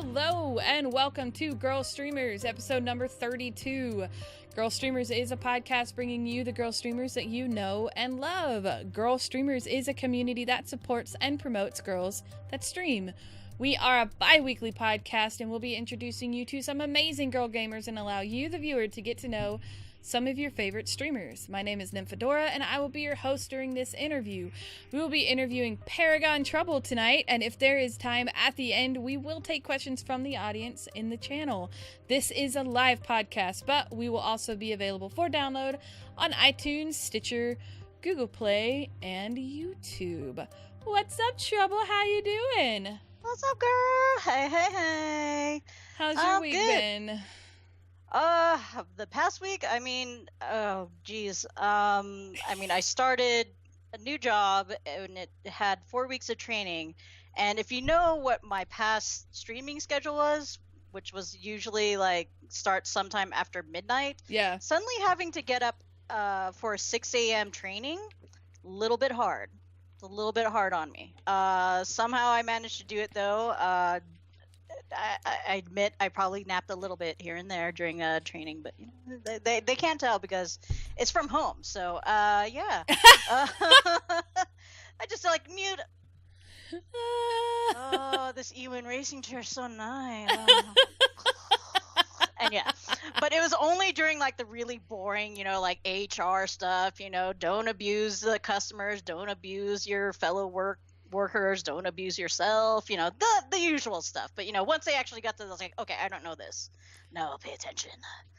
Hello and welcome to Girlstreamers, episode number 32. Girlstreamers is a podcast bringing you the girl streamers that you know and love. Girlstreamers is a community that supports and promotes girls that stream. We are a bi-weekly podcast and we'll be introducing you to some amazing girl gamers and allow you, the viewer, to get to know some of your favorite streamers. My name is Nymphadora and I will be your host during this interview. We will be interviewing ParagonTrouble tonight, and if there is time at the end, we will take questions from the audience in the channel. This is a live podcast, but we will also be available for download on iTunes, Stitcher, Google Play, and YouTube. What's up, Trouble? How you doing? What's up, girl? Hey. How's your week been? The past week, I started a new job and it had 4 weeks of training. And if you know what my past streaming schedule was, which was usually like start sometime after midnight. Yeah. Suddenly having to get up for a 6 a.m. training, a little bit hard. It's a little bit hard on me. Somehow I managed to do it though. I admit I probably napped a little bit here and there during training, but you know, they can't tell because it's from home. So yeah. I just like mute. Oh, this Ewin racing chair is so nice. Oh. And yeah, but it was only during like the really boring, you know, like HR stuff. You know, don't abuse the customers, don't abuse your fellow workers, don't abuse yourself, you know, the usual stuff. But you know, once they actually got to this, like, okay, I don't know this, no, pay attention.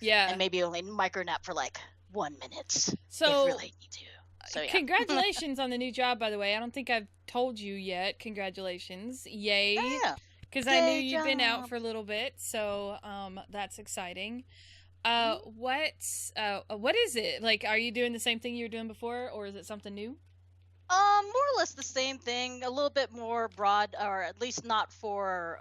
Yeah. And maybe only micro nap for like 1 minute so if really need to. So yeah. Congratulations on the new job, by the way. I don't think I've told you yet. Congratulations. Yay. Yeah. Because I knew you've been out for a little bit, so that's exciting. What is it? Like, are you doing the same thing you were doing before, or is it something new? More or less the same thing, a little bit more broad, or at least not for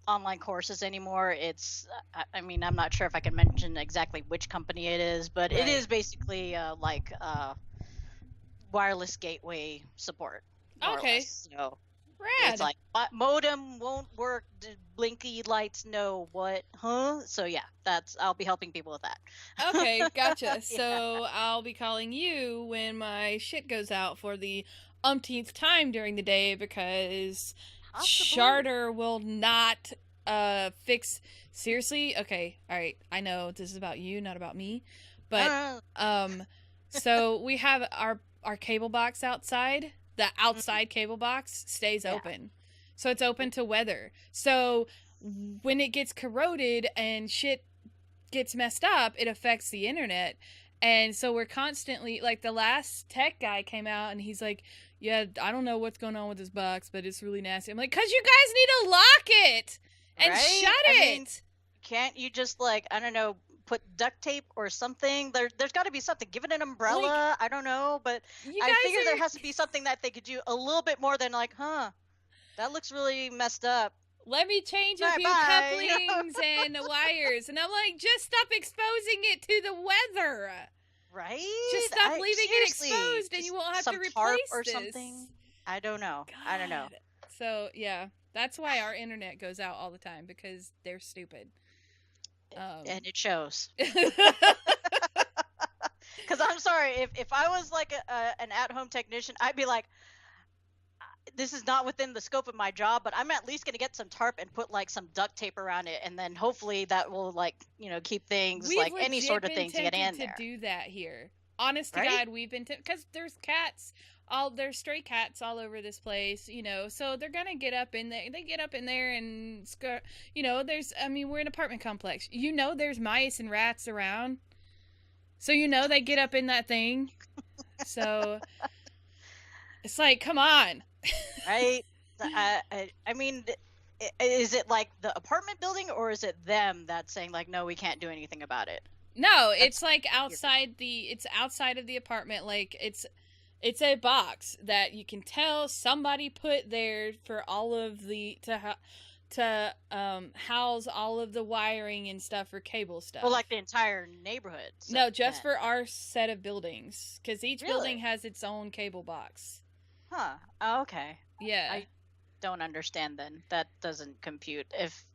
online courses anymore. It's, I'm not sure if I can mention exactly which company it is, but Right. It is basically like wireless gateway support. Okay. So Rad. it's like modem won't work, blinky lights, no, what, huh? So yeah, I'll be helping people with that. Okay, gotcha. So I'll be calling you when my shit goes out for the umpteenth time during the day because Charter will not fix. Seriously? Okay, all right. I know this is about you, not about me, but so we have our cable box outside. The outside cable box stays open. So it's open to weather. So when it gets corroded and shit gets messed up, it affects the internet. And so we're constantly, like, the last tech guy came out and he's like, yeah, I don't know what's going on with this box, but it's really nasty. I'm like, because you guys need to lock it and shut it. Can't you just, like, I don't know, put duct tape or something? There's got to be something. Give it an umbrella. Like, I don't know, but I figure there has to be something that they could do a little bit more than like, that looks really messed up. Let me change a few couplings and wires. And I'm like, just stop exposing it to the weather. Right? Just stop leaving it exposed and you won't have to replace or this. Something. I don't know. God. I don't know. So yeah, that's why our internet goes out all the time, because they're stupid. And it shows. Because I'm sorry, if I was like an at-home technician, I'd be like, this is not within the scope of my job, but I'm at least going to get some tarp and put like some duct tape around it, and then hopefully that will, like, you know, keep things, like any sort of things to get in there. To do that here, honest to God, we've been because there's there's stray cats all over this place, you know, so they're gonna get up in there. They get up in there and you know, we're an apartment complex, you know, there's mice and rats around, so you know they get up in that thing. So it's like, come on. Right? I mean, is it like the apartment building, or is it them that's saying like, no, we can't do anything about it? No, it's like outside of the apartment. Like it's a box that you can tell somebody put there for all of the to house all of the wiring and stuff for cable stuff. Well, like the entire neighborhood. No, just for our set of buildings, because each building has its own cable box. Huh. Oh, okay. Yeah. don't understand then. That doesn't compute.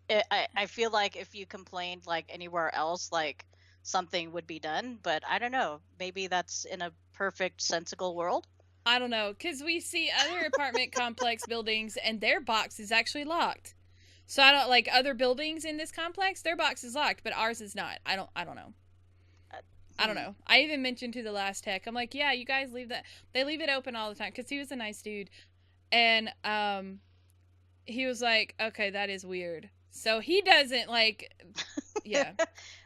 I feel like if you complained like anywhere else, like something would be done, but I don't know. Maybe that's in a perfect sensical world. I don't know, because we see other apartment complex buildings and their box is actually locked. So I don't like other buildings in this complex, their box is locked, but ours is not. I don't know. I don't know. I even mentioned to the last tech, I'm like, yeah, you guys leave that. They leave it open all the time because he was a nice dude. And he was like, okay, that is weird. So he doesn't like, yeah.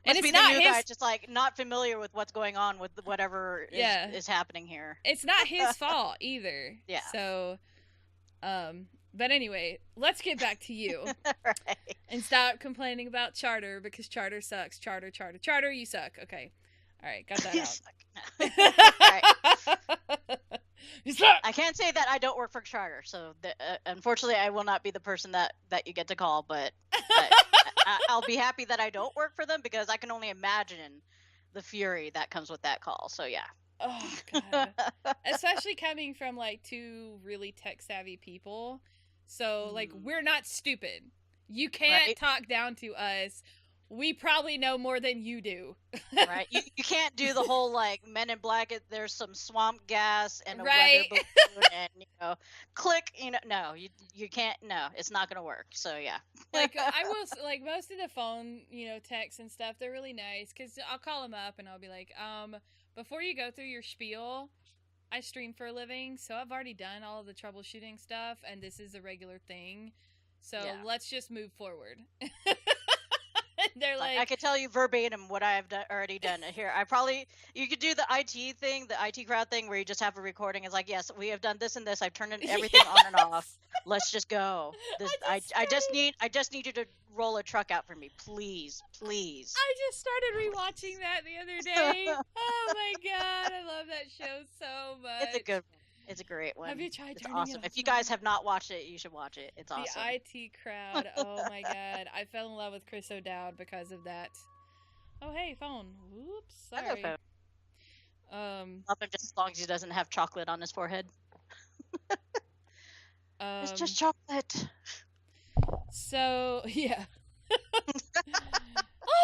And it's not his guy, just like not familiar with what's going on with whatever is happening here. It's not his fault either. Yeah. So, but anyway, let's get back to you. Right. And stop complaining about Charter because Charter sucks. Charter, you suck. Okay. All right, got that out. Right. You suck. I can't say that I don't work for Charter, so unfortunately, I will not be the person that you get to call. But I'll be happy that I don't work for them because I can only imagine the fury that comes with that call. So yeah. Oh god. Especially coming from like two really tech savvy people. So like we're not stupid. You can't talk down to us. We probably know more than you do. Right. You can't do the whole like Men in Black, there's some swamp gas and a weather balloon and click, no, you can't, no, it's not going to work. So yeah. Like I will like most of the phone, texts and stuff, they're really nice cuz I'll call them up and I'll be like, before you go through your spiel, I stream for a living, so I've already done all of the troubleshooting stuff and this is a regular thing. So let's just move forward. They're like, I could tell you verbatim what I have already done here. You could do the IT thing, the IT crowd thing, where you just have a recording. It's like, yes, we have done this and this. I've turned everything on and off. Let's just go. I just need you to roll a truck out for me, please. I just started rewatching that the other day. Oh my god, I love that show so much. It's a good one. It's a great one. Have you tried? It's awesome. If you guys have not watched it, you should watch it. It's awesome. The IT crowd. Oh my god, I fell in love with Chris O'Dowd because of that. Oh hey, phone. Whoops, sorry. Love him just as long as he doesn't have chocolate on his forehead. It's just chocolate. So yeah. Oh,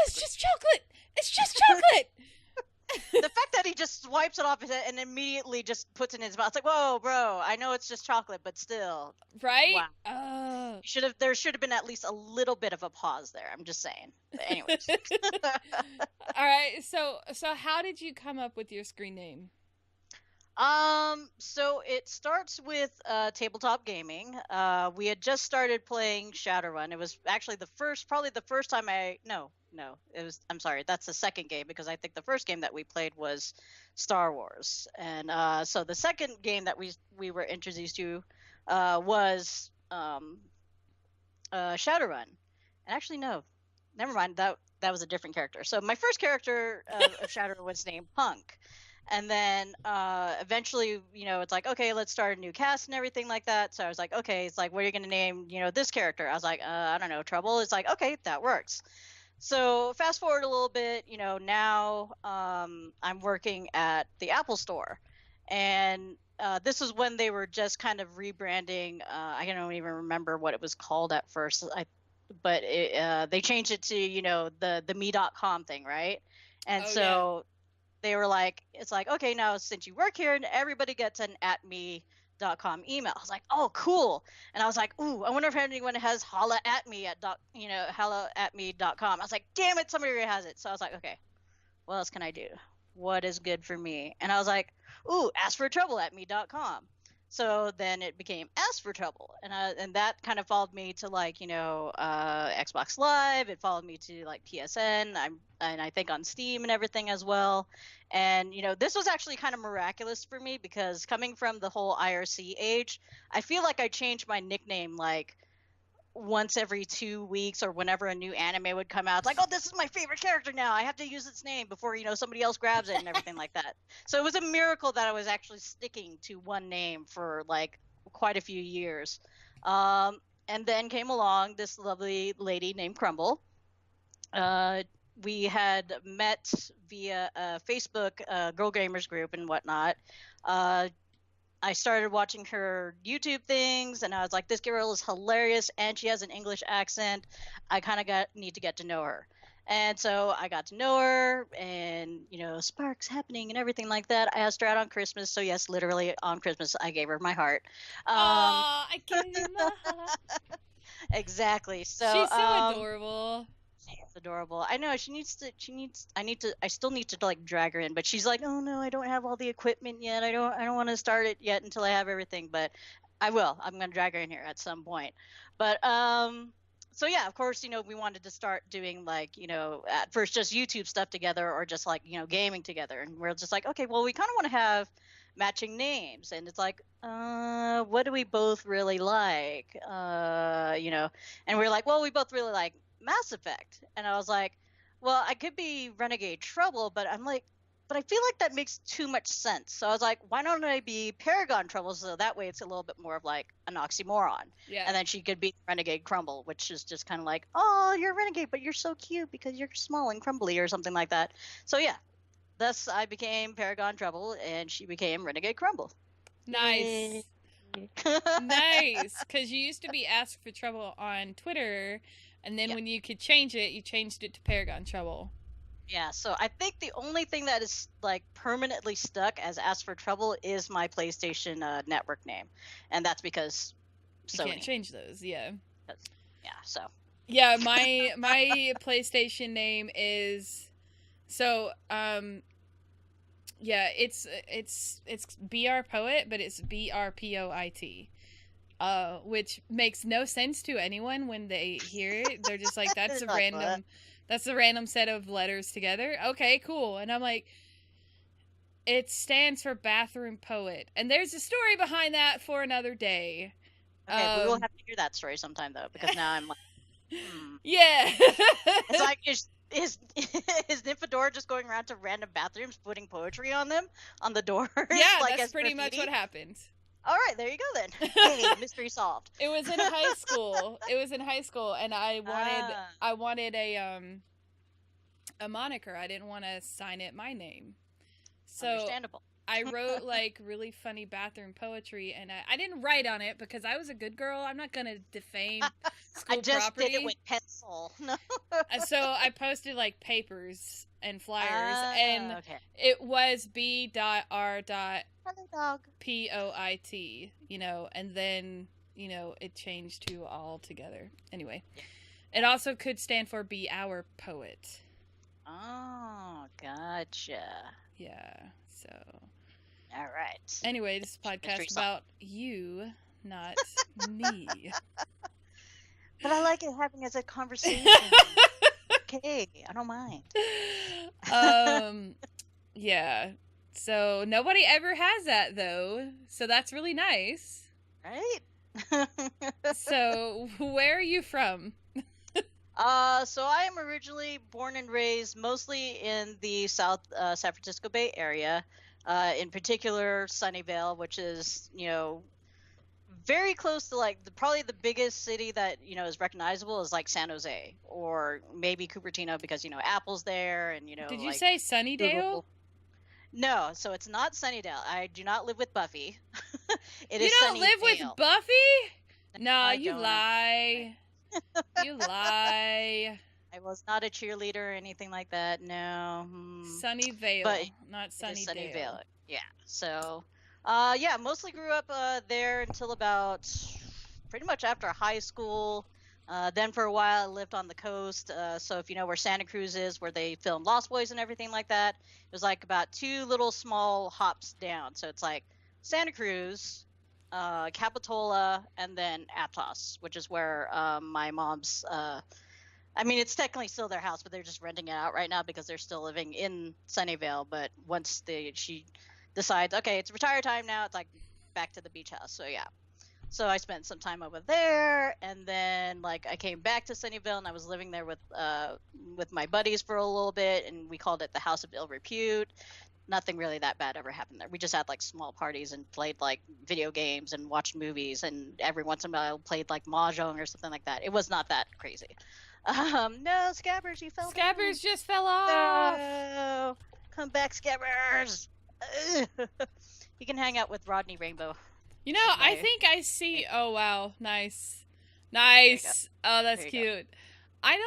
it's just chocolate. It's just chocolate. The fact that he just swipes it off his head and immediately just puts it in his mouth. It's like, whoa, bro, I know it's just chocolate, but still. Right? Wow. There should have been at least a little bit of a pause there. I'm just saying. But anyways. All right. So how did you come up with your screen name? So it starts with tabletop gaming. We had just started playing Shadowrun. It was actually probably the first time I'm sorry, that's the second game because I think the first game that we played was Star Wars. And so the second game that we were introduced to was Shadowrun. And actually no, never mind, that was a different character. So my first character of Shadowrun was named Punk. And then eventually, it's like, okay, let's start a new cast and everything like that. So I was like, okay, it's like, what are you going to name, this character? I was like, I don't know, Trouble. It's like, okay, that works. So fast forward a little bit, now I'm working at the Apple Store. And this was when they were just kind of rebranding. I don't even remember what it was called at first. But they changed it to, the me.com thing, right? And they were like, it's like, okay, now since you work here, everybody gets an @me.com email. I was like, oh, cool. And I was like, ooh, I wonder if anyone has holla at me holla@me.com. I was like, damn it, somebody already has it. So I was like, okay, what else can I do? What is good for me? And I was like, ooh, ask for trouble @me.com. So then it became Ask for Trouble, and that kind of followed me to like Xbox Live. It followed me to like PSN. And I think on Steam and everything as well. And this was actually kind of miraculous for me because coming from the whole IRC age, I feel like I changed my nickname like once every 2 weeks or whenever a new anime would come out. It's like, oh, this is my favorite character now. I have to use its name before somebody else grabs it and everything like that. So it was a miracle that I was actually sticking to one name for like quite a few years. And then came along this lovely lady named Crumble. We had met via Facebook Girl Gamers group and whatnot. I started watching her YouTube things, and I was like, this girl is hilarious, and she has an English accent. I kind of need to get to know her. And so I got to know her, and sparks happening and everything like that. I asked her out on Christmas, so yes, literally on Christmas, I gave her my heart. I gave you my heart. Exactly. So she's so adorable. She's adorable. I know I still need to like drag her in, but she's like, oh no, I don't have all the equipment yet. I don't want to start it yet until I have everything, but I will. I'm gonna drag her in here at some point. But so yeah, of course, we wanted to start doing like, at first just YouTube stuff together, or just like, gaming together. And we're just like, okay, well, we kind of want to have matching names. And it's like, what do we both really like? And we're like, well, we both really like Mass Effect. And I was like, well, I could be Renegade Trouble, but I'm like, but I feel like that makes too much sense. So I was like, why don't I be ParagonTrouble? So that way it's a little bit more of like an oxymoron. Yeah. And then she could be Renegade Crumble, which is just kind of like, oh, you're a renegade, but you're so cute because you're small and crumbly or something like that. So yeah, thus I became ParagonTrouble, and she became Renegade Crumble. Nice. Nice. Because you used to be Ask for Trouble on Twitter, and then when you could change it, you changed it to ParagonTrouble. Yeah, so I think the only thing that is like permanently stuck as Ask for Trouble is my PlayStation network name, and that's because Sony. You can't change those. Yeah. Yeah. So. Yeah, my PlayStation name is yeah, it's BR Poet, but it's BRPOIT. Which makes no sense to anyone when they hear it. They're just like, that's a random set of letters together. Okay, cool. And I'm like, it stands for Bathroom Poet. And there's a story behind that for another day. Okay, we will have to hear that story sometime though, because now I'm like, Yeah. It's like, is Nymphadora just going around to random bathrooms putting poetry on them, on the doors? Yeah, like, that's pretty much what happens. All right, there you go then. Hey, mystery solved. It was in high school. And I wanted a moniker. I didn't want to sign it my name. So Understandable. I wrote like really funny bathroom poetry, and I didn't write on it because I was a good girl. I'm not gonna defame school I just property. did it with pencil. No. So I posted like papers and flyers, and okay. it was B.R. Hello, dog. POIT, and then it changed to all together. Anyway, it also could stand for Be Our Poet. Oh, gotcha. Yeah. So. All right. Anyway, this podcast about you, not me. But I like it having as a conversation. Okay, I don't mind. Yeah. So nobody ever has that though. So that's really nice. Right? So where are you from? So I am originally born and raised mostly in the South San Francisco Bay Area. In particular, Sunnyvale, which is, very close to like probably the biggest city that is recognizable is like San Jose, or maybe Cupertino, because Apple's there, and Did you like, say Sunnydale? Google. No, so it's not Sunnydale. I do not live with Buffy. You don't live with Buffy? No, you lie. You lie. I was not a cheerleader or anything like that. No. Sunnyvale, but not Sunnydale. Sunnyvale. Yeah. So, mostly grew up there until about pretty much after high school. Then for a while I lived on the coast. So if you know where Santa Cruz is, where they film Lost Boys and everything like that, it was like about 2 little small hops down. So it's like Santa Cruz, Capitola, and then Aptos, which is where my mom's it's technically still their house, but they're just renting it out right now because they're still living in Sunnyvale. But once she decides, okay, it's retire time now, it's like back to the beach house. So yeah. So I spent some time over there, and then like I came back to Sunnyvale, and I was living there with my buddies for a little bit, and we called it the House of Ill Repute. Nothing really that bad ever happened there. We just had like small parties and played like video games and watched movies, and every once in a while played like mahjong or something like that. It was not that crazy. No, Scabbers, you fell down. Scabbers just fell off. No. Come back, Scabbers. He can hang out with Rodney Rainbow. You know, I think I see. Oh wow, nice, nice. Oh, that's cute. I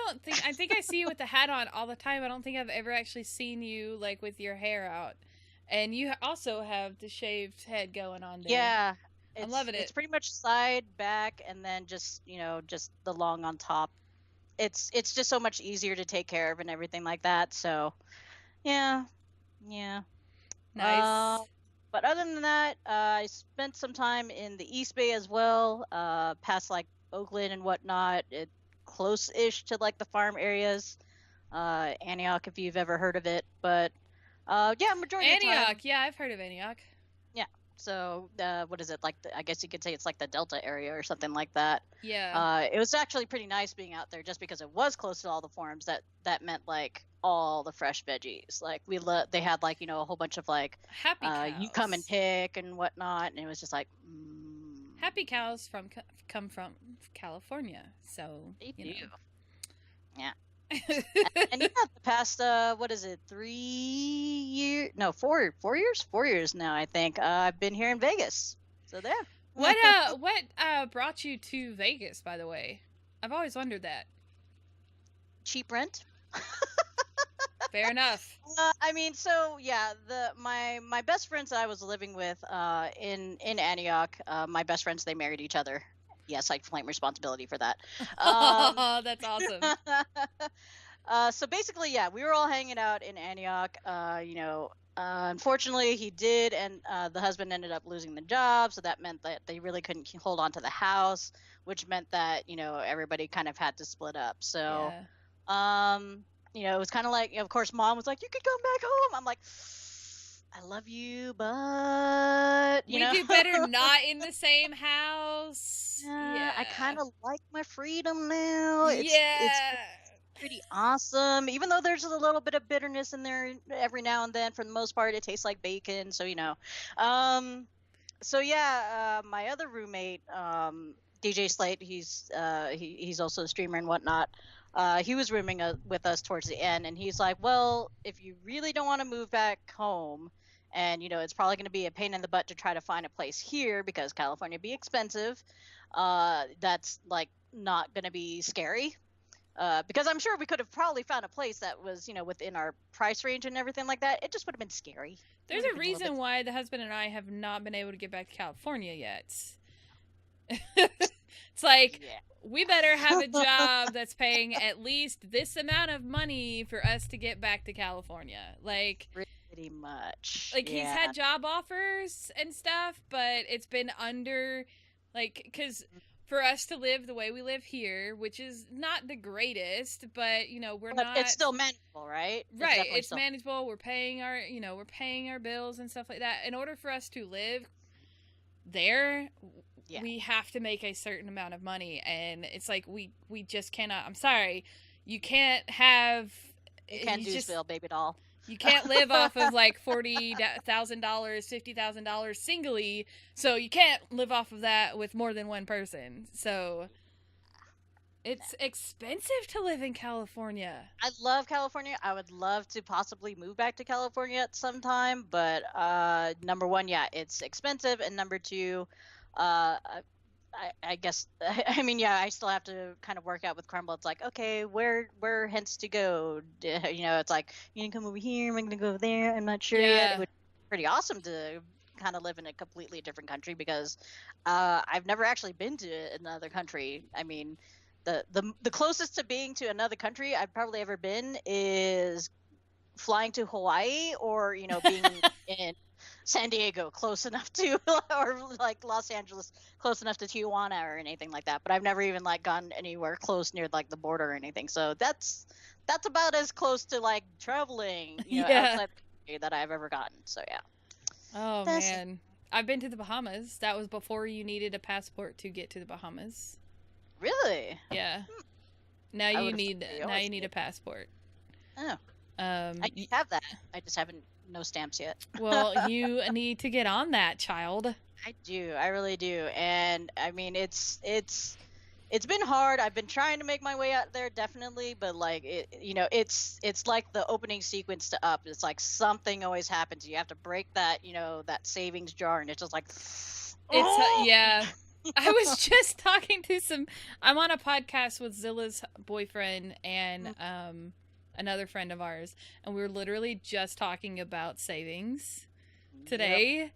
think I see you with the hat on all the time. I don't think I've ever actually seen you like with your hair out, and you also have the shaved head going on there. Yeah, I'm loving it. It's pretty much side, back, and then just just the long on top. It's just so much easier to take care of and everything like that. So, yeah. Nice. But other than that, I spent some time in the East Bay as well, past like Oakland and whatnot. Close-ish to like the farm areas. Antioch, if you've ever heard of it. But yeah, majority of the time. Antioch, yeah, I've heard of Antioch. Yeah. So what is it like? I guess you could say it's like the Delta area or something like that. Yeah. It was actually pretty nice being out there, just because it was close to all the farms. That meant like all the fresh veggies. Like they had like a whole bunch of like happy cows. You come and pick and whatnot, and it was just like happy cows come from California, so you know. Yeah. And the past 3 years? No, 4 years. 4 years now, I think. I've been here in Vegas. So there. What brought you to Vegas, by the way? I've always wondered that. Cheap rent. Fair enough. I mean, so yeah, my best friends that I was living with in Antioch, my best friends, they married each other. Yes, I claim responsibility for that. That's awesome. So basically, yeah, we were all hanging out in Antioch. Unfortunately, he did, and the husband ended up losing the job, so that meant that they really couldn't hold on to the house, which meant that everybody kind of had to split up. So, it was kind of like, of course, Mom was like, "You could come back home." I'm like, I love you, but we do better not in the same house. Yeah, I kind of like my freedom now. It's pretty awesome, even though there's a little bit of bitterness in there every now and then. For the most part, it tastes like bacon, so my other roommate, DJ Slade, he's also a streamer and whatnot. He was rooming with us towards the end, and he's like, well, if you really don't want to move back home, and it's probably going to be a pain in the butt to try to find a place here because California be expensive, that's like not going to be scary, because I'm sure we could have probably found a place that was within our price range and everything like that. It just would have been scary. There's a reason why the husband and I have not been able to get back to California yet. It's like, we better have a job that's paying at least this amount of money for us to get back to California. Like, pretty much. Like, he's had job offers and stuff, but it's been under, like, because for us to live the way we live here, which is not the greatest, but, we're not. It's still manageable, right? Right. It's manageable. We're paying our bills and stuff like that. In order for us to live there, we have to make a certain amount of money, and it's like we just cannot. I'm sorry, you can't have. You can't do spill, baby doll. You can't live off of like $40,000, $50,000 singly, so you can't live off of that with more than one person. So it's expensive to live in California. I love California. I would love to possibly move back to California at some time, but number one, it's expensive, and number two, I guess, I mean, I still have to kind of work out with Crumble. It's like, okay, where hence to go? It's like, you can come over here, I'm going to go over there. I'm not sure yet. It would be pretty awesome to kind of live in a completely different country, because I've never actually been to another country. I mean, the closest to being to another country I've probably ever been is flying to Hawaii, or, being in San Diego, close enough to, or like Los Angeles, close enough to Tijuana or anything like that. But I've never even like gone anywhere close near like the border or anything. So that's about as close to like traveling, outside the country that I've ever gotten. So yeah. Oh man, I've been to the Bahamas. That was before you needed a passport to get to the Bahamas. Really? Yeah. Now you need a passport. Oh. I have that. I just haven't. No stamps yet. Well, you need to get on that, child. I do. I really do. And I mean, it's it's been hard. I've been trying to make my way out there, definitely, but like it's like the opening sequence to Up. It's like something always happens. You have to break that, that savings jar, and it's just like, It's oh! yeah. I was just talking to I'm on a podcast with Zilla's boyfriend and another friend of ours, and we were literally just talking about savings today.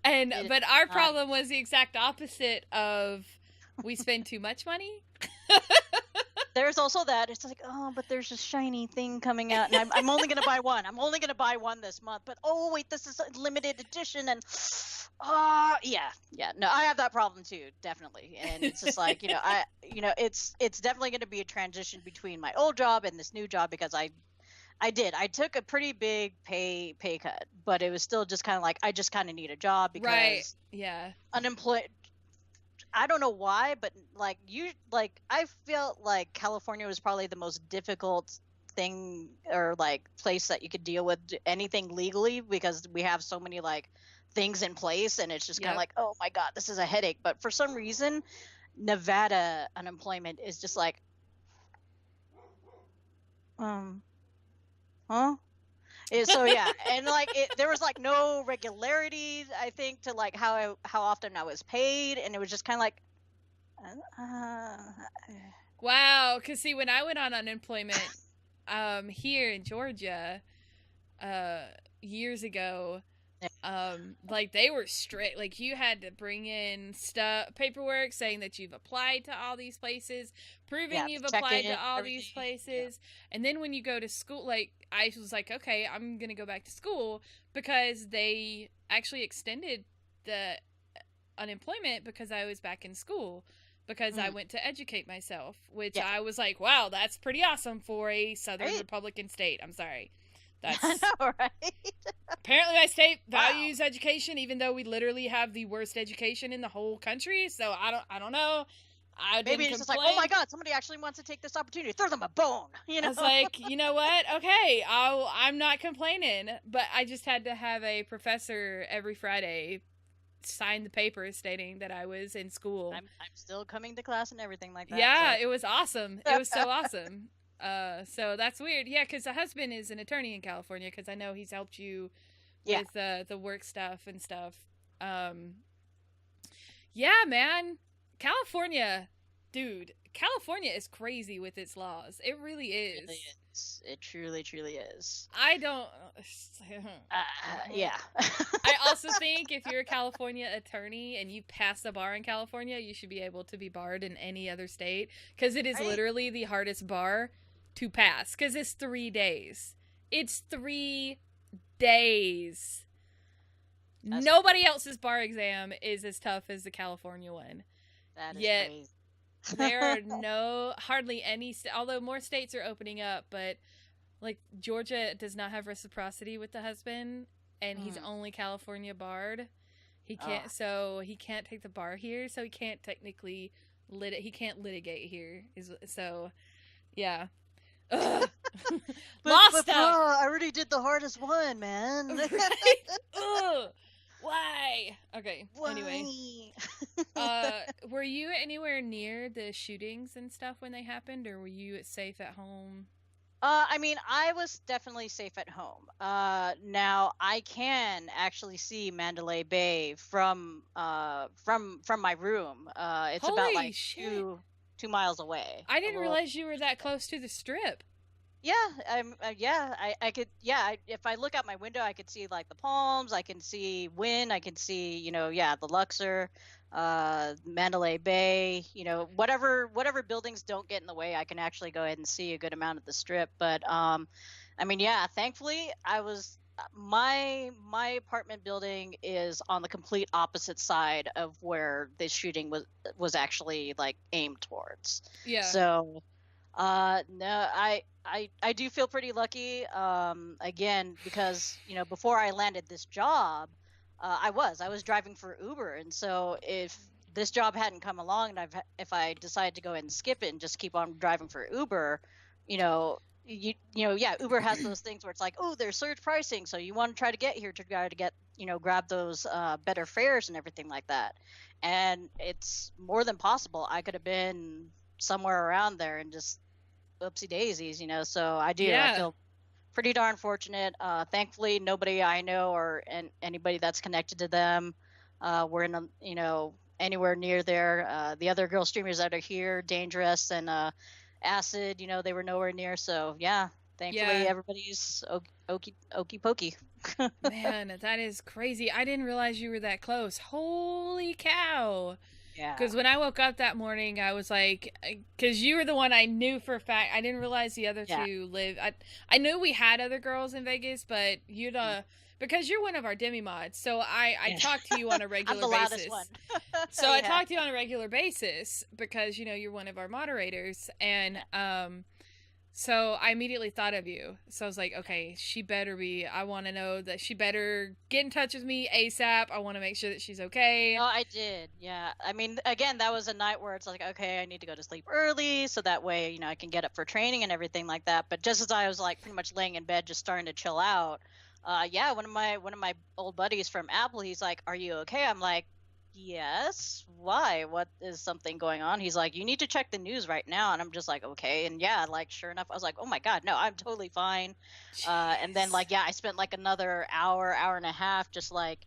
But our problem was the exact opposite of we spend too much money. There's also that. It's like, oh, but there's a shiny thing coming out, and I'm only gonna buy one. I'm only gonna buy one this month. But oh wait, this is a limited edition, and yeah. No, I have that problem too, definitely. And it's just like, it's definitely gonna be a transition between my old job and this new job, because I took a pretty big pay cut, but it was still just kind of like, I just kind of need a job because right. Yeah. Unemployed. I don't know why, but I felt like California was probably the most difficult thing or like place that you could deal with anything legally, because we have so many like things in place, and it's just kind of like, oh my God, this is a headache. But for some reason, Nevada unemployment is just like, huh? So yeah, and like there was like no regularity, I think, to like how often I was paid, and it was just kind of like, wow. Because see, when I went on unemployment, here in Georgia, years ago, like they were strict. Like you had to bring in paperwork saying that you've applied to all these places, proving you've applied to all these places. And then when you go to school, like I was like, okay, I'm gonna go back to school, because they actually extended the unemployment because I was back in school, because I went to educate myself, which I was like, wow, that's pretty awesome for a Southern Republican state. I'm sorry. That's right. Apparently my state values education, even though we literally have the worst education in the whole country. So I don't know. Maybe it's just like, oh my God, somebody actually wants to take this opportunity. Throw them a bone. I was like, you know what? Okay, I'm not complaining. But I just had to have a professor every Friday sign the paper stating that I was in school. I'm still coming to class and everything like that. Yeah, so. It was awesome. It was so awesome. So that's weird. Yeah, because the husband is an attorney in California, because I know he's helped you with the work stuff and stuff. Yeah, man. California, dude. California is crazy with its laws. It really is. It truly, truly is. I don't... yeah. I also think if you're a California attorney and you pass the bar in California, you should be able to be barred in any other state, because it is literally the hardest bar to pass, because it's 3 days. It's 3 days. Nobody else's bar exam is as tough as the California one. That is crazy. There are hardly any, although more states are opening up, but like Georgia does not have reciprocity with the husband, and he's only California barred. He can't, so he can't take the bar here, so he can't technically he can't litigate here. So, yeah. but stuff. I already did the hardest one, man. Ugh. Why? Okay. Why? Anyway, were you anywhere near the shootings and stuff when they happened, or were you safe at home? I mean, I was definitely safe at home. Now I can actually see Mandalay Bay from my room. It's Holy about like shit. 2 miles away. I didn't realize you were that close to the Strip. Yeah, I could. Yeah, if I look out my window, I could see like the palms. I can see wind. I can see, the Luxor, Mandalay Bay. Whatever buildings don't get in the way, I can actually go ahead and see a good amount of the Strip. But I mean, yeah, thankfully, my apartment building is on the complete opposite side of where this shooting was actually like aimed towards. Yeah. So, no, I do feel pretty lucky, again, because, before I landed this job, I was driving for Uber. And so if this job hadn't come along, and if I decided to go ahead and skip it and just keep on driving for Uber, yeah, Uber has those things where it's like, oh, there's surge pricing, so you want to try to get here to try to get, grab those better fares and everything like that. And it's more than possible. I could have been somewhere around there and just oopsie daisies, So I do. I Yeah. feel pretty darn fortunate. Thankfully, nobody I know or anybody that's connected to them were in, anywhere near there. The other girl streamers that are here, Dangerous and Acid, they were nowhere near. So yeah, thankfully Yeah. everybody's okey pokey. Man, that is crazy. I didn't realize you were that close. Holy cow. Yeah. Because when I woke up that morning, I was like, because you were the one I knew for a fact. I didn't realize the other Yeah. two live. I knew we had other girls in Vegas, but you'd, because you're one of our DemiMods, so I Yeah. talk to you on a I'm regular the basis. loudest one. So I Yeah. talk to you on a regular basis because, you're one of our moderators. And, so I immediately thought of you. So I was like, okay, she better be. I want to know that she better get in touch with me ASAP. I want to make sure that she's okay. Oh, I did. Yeah. I mean, again, that was a night where it's like, okay, I need to go to sleep early so that way, I can get up for training and everything like that. But just as I was like pretty much laying in bed, just starting to chill out, yeah, one of my old buddies from Apple, he's like, "Are you okay?" I'm like, "Yes. Why? What is something going on?" He's like, "You need to check the news right now." And I'm just like, "Okay." And yeah, like sure enough, I was like, "Oh my God, no, I'm totally fine." And then Jeez. like, yeah, I spent like another hour and a half just like,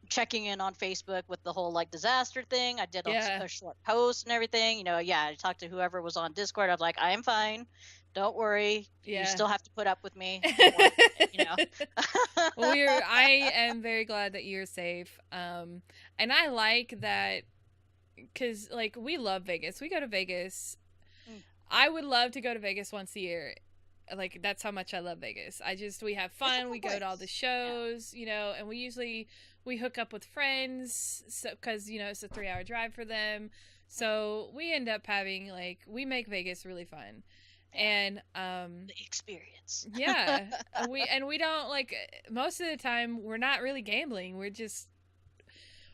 checking in on Facebook with the whole like disaster thing. I did Yeah. a short post and everying. Yeah, I talked to whoever was on Discord. I was like, I am fine. Don't worry. You Yeah. still have to put up with me. Don't worry. Well, I am very glad that you're safe. And I like that because, like, we love Vegas. We go to Vegas. Mm. I would love to go to Vegas once a year. Like, that's how much I love Vegas. We have fun. We go to all the shows, and we hook up with friends. So, because, it's a 3-hour drive for them. So we end up having, like, we make Vegas really fun. And the experience. yeah, we don't, like, most of the time we're not really gambling. We're just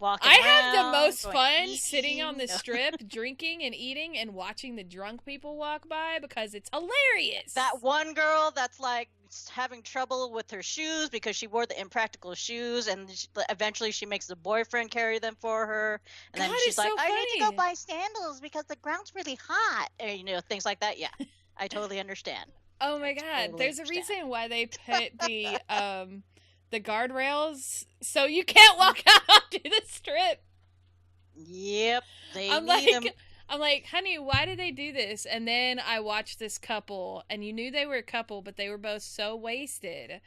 Walking I have the around, most going fun eating, sitting on the strip, drinking and eating and watching the drunk people walk by because it's hilarious. That one girl that's like having trouble with her shoes because she wore the impractical shoes, and eventually she makes the boyfriend carry them for her, and then God, she's it's like, so "I need to go funny. buy sandals because the ground's really hot," and things like that. Yeah, I totally understand. Oh my I God, totally there's a understand. reason why they put the guardrails so you can't walk out onto the strip. Yep, they I'm need like, them. I'm like, honey, why did they do this? And then I watched this couple, and you knew they were a couple, but they were both so wasted.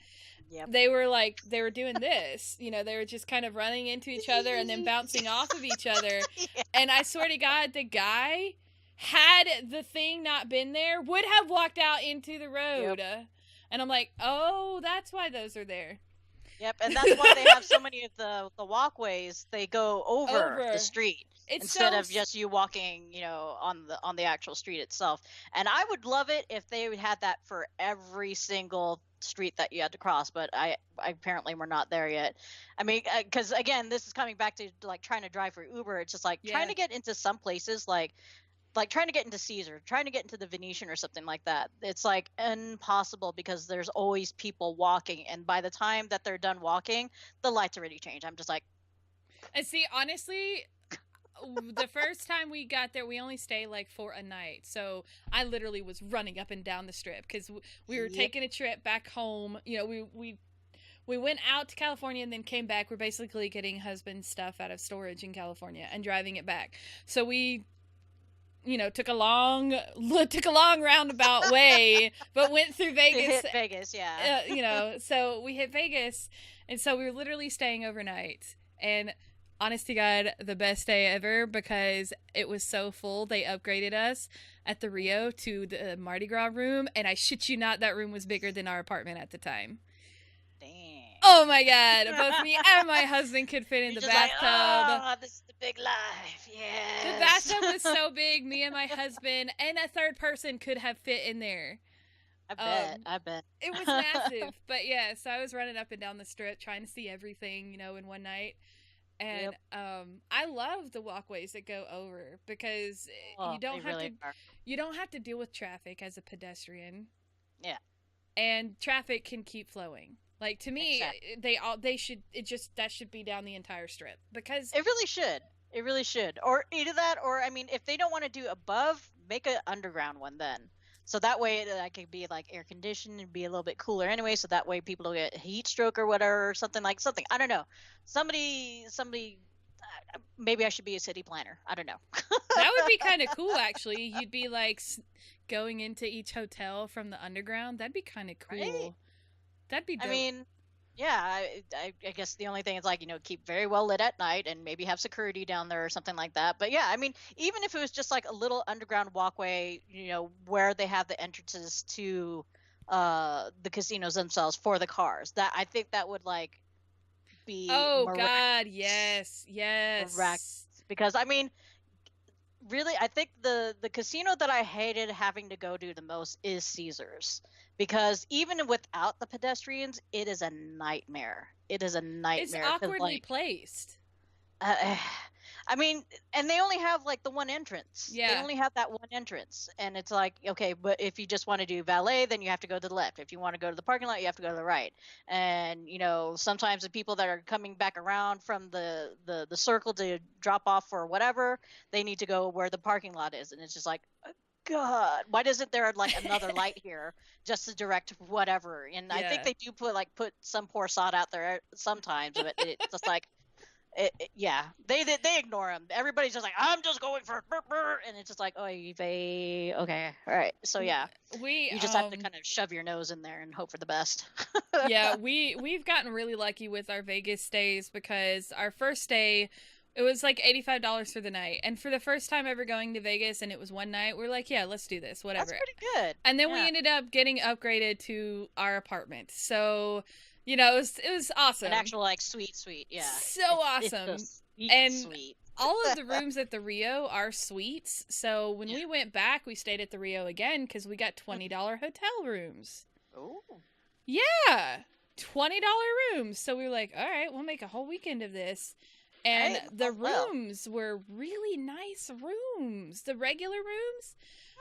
Yep. They were doing this, they were just kind of running into each other and then bouncing off of each other. Yeah. And I swear to God, the guy, had the thing not been there, would have walked out into the road. Yep. And I'm like, oh, that's why those are there. Yep, and that's why they have so many of the walkways. They go over the street instead of just you walking, on the actual street itself. And I would love it if they had that for every single street that you had to cross, but I apparently we're not there yet. I mean, because again, this is coming back to like trying to drive for Uber. It's just like trying to get into some places like trying to get into Caesar, trying to get into the Venetian or something like that. It's like impossible because there's always people walking. And by the time that they're done walking, the lights already changed. I'm just like. And see, honestly, the first time we got there, we only stayed like for a night. So I literally was running up and down the strip because we were taking a trip back home. We went out to California and then came back. We're basically getting husband's stuff out of storage in California and driving it back. So we took a long roundabout way, but went through Vegas. Hit Vegas, yeah. So we hit Vegas, and so we were literally staying overnight. And honest to God, the best day ever because it was so full. They upgraded us at the Rio to the Mardi Gras room, and I shit you not, that room was bigger than our apartment at the time. Damn. Oh my God, both me and my husband could fit in the bathtub. Like, oh, this is the big life. Yeah. The bathtub was so big, me and my husband and a third person could have fit in there. I bet. It was massive. But yeah, so I was running up and down the strip trying to see everything, in one night. And I love the walkways that go over because you don't have to deal with traffic as a pedestrian. Yeah. And traffic can keep flowing. Like, to me, Exactly. that should be down the entire strip, because It really should. It really should. Or either that, or I mean, if they don't want to do above, make an underground one then. So that way that could be like air conditioned and be a little bit cooler anyway. So that way people don't get heat stroke or whatever, or something. I don't know. Somebody. Maybe I should be a city planner. I don't know. that would be kind of cool, actually. You'd be like going into each hotel from the underground. That'd be kind of cool. Right? That'd be dope. I mean, yeah, I guess the only thing is, like, keep very well lit at night and maybe have security down there or something like that. But yeah, I mean, even if it was just like a little underground walkway, where they have the entrances to the casinos themselves for the cars, that I think that would like be God, yes. miraculous. Because I mean, really, I think the casino that I hated having to go to the most is Caesars, because even without the pedestrians, it is a nightmare. It is a nightmare. It's awkwardly placed. I mean, and they only have like the one entrance. Yeah. They only have that one entrance, and it's like, okay, but if you just want to do valet, then you have to go to the left. If you want to go to the parking lot, you have to go to the right. And sometimes the people that are coming back around from the circle to drop off or whatever, they need to go where the parking lot is, and it's just like, God, why isn't there like another light here just to direct whatever? And I think they do put some poor sod out there sometimes, but it's just like, yeah, they ignore him. Everybody's just like, I'm just going for, and it's just like, oh, okay, all right. So yeah, you just have to kind of shove your nose in there and hope for the best. Yeah, we've gotten really lucky with our Vegas stays, because our first stay, it was like $85 for the night, and for the first time ever going to Vegas, and it was one night, we're like, yeah, let's do this, whatever. That's pretty good. And then we ended up getting upgraded to our apartment, so it was awesome. An actual like sweet, yeah. So awesome. And sweet. All of the rooms at the Rio are suites, so when we went back, we stayed at the Rio again because we got $20 hotel rooms. Oh. Yeah, $20 rooms. So we were like, all right, we'll make a whole weekend of this. And the rooms were really nice rooms, the regular rooms.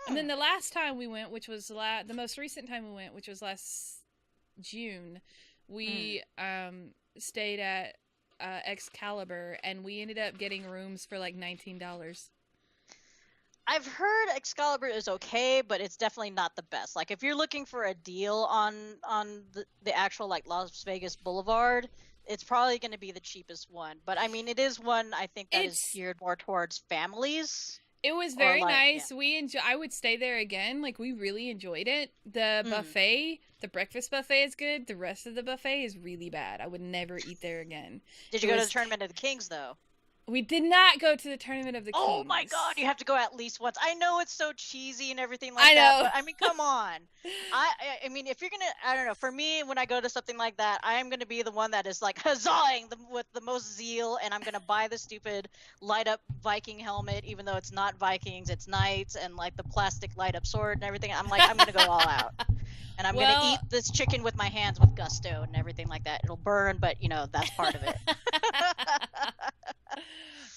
And then the last time we went, which was the most recent time we went, which was last June, we stayed at Excalibur, and we ended up getting rooms for like $19. I've heard Excalibur is okay, but it's definitely not the best. Like, if you're looking for a deal on the actual like Las Vegas Boulevard, it's probably going to be the cheapest one. But I mean, it is one I think that is geared more towards families. It was very nice. Yeah. I would stay there again. Like, we really enjoyed it. The buffet, the breakfast buffet is good. The rest of the buffet is really bad. I would never eat there again. Did you go to the Tournament of the Kings, though? We did not go to the Tournament of the Kings. Oh my God, you have to go at least once. I know it's so cheesy and everything like that, but I mean, come on. I mean, if you're gonna, I don't know, for me, when I go to something like that, I am gonna be the one that is like huzzahing with the most zeal, and I'm gonna buy the stupid light up Viking helmet, even though it's not Vikings, it's knights, and like the plastic light up sword and everything. I'm like, I'm gonna go all out. And I'm going to eat this chicken with my hands with gusto and everything like that. It'll burn, but, that's part of it.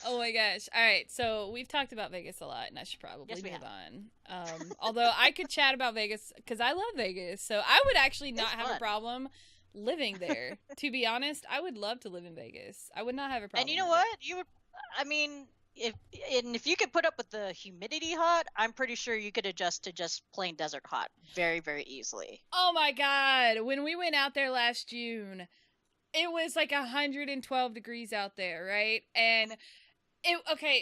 Oh my gosh. All right. So we've talked about Vegas a lot, and I should probably move on. Although I could chat about Vegas because I love Vegas. So I would actually not have a problem living there. To be honest, I would love to live in Vegas. I would not have a problem. And you know what? You would, I mean, if you could put up with the humidity hot, I'm pretty sure you could adjust to just plain desert hot very, very easily. Oh my God. When we went out there last June, it was like 112 degrees out there, right? And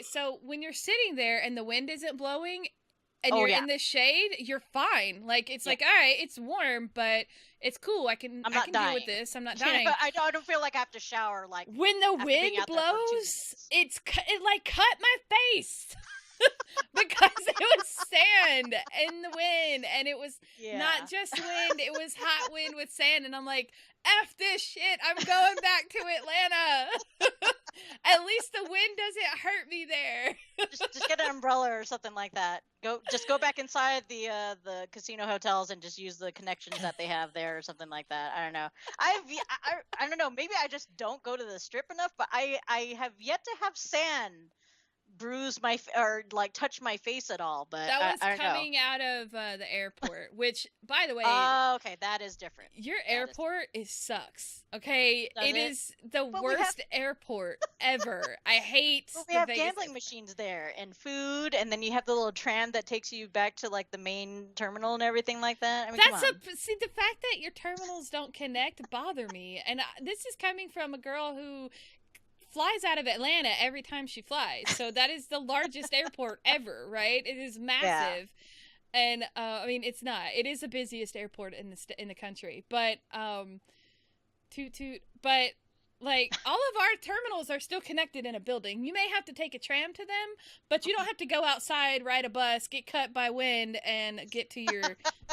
so when you're sitting there and the wind isn't blowing and you're in the shade, you're fine. Like, it's like, all right, it's warm, but it's cool. I can deal with this. I'm not dying. I don't feel like I have to shower. Like, when the wind blows, it like cut my face. Because it was sand in the wind, and it was not just wind, it was hot wind with sand, and I'm like, F this shit, I'm going back to Atlanta. At least the wind doesn't hurt me there. just get an umbrella or something like that. Go back inside the casino hotels and just use the connections that they have there or something like that. I don't know. I don't know, maybe I just don't go to the strip enough, but I have yet to have sand bruise my or like touch my face at all, but That was I don't know. coming out of the airport, which, by the way, Oh, okay, that is different. your airport sucks. Okay, Does it? is the But worst airport ever. I hate But we the have Vegas gambling airport. machines there and food, and then you have the little tram that takes you back to like the main terminal and everything like that. I mean, come on. See, the fact that your terminals don't connect bother me, and this is coming from a girl who flies out of Atlanta every time she flies. So that is the largest airport ever, right? It is massive. Yeah. And I mean, it's not. It is the busiest airport in the country, but but like all of our terminals are still connected in a building. You may have to take a tram to them, but you don't have to go outside, ride a bus, get cut by wind, and get to your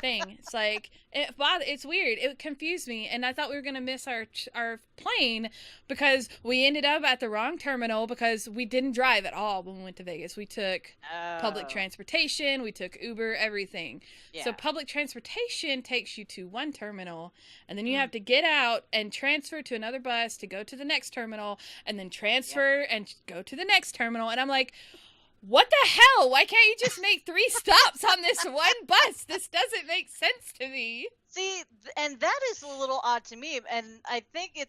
thing. It's like it's weird. It confused me, and I thought we were gonna miss our plane because we ended up at the wrong terminal because we didn't drive at all when we went to Vegas. We took public transportation, we took Uber, everything. Yeah. So public transportation takes you to one terminal, and then you have to get out and transfer to another bus to go to the next terminal, and then transfer and go to the next terminal. And I'm like, what the hell? Why can't you just make 3 stops on this one bus? This doesn't make sense to me. See, and that is a little odd to me. And I think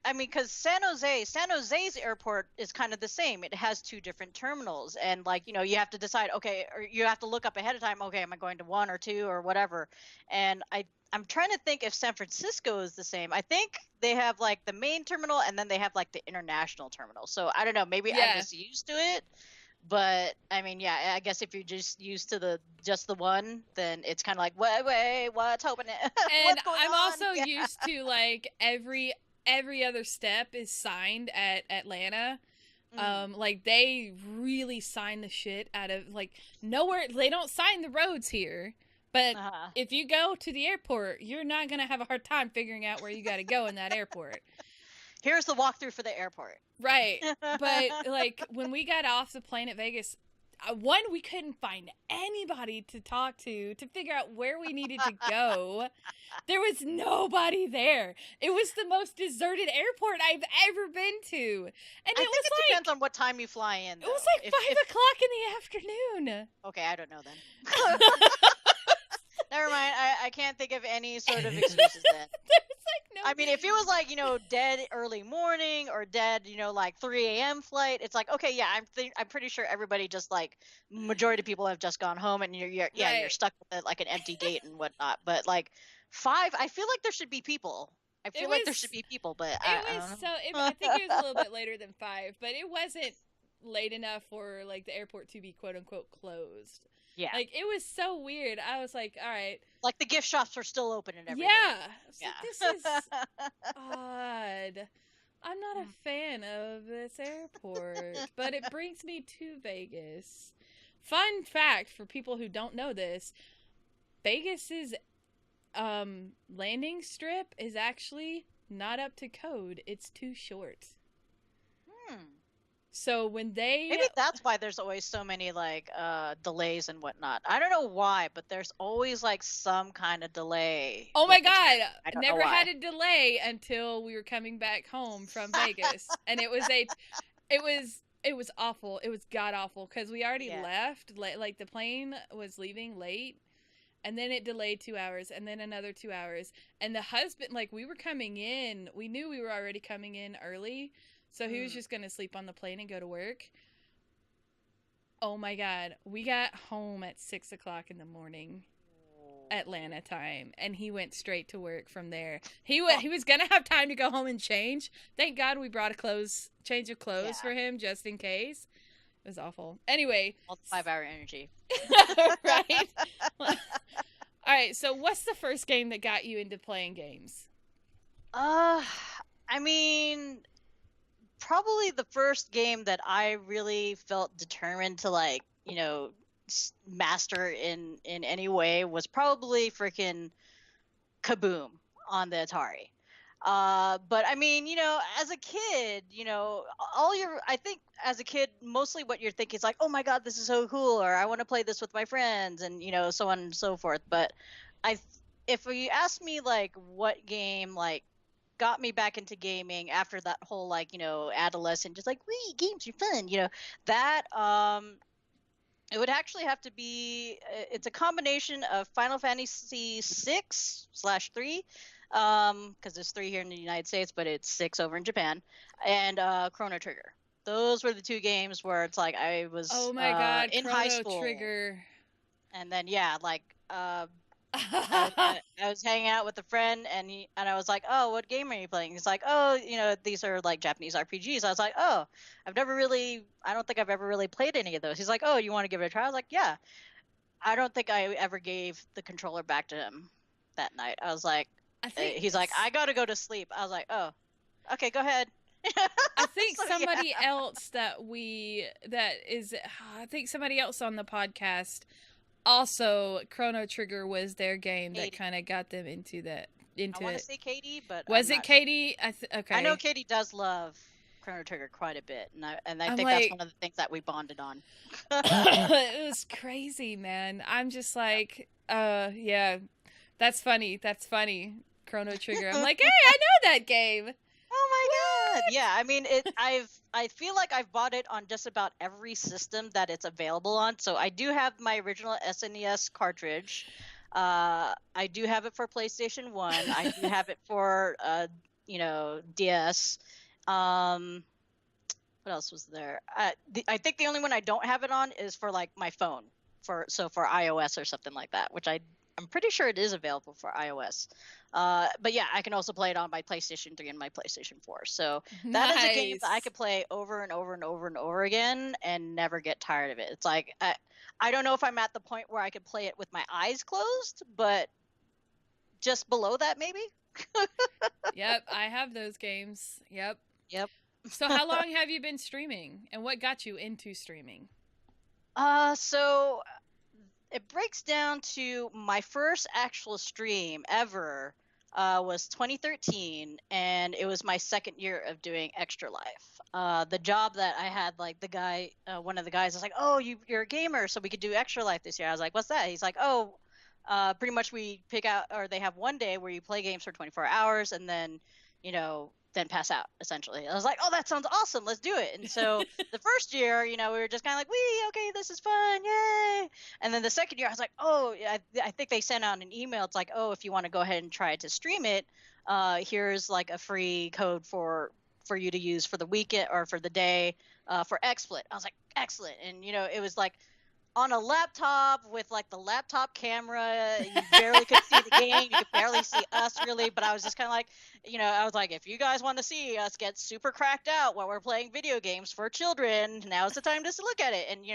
I mean, because San Jose's airport is kind of the same. It has 2 different terminals. And like, you know, you have to decide, okay, or you have to look up ahead of time, okay, am I going to 1 or 2 or whatever? And I'm trying to think if San Francisco is the same. I think they have like the main terminal and then they have like the international terminal. So I don't know, maybe I'm just used to it. But I mean, yeah, I guess if you're just used to just the one, then it's kind of like, wait, what's happening? And I'm also used to like every other step is signed at Atlanta. Like they really sign the shit out of like nowhere. They don't sign the roads here. But if you go to the airport, you're not going to have a hard time figuring out where you got to go in that airport. Here's the walkthrough for the airport. Right. But like when we got off the plane at Vegas, one, we couldn't find anybody to talk to figure out where we needed to go. There was nobody there. It was the most deserted airport I've ever been to. And I think it depends on what time you fly in, though. It was like 5 o'clock in the afternoon. Okay, I don't know then. Never mind. I can't think of any sort of excuses then. I mean, if it was like, you know, dead early morning or dead, you know, like 3 a.m. flight, it's like, okay, yeah, I'm pretty sure everybody just like majority of people have just gone home and you're stuck with it, like an empty gate and whatnot. But like 5, I feel like there should be people. I feel like there should be people, but I think it was a little bit later than 5, but it wasn't late enough for like the airport to be quote unquote closed. Yeah. Like, it was so weird. I was like, all right. Like, the gift shops were still open and everything. Yeah. Like, this is odd. I'm not a fan of this airport, but it brings me to Vegas. Fun fact for people who don't know this, Vegas's landing strip is actually not up to code. It's too short. So when maybe that's why there's always so many like delays and whatnot. I don't know why, but there's always like some kind of delay. Oh my god! Never had a delay until we were coming back home from Vegas, and it was awful. It was god awful because we already left. Like the plane was leaving late, and then it delayed 2 hours, and then another 2 hours. And the husband, like we were coming in, we knew we were already coming in early. So he was just going to sleep on the plane and go to work. Oh my god. We got home at 6 o'clock in the morning, Atlanta time. And he went straight to work from there. He was going to have time to go home and change. Thank God we brought a change of clothes for him just in case. It was awful. Anyway. All 5-hour energy. Right? All right. So what's the first game that got you into playing games? I mean, probably the first game that I really felt determined to like, you know, master in any way was probably freaking Kaboom on the Atari. But I mean, you know, as a kid, you know, I think as a kid, mostly what you're thinking is like, oh my god, this is so cool, or I want to play this with my friends, and you know, so on and so forth. But if you ask me like what game like got me back into gaming after that whole like, adolescent, just like, wee, games are fun, that it would actually have to be, it's a combination of Final Fantasy 6/3, because there's 3 here in the United States, but it's 6 over in Japan, and Chrono Trigger. Those were the 2 games where it's like I was Oh my god, in Chrono high school. Trigger. And then I was hanging out with a friend, and I was like, "Oh, what game are you playing?" He's like, "Oh, these are like Japanese RPGs." I was like, "Oh, I don't think I've ever really played any of those." He's like, "Oh, you want to give it a try?" I was like, "Yeah." I don't think I ever gave the controller back to him that night. I was like, he's like, "I gotta go to sleep." I was like, "Oh, okay, go ahead." I think So, somebody yeah. else I think somebody else on the podcast also, Chrono Trigger was their game that Katie. kind of got them into I want to say Katie, but was I'm it not Katie? Okay. I know Katie does love Chrono Trigger quite a bit, and I I'm think like, that's one of the things that we bonded on. it was crazy, man. I'm just like, yeah, that's funny. That's funny. Chrono Trigger. I'm like, hey, I know that game. Oh my god! Yeah, I mean, I feel like I've bought it on just about every system that it's available on. So I do have my original SNES cartridge. I do have it for PlayStation 1. I do have it for DS. What else was there? I think the only one I don't have it on is for like my phone, for iOS or something like that, which I'm pretty sure it is available for iOS. But yeah, I can also play it on my PlayStation 3 and my PlayStation 4. So that is a game that I could play over and over and over and over again and never get tired of it. It's like I don't know if I'm at the point where I could play it with my eyes closed, but just below that maybe. Yep, I have those games. Yep. So how long have you been streaming, and what got you into streaming? So it breaks down to my first actual stream ever was 2013, and it was my second year of doing Extra Life. The job that I had, like the guy, one of the guys was like, "Oh, you're a gamer, so we could do Extra Life this year." I was like, "What's that?" He's like, "Oh, pretty much we pick out, or they have one day where you play games for 24 hours, and then, then pass out, essentially." I was like, "Oh, that sounds awesome. Let's do it." And so the first year, we were just kind of like, okay, this is fun. Yay. And then the second year, I was like, "Oh, I think they sent out an email. It's like, oh, if you want to go ahead and try to stream it, here's like a free code for you to use for the weekend or for the day for XSplit." I was like, excellent. And, it was like on a laptop with like the laptop camera. You barely could see the game. You could barely see us really. But I was just kind of like, I was like, if you guys want to see us get super cracked out while we're playing video games for children, now's the time just to look at it. And,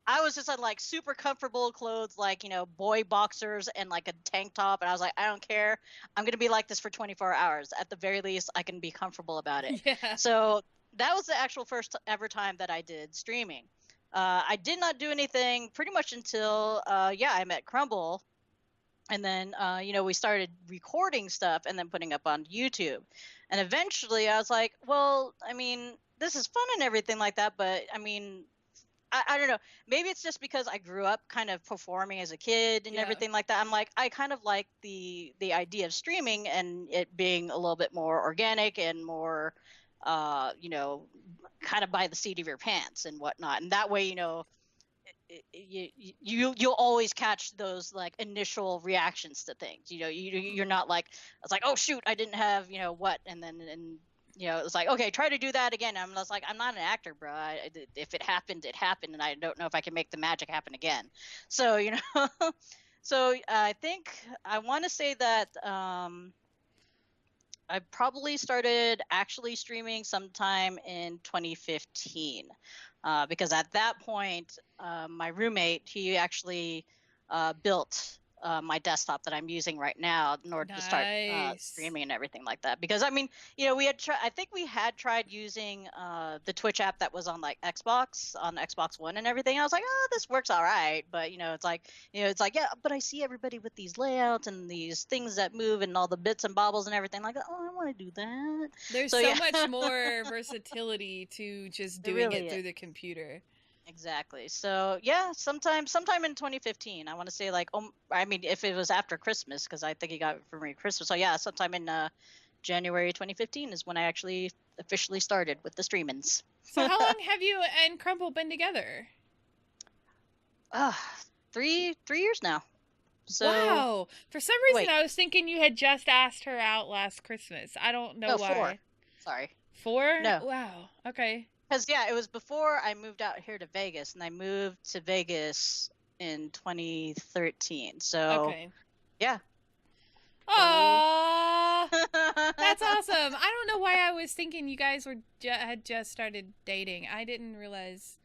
I was just in like super comfortable clothes, like, boy boxers and like a tank top. And I was like, I don't care. I'm going to be like this for 24 hours. At the very least, I can be comfortable about it. Yeah. So that was the actual first ever time that I did streaming. I did not do anything pretty much until, I met Crumble. And then, we started recording stuff and then putting up on YouTube. And eventually I was like, well, I mean, this is fun and everything like that. But I mean, I don't know. Maybe it's just because I grew up kind of performing as a kid and everything like that. I'm like, I kind of like the idea of streaming and it being a little bit more organic and more, kind of by the seat of your pants and whatnot. And that way, you'll always catch those like initial reactions to things. You're not like, I was like, oh shoot, I didn't have, what, and then it was like, okay, try to do that again. I'm just like, I'm not an actor, bro. If it happened, it happened, and I don't know if I can make the magic happen again. So so I think I want to say that I probably started actually streaming sometime in 2015, because at that point, my roommate, he actually built my desktop that I'm using right now in order to start streaming and everything like that. Because I mean, I think we had tried using the Twitch app that was on like Xbox One and everything. I was like, oh, this works all right, but it's like, yeah, but I see everybody with these layouts and these things that move and all the bits and bobbles and everything like that. Oh, I want to do that. There's so much more versatility to just doing it through the computer. Exactly. So yeah, sometime in 2015, I want to say like, I mean, if it was after Christmas, because I think he got it for me Christmas. So yeah, sometime in January 2015 is when I actually officially started with the streamings. So how long have you and Crumble been together? 3 years now. So, wow. For some reason, wait. I was thinking you had just asked her out last Christmas. I don't know why. 4. Sorry. 4? No. Wow. Okay. Because, yeah, it was before I moved out here to Vegas, and I moved to Vegas in 2013. So, okay. Yeah. Aww. That's awesome. I don't know why I was thinking you guys were had just started dating. I didn't realize.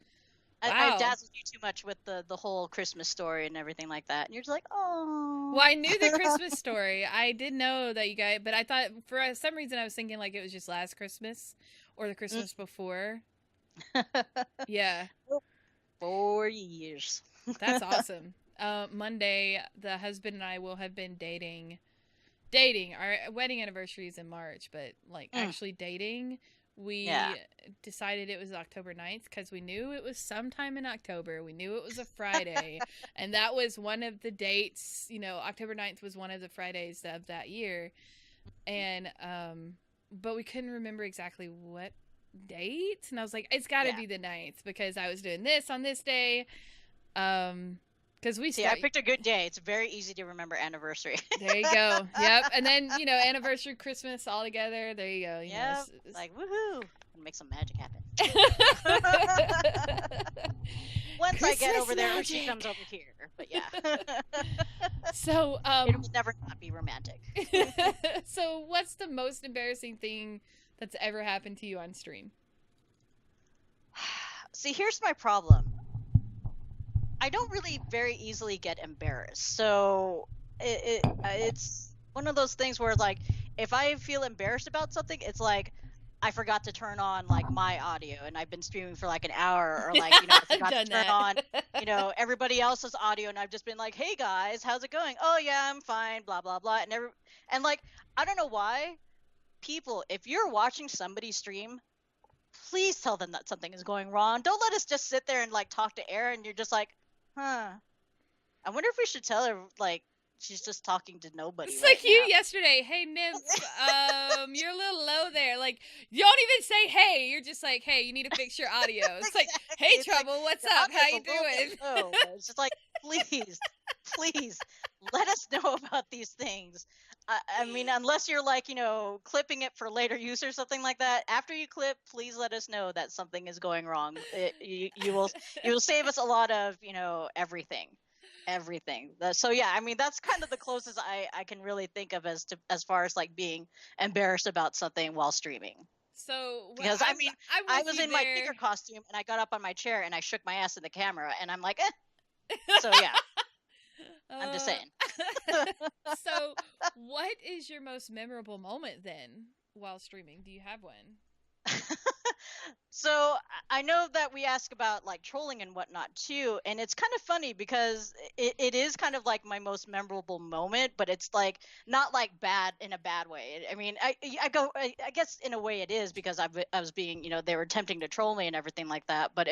Wow. I dazzled you too much with the whole Christmas story and everything like that. And you're just like, oh. Well, I knew the Christmas story. I did know that you guys, but I thought for some reason I was thinking like it was just last Christmas or the Christmas before. Yeah. 4 years. That's awesome. Monday, the husband and I will have been dating. Our wedding anniversary is in March, but like actually dating, we decided it was October 9th because we knew it was sometime in October. We knew it was a Friday, and that was one of the dates. You know, October 9th was one of the Fridays of that year, and but we couldn't remember exactly what date. And I was like, it's got to be the 9th because I was doing this on this day. Because I picked a good day. It's very easy to remember anniversary. There you go. Yep. And then, you know, anniversary, Christmas, all together. There you go. Yeah. Like, woohoo. Make some magic happen. Once Christmas I get over there, magic. she comes over here. But yeah. So, it will never not be romantic. So, what's the most embarrassing thing that's ever happened to you on stream? See, here's my problem. I don't really very easily get embarrassed. So it's one of those things where, like, if I feel embarrassed about something, it's like I forgot to turn on, like, my audio, and I've been streaming for, like, an hour, or, like, you know, I forgot to turn on, you know, everybody else's audio, and I've just been like, hey, guys, how's it going? Oh, yeah, I'm fine, blah, blah, blah. And like, I don't know why. People, if you're watching somebody stream, please tell them that something is going wrong. Don't let us just sit there and, like, talk to Erin, and you're just like, I wonder if we should tell her, like, she's just talking to nobody. It's right like you now. yesterday. Hey, Nymph, you're a little low there. Like, you don't even say hey. You're just like, hey, you need to fix your audio. It's like, hey, It's Trouble, like, what's the up? audio's How a you little doing? bit low. It's just like, please, let us know about these things. I mean, unless you're, like, you know, clipping it for later use or something like that. After you clip, please let us know that something is going wrong. You will save us a lot of, you know, everything. So yeah, I mean, that's kind of the closest I can really think of as far as, like, being embarrassed about something while streaming. So Because I mean, I was in my Tigger costume and I got up on my chair and I shook my ass in the camera and I'm like, So yeah, I'm just saying. So what is your most memorable moment then while streaming? Do you have one? So I know that we ask about, like, trolling and whatnot too, and it's kind of funny because it is kind of like my most memorable moment, but it's, like, not, like, bad in a bad way. I mean, I guess in a way it is because I was being, you know, they were attempting to troll me and everything like that, but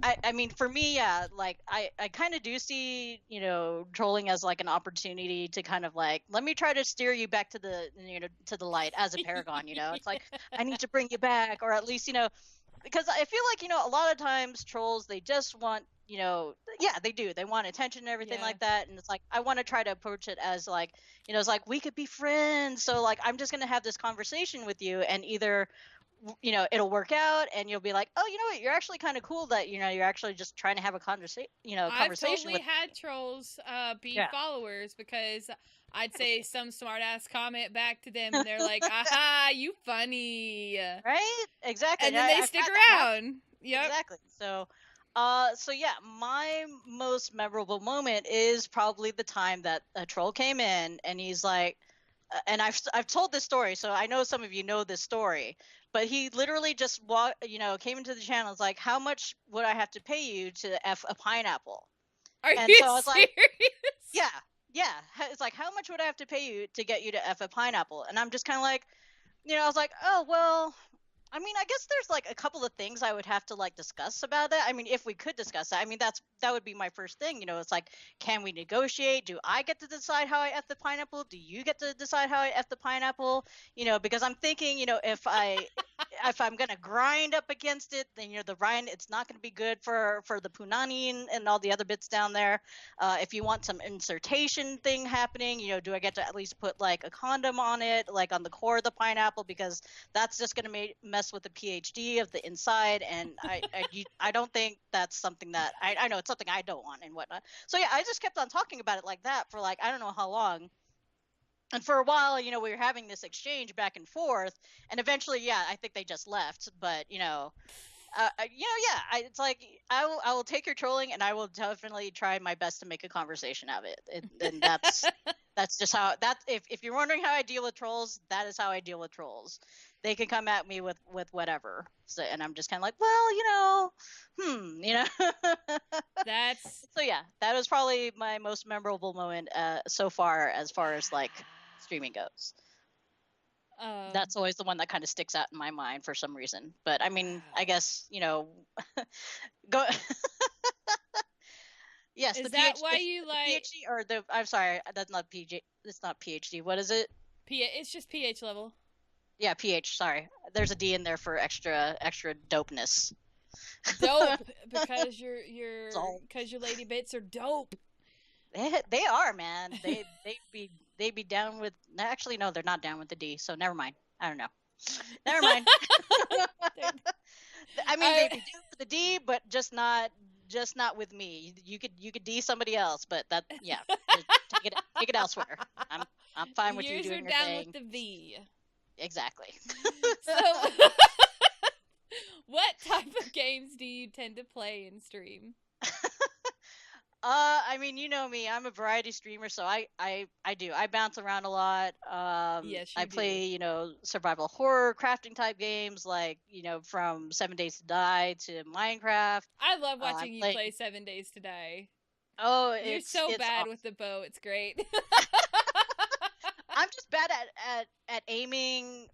I mean, for me, yeah, like, I kind of do see, you know, trolling as, like, an opportunity to kind of, like, let me try to steer you back to the, you know, to the light as a Paragon, you know. It's like, I need to bring you back, or at least, you know, because I feel like, you know, a lot of times trolls, they just want, you know, yeah, they do. They want attention and everything like that. And it's like, I want to try to approach it as, like, you know, it's like, we could be friends. So, like, I'm just going to have this conversation with you, and either, you know, it'll work out and you'll be like, oh, you know what, you're actually kind of cool that, you know, you're actually just trying to have a conversation, you know, I've totally had trolls be followers because I'd say some smart ass comment back to them and they're like, aha, you funny. Right? Exactly. And then they stick around. Yep. Exactly. So yeah, my most memorable moment is probably the time that a troll came in and he's like, and I've told this story, so I know some of you know this story, but he literally just came into the channel. It's like, how much would I have to pay you to F a pineapple? Are you so I was serious? Like, yeah. It's like, how much would I have to pay you to get you to F a pineapple? And I'm just kind of like, you know, I was like, oh, well, I mean, I guess there's like a couple of things I would have to like discuss about that. I mean, if we could discuss that, I mean, that would be my first thing. You know, it's like, can we negotiate? Do I get to decide how I F the pineapple? Do you get to decide how I F the pineapple? You know, because I'm thinking, you know, if I'm gonna grind up against it, then, you know, the rind, it's not gonna be good for the punani and all the other bits down there. If you want some insertion thing happening, you know, do I get to at least put like a condom on it, like on the core of the pineapple, because that's just going to mess with the PhD of the inside, and I don't think that's something that I know it's something I don't want and whatnot. So yeah, I just kept on talking about it like that for like I don't know how long. And for a while, you know, we were having this exchange back and forth, and eventually, yeah, I think they just left. But you know, yeah, it's like I will take your trolling, and I will definitely try my best to make a conversation out of it. And that's just how that. If you're wondering how I deal with trolls, that is how I deal with trolls. They can come at me with whatever, so, and I'm just kind of like, well, you know, you know. That's So yeah, that was probably my most memorable moment so far as like streaming goes. That's always the one that kind of sticks out in my mind for some reason. But I mean, I guess, you know, go. Yes, is the that PhD, why you like PhD or the? I'm sorry, that's not PhD. It's not PhD. What is it? It's just pH level. Yeah, pH. Sorry, there's a D in there for extra dopeness. Dope, because your lady bits are dope. They are, man. They be down with. Actually, no, they're not down with the D. So never mind. I don't know. Never mind. I mean, they'd be down with the D, but just not with me. You could D somebody else, but that yeah. Take it elsewhere. I'm fine with you doing your thing. Yours are down with the V. Exactly. So, what type of games do you tend to play in stream? I mean, you know me. I'm a variety streamer, so I bounce around a lot. Yes, I play, you know, survival horror, crafting type games, like, you know, from 7 Days to Die to Minecraft. I love watching you play 7 Days to Die. Oh, you're so bad awesome. with the bow. It's great. I'm just bad at aiming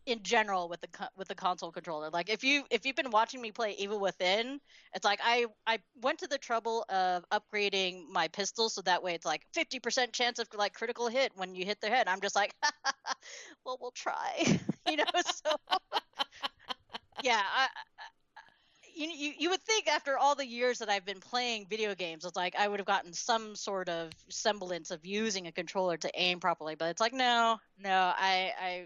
in general with the console controller. Like if you've been watching me play Evil Within, it's like I went to the trouble of upgrading my pistol so that way it's like 50% chance of like critical hit when you hit their head. I'm just like, well, we'll try, you know. So yeah, you would think after all the years that I've been playing video games, it's like I would have gotten some sort of semblance of using a controller to aim properly, but it's like no, I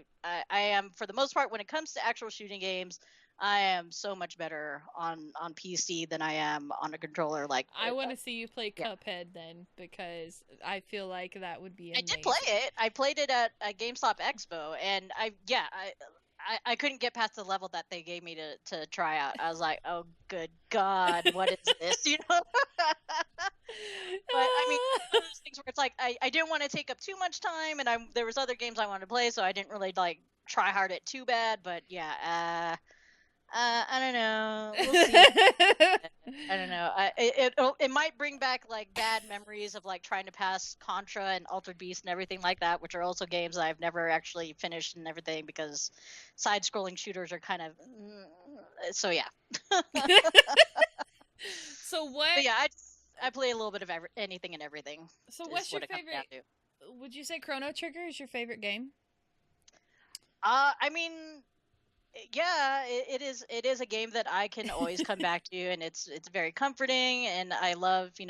am, for the most part, when it comes to actual shooting games, I am so much better on PC than I am on a controller. Like I want to see you play Cuphead then, because I feel like that would be amazing. I did play it. I played it at GameStop Expo, and I couldn't get past the level that they gave me to try out. I was like, oh, good God, what is this? You know? But I mean, one of those things where it's like I didn't want to take up too much time, and there was other games I wanted to play, so I didn't really like try hard it too bad. But yeah, I don't know. We'll see. I don't know. It might bring back like bad memories of like trying to pass Contra and Altered Beast and everything like that, which are also games that I've never actually finished and everything, because side-scrolling shooters are kind of so yeah. So what? But yeah, I play a little bit of anything and everything. So what's your favorite? Would you say Chrono Trigger is your favorite game? I mean, yeah, it is a game that I can always come back to, and it's very comforting, and I loved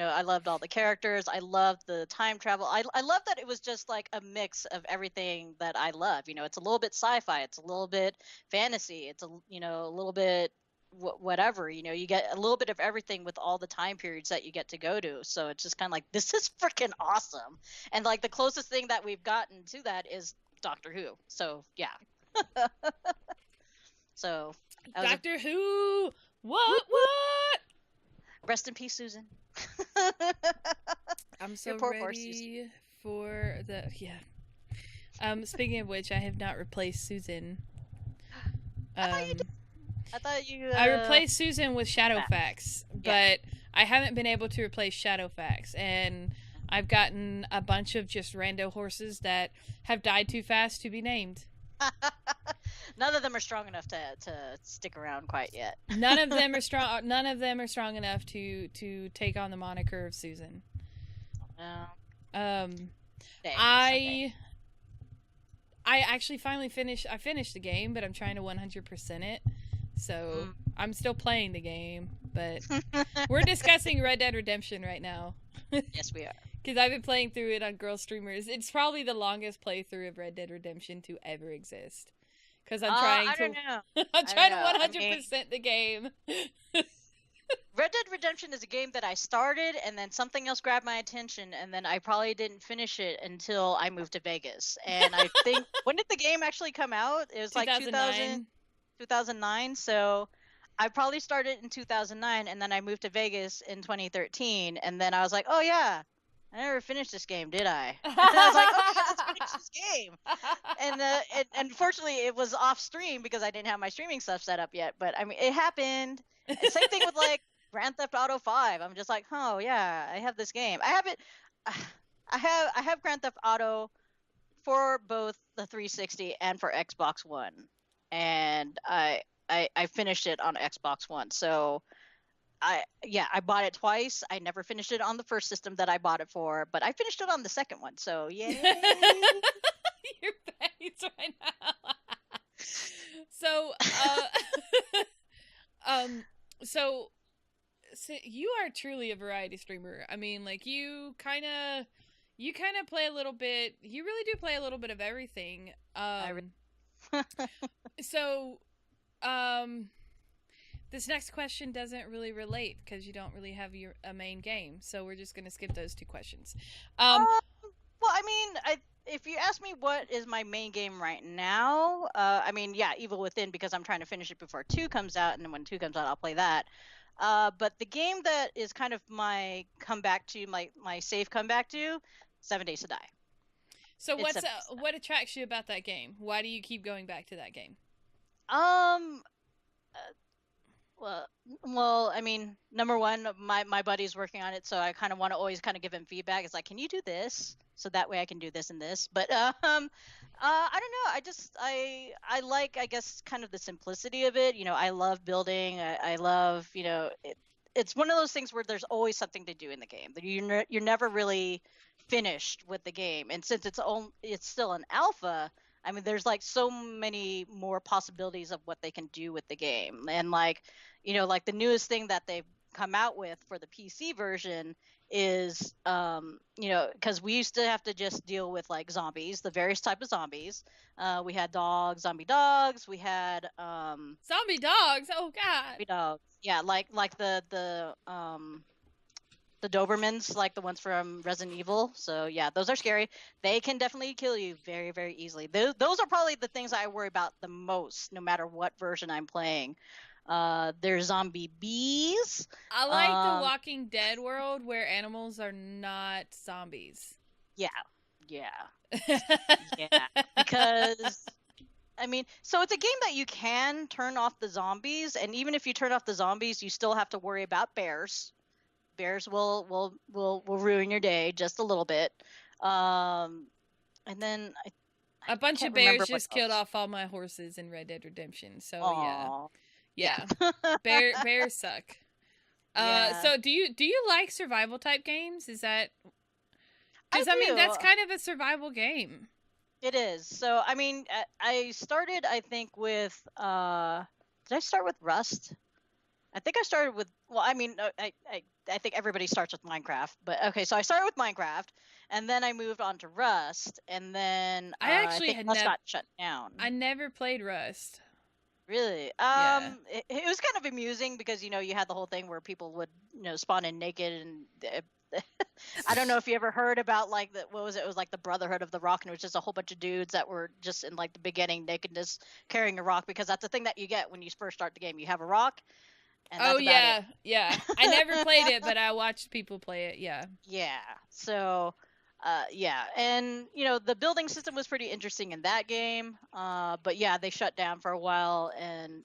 all the characters. I loved the time travel. I love that it was just like a mix of everything that I love. You know, it's a little bit sci-fi, it's a little bit fantasy, it's a little bit whatever. You know, you get a little bit of everything with all the time periods that you get to go to. So it's just kind of like, this is freaking awesome. And like the closest thing that we've gotten to that is Doctor Who. So yeah. So Doctor Who, what? Rest in peace, Susan. I'm so ready for the speaking of which, I have not replaced Susan. I thought you did. I thought you. I replaced Susan with Shadowfax, but I haven't been able to replace Shadowfax, and I've gotten a bunch of just rando horses that have died too fast to be named. None of them are strong enough to stick around quite yet. None of them are strong. None of them are strong enough to take on the moniker of Susan. No. I actually finally finished. I finished the game, but I'm trying to 100% it. So I'm still playing the game, but we're discussing Red Dead Redemption right now. Yes, we are. Because I've been playing through it on Girlstreamers. It's probably the longest playthrough of Red Dead Redemption to ever exist. Because I'm trying to. I don't know. I'm trying to 100% the game. Red Dead Redemption is a game that I started, and then something else grabbed my attention, and then I probably didn't finish it until I moved to Vegas. And I think when did the game actually come out? It was 2009. 2009. So I probably started in 2009, and then I moved to Vegas in 2013, and then I was like, oh yeah. I never finished this game, did I? And I was like, okay, let's finish this game. And unfortunately, it was off stream because I didn't have my streaming stuff set up yet. But I mean, it happened. And same thing with like Grand Theft Auto 5. I'm just like, oh yeah, I have this game. I have it. I have Grand Theft Auto for both the 360 and for Xbox One, and I finished it on Xbox One. So. I bought it twice. I never finished it on the first system that I bought it for, but I finished it on the second one. So yay! Your face right now. So, so you are truly a variety streamer. I mean, like you kind of play a little bit. You really do play a little bit of everything. So, this next question doesn't really relate because you don't really have a main game, so we're just gonna skip those two questions. Well, I mean, if you ask me what is my main game right now, I mean, yeah, Evil Within, because I'm trying to finish it before 2 comes out, and then when 2 comes out, I'll play that. But the game that is kind of my comeback to, my safe comeback to, 7 Days to Die. So what attracts you about that game? Why do you keep going back to that game? Well, I mean, number one, my buddy's working on it, so I kind of want to always kind of give him feedback. It's like, can you do this? So that way I can do this and this. But I don't know. I like, I guess, kind of the simplicity of it. You know, I love building. I love, you know, it's one of those things where there's always something to do in the game. You're never really finished with the game. And since it's still an alpha, I mean, there's like so many more possibilities of what they can do with the game. And like, you know, like the newest thing that they've come out with for the PC version is, you know, because we used to have to just deal with like zombies, the various type of zombies. We had zombie dogs. We had zombie dogs. Oh God. Zombie dogs. Yeah, like the Dobermans, like the ones from Resident Evil. So yeah, those are scary. They can definitely kill you very, very easily. Those are probably the things I worry about the most, no matter what version I'm playing. There's zombie bees. I like the Walking Dead world where animals are not zombies. Yeah. Because I mean, so it's a game that you can turn off the zombies, and even if you turn off the zombies, you still have to worry about bears. Bears will ruin your day just a little bit. And then a bunch of bears just killed off all my horses in Red Dead Redemption. So aww. Yeah. Bears suck. So do you like survival type games? Is that? Because I mean that's kind of a survival game. It is. So I mean, I started, I think, with did I start with Rust? I think I started with, well, I mean, I think everybody starts with Minecraft, but okay, so I started with Minecraft, and then I moved on to Rust, and then I actually Rust got shut down. I never played Rust. Really? Yeah. It was kind of amusing because, you know, you had the whole thing where people would, you know, spawn in naked, and I don't know if you ever heard about like what was it? It was like the Brotherhood of the Rock, and it was just a whole bunch of dudes that were just in like the beginning nakedness carrying a rock, because that's the thing that you get when you first start the game. You have a rock. Oh yeah, yeah. I never played it, but I watched people play it. Yeah. Yeah. So, yeah, and you know the building system was pretty interesting in that game. But yeah, they shut down for a while, and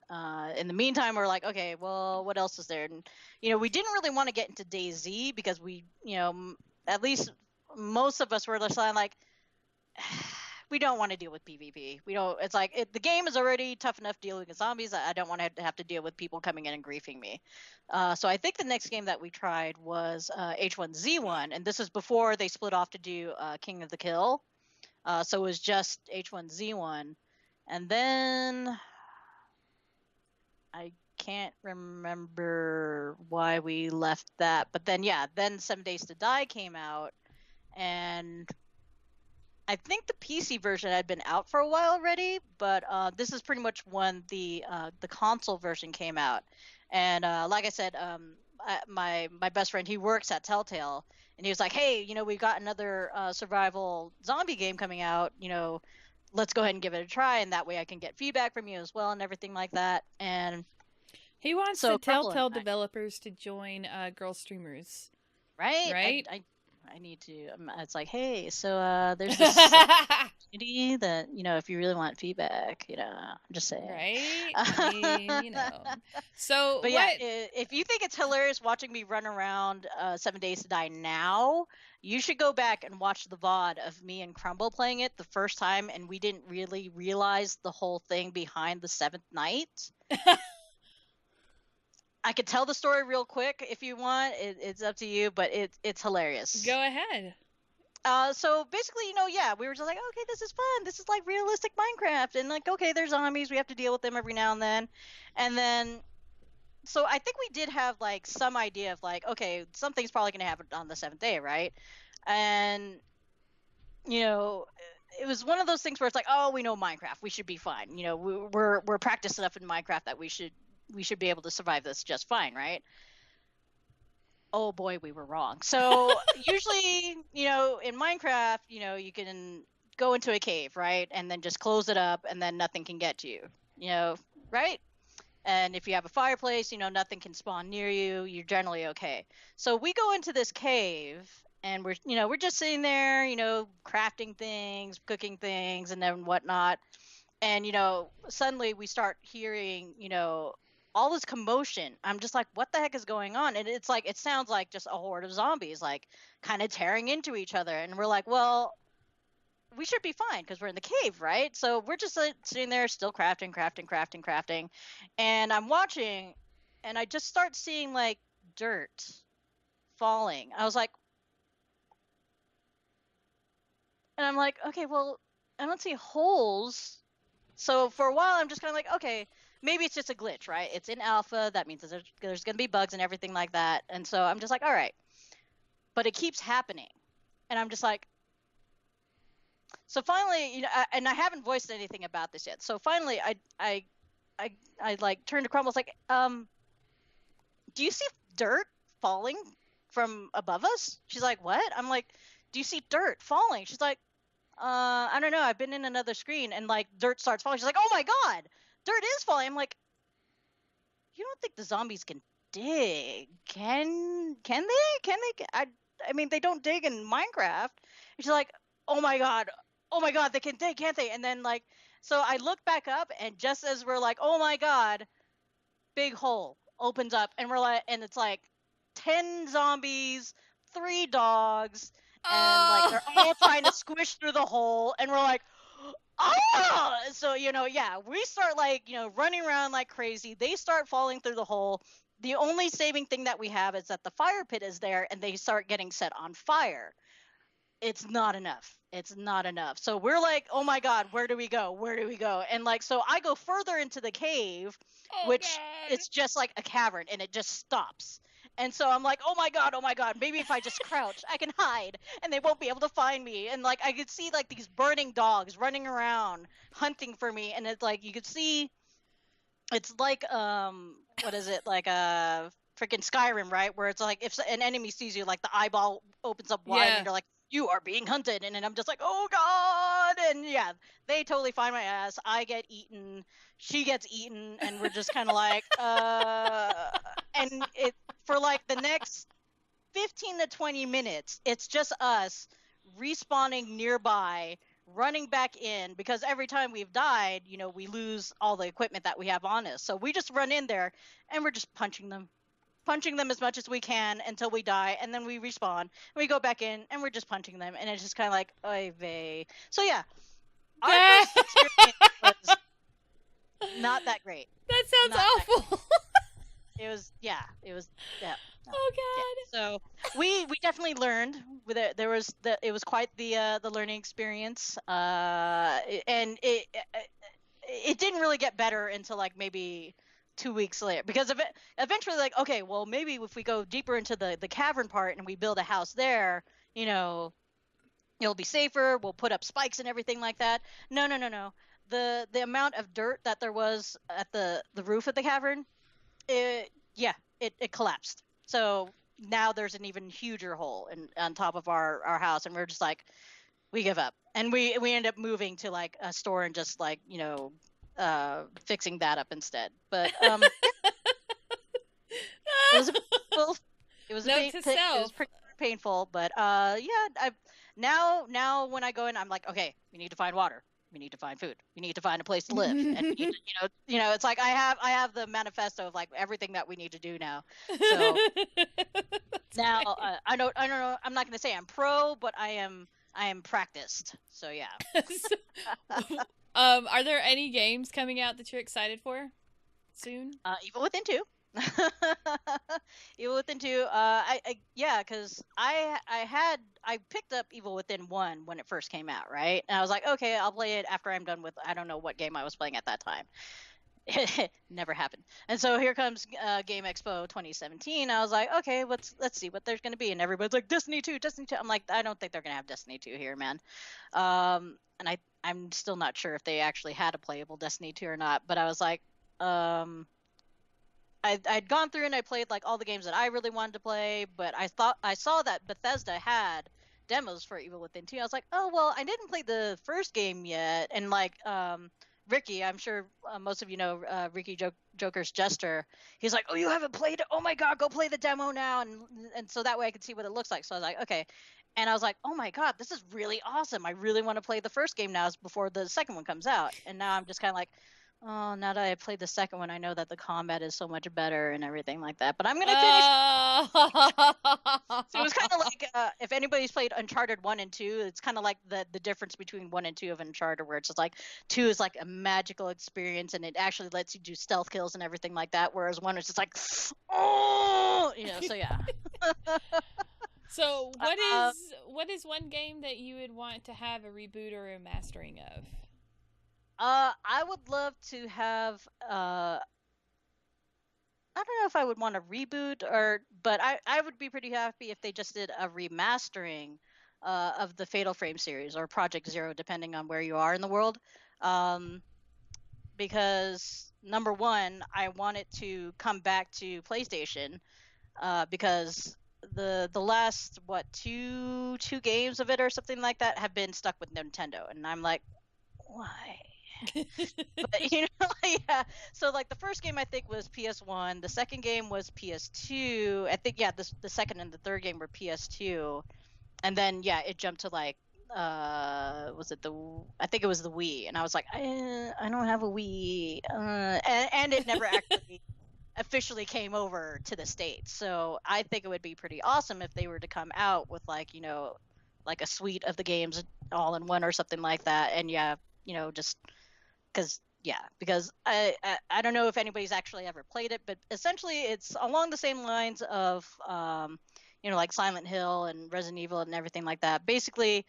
in the meantime, we're like, okay, well, what else is there? And you know, we didn't really want to get into DayZ because we, you know, at least most of us were just like, we don't want to deal with PvP. We don't. It's like the game is already tough enough dealing with zombies. I don't want to have to deal with people coming in and griefing me. So I think the next game that we tried was H1Z1, and this is before they split off to do King of the Kill. So it was just H1Z1, and then I can't remember why we left that. But then then 7 Days to Die came out, and I think the PC version had been out for a while already, but this is pretty much when the console version came out. And like I said, my best friend, he works at Telltale, and he was like, "Hey, we got another survival zombie game coming out. Let's go ahead and give it a try, and that way I can get feedback from you as well and everything like that." And he wants the Telltale developers to join Girlstreamers, right? I need to. It's like, hey, so there's this opportunity that if you really want feedback, I'm just saying, right? I mean, So, but yeah, if you think it's hilarious watching me run around 7 Days to Die now, you should go back and watch the VOD of me and Crumble playing it the first time, and we didn't really realize the whole thing behind the seventh night. I could tell the story real quick if you want. It's up to you, but it's hilarious. Go ahead. So basically, we were just like, okay, this is fun. This is like realistic Minecraft, and like, okay, there's zombies. We have to deal with them every now and then, so I think we did have like some idea of like, okay, something's probably gonna happen on the 7th day, right? And it was one of those things where it's like, oh, we know Minecraft, we should be fine. We're practiced enough in Minecraft that we should be able to survive this just fine, right? Oh boy, we were wrong. So usually, in Minecraft, you can go into a cave, right? And then just close it up, and then nothing can get to you, right? And if you have a fireplace, nothing can spawn near you. You're generally okay. So we go into this cave, and we're just sitting there, crafting things, cooking things, and then whatnot. And, suddenly we start hearing, all this commotion. I'm just like, what the heck is going on? And it's like, it sounds like just a horde of zombies, like kind of tearing into each other. And we're like, well, we should be fine because we're in the cave, right? So we're just sitting there still crafting. And I'm watching, and I just start seeing like dirt falling. I was like, and I'm like, okay, well, I don't see holes. So for a while, I'm just kind of like, okay, maybe it's just a glitch, right? It's in alpha. That means there's going to be bugs and everything like that. And so I'm just like, all right. But it keeps happening. And I'm just like, so finally, and I haven't voiced anything about this yet. So finally, I like turned to Crumble. I was like, do you see dirt falling from above us? She's like, what? I'm like, do you see dirt falling? She's like, I don't know. I've been in another screen, and like dirt starts falling. She's like, oh my god, dirt is falling. I'm like, you don't think the zombies can dig? Can they? I mean, they don't dig in Minecraft. And she's like, oh my god, they can dig, can't they? And then like, so I look back up, and just as we're like, oh my god, big hole opens up, and we're like, and it's like 10 zombies, 3 dogs, and like they're all trying to squish through the hole, and we're like, oh! So we start like running around like crazy. They start falling through the hole. The only saving thing that we have is that the fire pit is there, and they start getting set on fire. It's not enough. So we're like, oh my god, where do we go? And like, so I go further into the cave, which it's just like a cavern, and it just stops. And so I'm like, oh my god, maybe if I just crouch, I can hide, and they won't be able to find me. And like, I could see like these burning dogs running around hunting for me, and it's like, you could see, it's like what is it, like a freaking Skyrim, right? Where it's like, if an enemy sees you, like the eyeball opens up wide, and you're like, you are being hunted. And then I'm just like, oh god. And yeah, they totally find my ass. I get eaten, she gets eaten, and we're just kind of like and it, for like the next 15 to 20 minutes, it's just us respawning nearby, running back in, because every time we've died, we lose all the equipment that we have on us. So we just run in there, and we're just punching them as much as we can until we die, and then we respawn, and we go back in, and we're just punching them, and it's just kind of like, oy vey. So yeah, our first experience was not that great. That sounds Not awful. It was, yeah. No, Oh yeah. God. So we definitely learned. It was quite the learning experience. And it didn't really get better until like maybe 2 weeks later, because of it, eventually, like, okay, well, maybe if we go deeper into the cavern part and we build a house there, you know, it'll be safer. We'll put up spikes and everything like that. No, no, no, no. The amount of dirt that there was at the roof of the cavern, it collapsed. So now there's an even huger hole on top of our house, and we're just like, we give up, and we end up moving to like a store and just like, you know, fixing that up instead. But it was a painful, Note to it self. was pretty painful, but yeah, now when I go in, I'm like, okay, we need to find water. We need to find food. We need to find a place to live. And we need to, it's like I have the manifesto of like everything that we need to do now. So now I don't know. I'm not going to say I'm pro, but I am practiced. So yeah. Are there any games coming out that you're excited for soon? Evil Within 2. Evil Within 2. Yeah, because I picked up Evil Within 1 when it first came out, right? And I was like, okay, I'll play it after I'm done with, I don't know what game I was playing at that time. Never happened. And so here comes Game Expo 2017. I was like, okay, let's see what there's going to be. And everybody's like, Destiny 2, Destiny 2. I'm like, I don't think they're going to have Destiny 2 here, man. And I'm still not sure if they actually had a playable Destiny 2 or not. But I was like, I'd gone through and I played like all the games that I really wanted to play, but I saw that Bethesda had demos for Evil Within 2. I was like, oh well, I didn't play the first game yet, and like Ricky, I'm sure most of you know Ricky Joker's Jester. He's like, oh, you haven't played it? Oh my god, go play the demo now, and so that way I could see what it looks like. So I was like, okay. And I was like, oh my god, this is really awesome. I really want to play the first game now before the second one comes out. And now I'm just kind of like, oh, now that I played the second one, I know that the combat is so much better and everything like that. But I'm going to finish. So it was kind of like, if anybody's played Uncharted 1 and 2, it's kind of like the difference between 1 and 2 of Uncharted, where it's just like 2 is like a magical experience and it actually lets you do stealth kills and everything like that. Whereas 1 is just like, oh, so yeah. So what is one game that you would want to have a reboot or a mastering of? I would love to have. I don't know if I would want a reboot but I would be pretty happy if they just did a remastering of the Fatal Frame series or Project Zero, depending on where you are in the world. Because number one, I want it to come back to PlayStation, because the last two games of it or something like that have been stuck with Nintendo, and I'm like, why? But yeah. So like the first game I think was PS1, the second game was PS2. I think the second and the third game were PS2, and then it jumped to like was it I think it was the Wii, and I was like, I don't have a Wii, and it never actually officially came over to the States. So I think it would be pretty awesome if they were to come out with like like a suite of the games all in one or something like that, and just because I don't know if anybody's actually ever played it, but essentially it's along the same lines of like Silent Hill and Resident Evil and everything like that. Basically,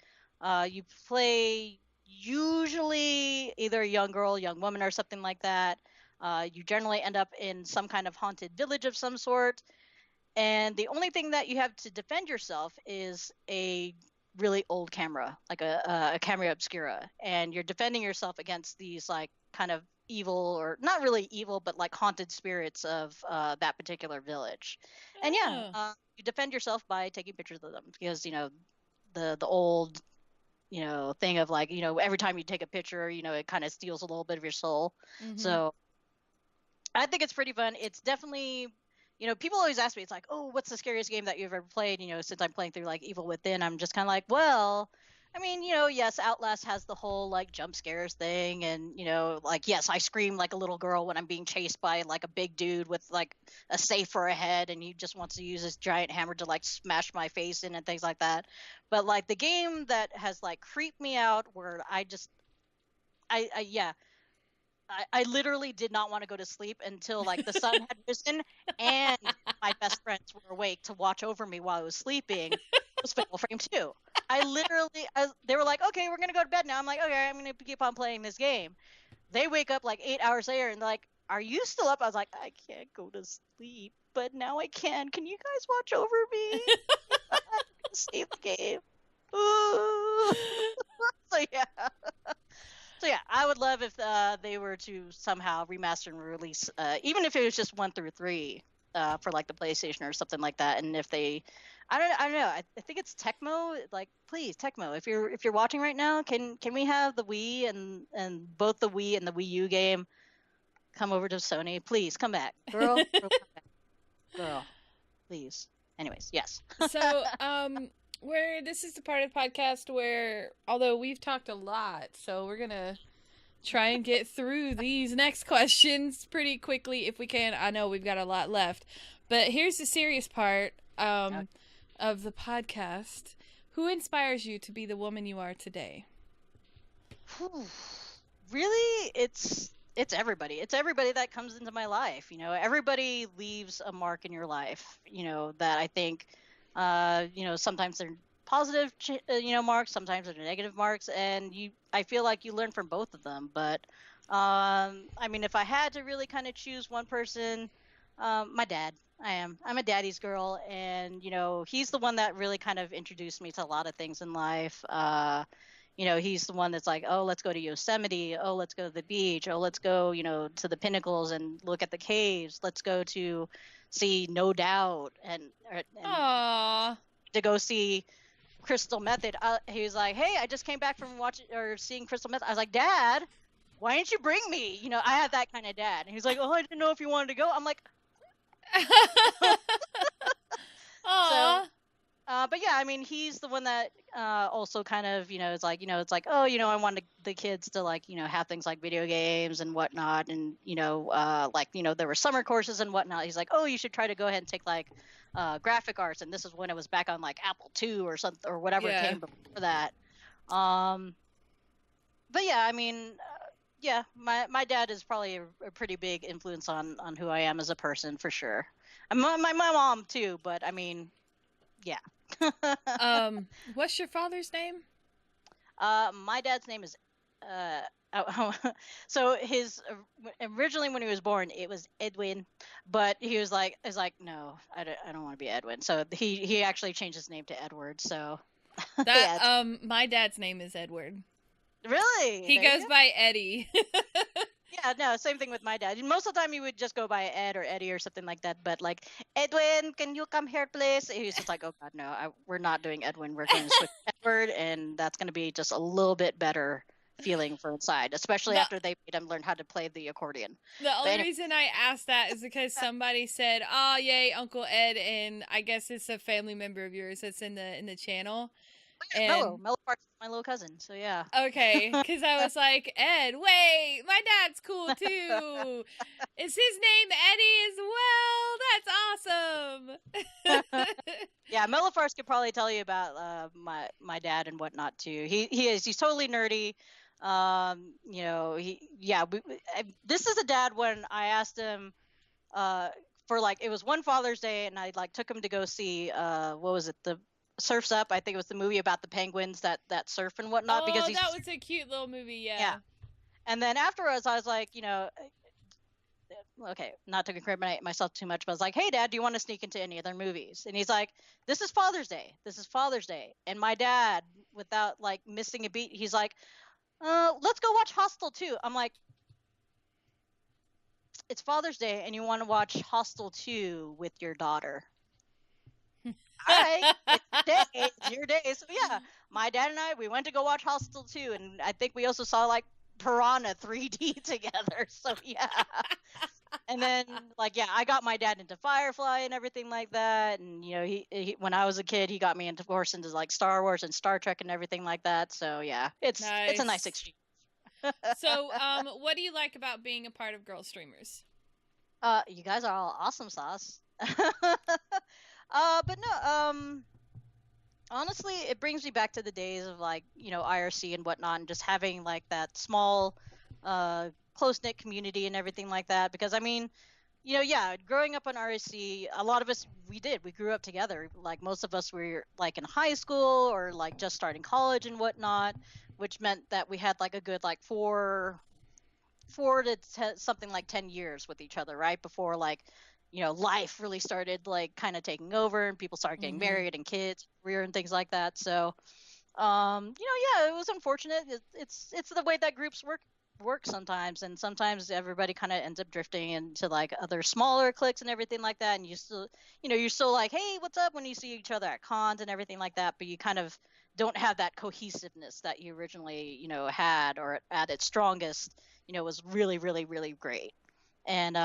you play usually either a young girl, young woman, or something like that. You generally end up in some kind of haunted village of some sort, and the only thing that you have to defend yourself is a really old camera, like a camera obscura, and you're defending yourself against these like kind of evil, or not really evil, but like haunted spirits of that particular village. And you defend yourself by taking pictures of them, because the old thing of like every time you take a picture, it kind of steals a little bit of your soul. Mm-hmm. So I think it's pretty fun. It's definitely people always ask me, it's like, oh, what's the scariest game that you've ever played? Since I'm playing through like Evil Within, I'm just kind of like, well, I mean, yes, Outlast has the whole like jump scares thing, and like, yes, I scream like a little girl when I'm being chased by like a big dude with like a safe for a head, and he just wants to use his giant hammer to like smash my face in and things like that. But like the game that has like creeped me out, where I literally did not want to go to sleep until like the sun had risen and my best friends were awake to watch over me while I was sleeping. It was Fatal Frame 2. They were like, okay, we're going to go to bed now. I'm like, okay, I'm going to keep on playing this game. They wake up like 8 hours later and they're like, are you still up? I was like, I can't go to sleep, but now I can. Can you guys watch over me? I'm going to save the game. So yeah. So yeah, I would love if they were to somehow remaster and release, even if it was just 1 through 3, for like the PlayStation or something like that. And if they, I don't know, I think it's Tecmo. Like, please, Tecmo, if you're watching right now, can we have the Wii and both the Wii and the Wii U game come over to Sony? Please come back, girl, come back. Girl, please. Anyways, yes. So, this is the part of the podcast where, although we've talked a lot, so we're gonna try and get through these next questions pretty quickly if we can. I know we've got a lot left, but here's the serious part of the podcast. Who inspires you to be the woman you are today? Really, it's everybody. It's everybody that comes into my life. You know, everybody leaves a mark in your life. You know, that I think, sometimes they're positive, marks. Sometimes they're negative marks, and I feel like you learn from both of them. But, I mean, if I had to really kind of choose one person, my dad. I'm a daddy's girl, and he's the one that really kind of introduced me to a lot of things in life. He's the one that's like, oh, let's go to Yosemite. Oh, let's go to the beach. Oh, let's go, to the pinnacles and look at the caves. Let's go to see No Doubt and to go see Crystal Method. He was like, hey, I just came back from watching or seeing Crystal Method. I was like, Dad, why didn't you bring me? I had that kind of dad. And he's like, oh, I didn't know if you wanted to go. I'm like, Aww. But yeah, I mean, he's the one that also kind of, it's like, oh, I wanted the kids to like, have things like video games and whatnot. And, there were summer courses and whatnot. He's like, oh, you should try to go ahead and take like graphic arts. And this is when it was back on like Apple II or something or whatever came before that. But yeah, I mean, my dad is probably a pretty big influence on who I am as a person for sure. And my mom too, but I mean, yeah. What's your father's name? My dad's name is so his originally when he was born it was Edwin, but he was like no, I don't want to be Edwin. So he actually changed his name to Edward. So that my dad's name is Edward. Really? He goes by Eddie. Yeah, no, same thing with my dad. Most of the time he would just go by Ed or Eddie or something like that. But like, Edwin, can you come here, please? He was just like, oh God, no, we're not doing Edwin. We're going to switch to Edward, and that's going to be just a little bit better feeling for inside, especially after they made him learn how to play the accordion. The only reason I asked that is because somebody said, oh, yay, Uncle Ed, and I guess it's a family member of yours that's in the channel. And Mellow Parts is my little cousin, so yeah. Okay, because I was like, Ed, wait, my dad's cool too. Is his name Eddie as well? That's awesome. Yeah, Mellow Parts could probably tell you about my dad and whatnot too. He's totally nerdy. This is a dad when I asked him for like it was one Father's Day and I like took him to go see what was it, the Surf's Up. I think it was the movie about the penguins that surf and whatnot. Oh, because that was a cute little movie, yeah. And then afterwards, I was like, okay, not to incriminate myself too much, but I was like, hey, Dad, do you want to sneak into any other movies? And he's like, this is Father's Day. This is Father's Day. And my dad, without like missing a beat, he's like, let's go watch Hostel 2. I'm like, it's Father's Day and you want to watch Hostel 2 with your daughter. All right, it's your day. So yeah, my dad and I, we went to go watch Hostel 2, and I think we also saw like Piranha 3D together. So yeah, and then like I got my dad into Firefly and everything like that, and he when I was a kid, he got me into like Star Wars and Star Trek and everything like that. So yeah, it's a nice exchange. So what do you like about being a part of Girlstreamers? You guys are all awesome sauce. But no, Honestly, it brings me back to the days of like, IRC and whatnot, and just having like that small, close knit community and everything like that. Because I mean, yeah, growing up on RSC, a lot of us we grew up together. Like most of us were like in high school or like just starting college and whatnot, which meant that we had like a good like four to something like 10 years with each other, right? Before like, life really started like kind of taking over and people started getting Mm-hmm. married and kids, career and things like that. So, yeah, it was unfortunate. It's the way that groups work sometimes, and sometimes everybody kind of ends up drifting into like other smaller cliques and everything like that, and you still, you're still like, hey, what's up, when you see each other at cons and everything like that, but you kind of don't have that cohesiveness that you originally, had, or at its strongest, was really, really, really great. And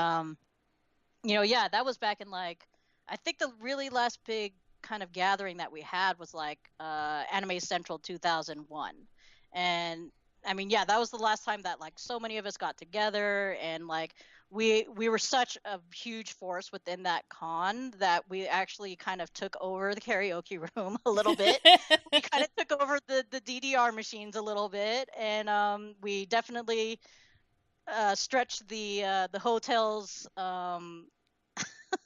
yeah, that was back in like, I think the really last big kind of gathering that we had was like Anime Central 2001. And I mean, yeah, that was the last time that like so many of us got together, and like we were such a huge force within that con that we actually kind of took over the karaoke room a little bit. We kind of took over the DDR machines a little bit, and we definitely stretched the hotel's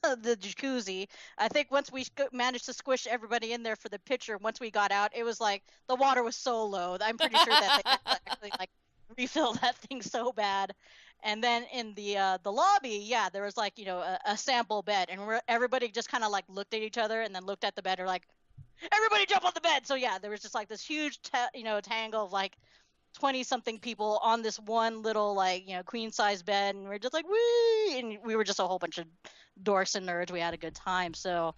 the jacuzzi. I think once we managed to squish everybody in there for the picture, once we got out, it was like the water was so low. I'm pretty sure that they had to actually like refill that thing so bad. And then in the lobby, yeah, there was like, a sample bed, and everybody just kind of like looked at each other and then looked at the bed, or like, everybody jump on the bed. So yeah, there was just like this huge tangle of like 20 something people on this one little like, queen size bed, and we're just like, wee, and we were just a whole bunch of dorks and nerds. We had a good time. So,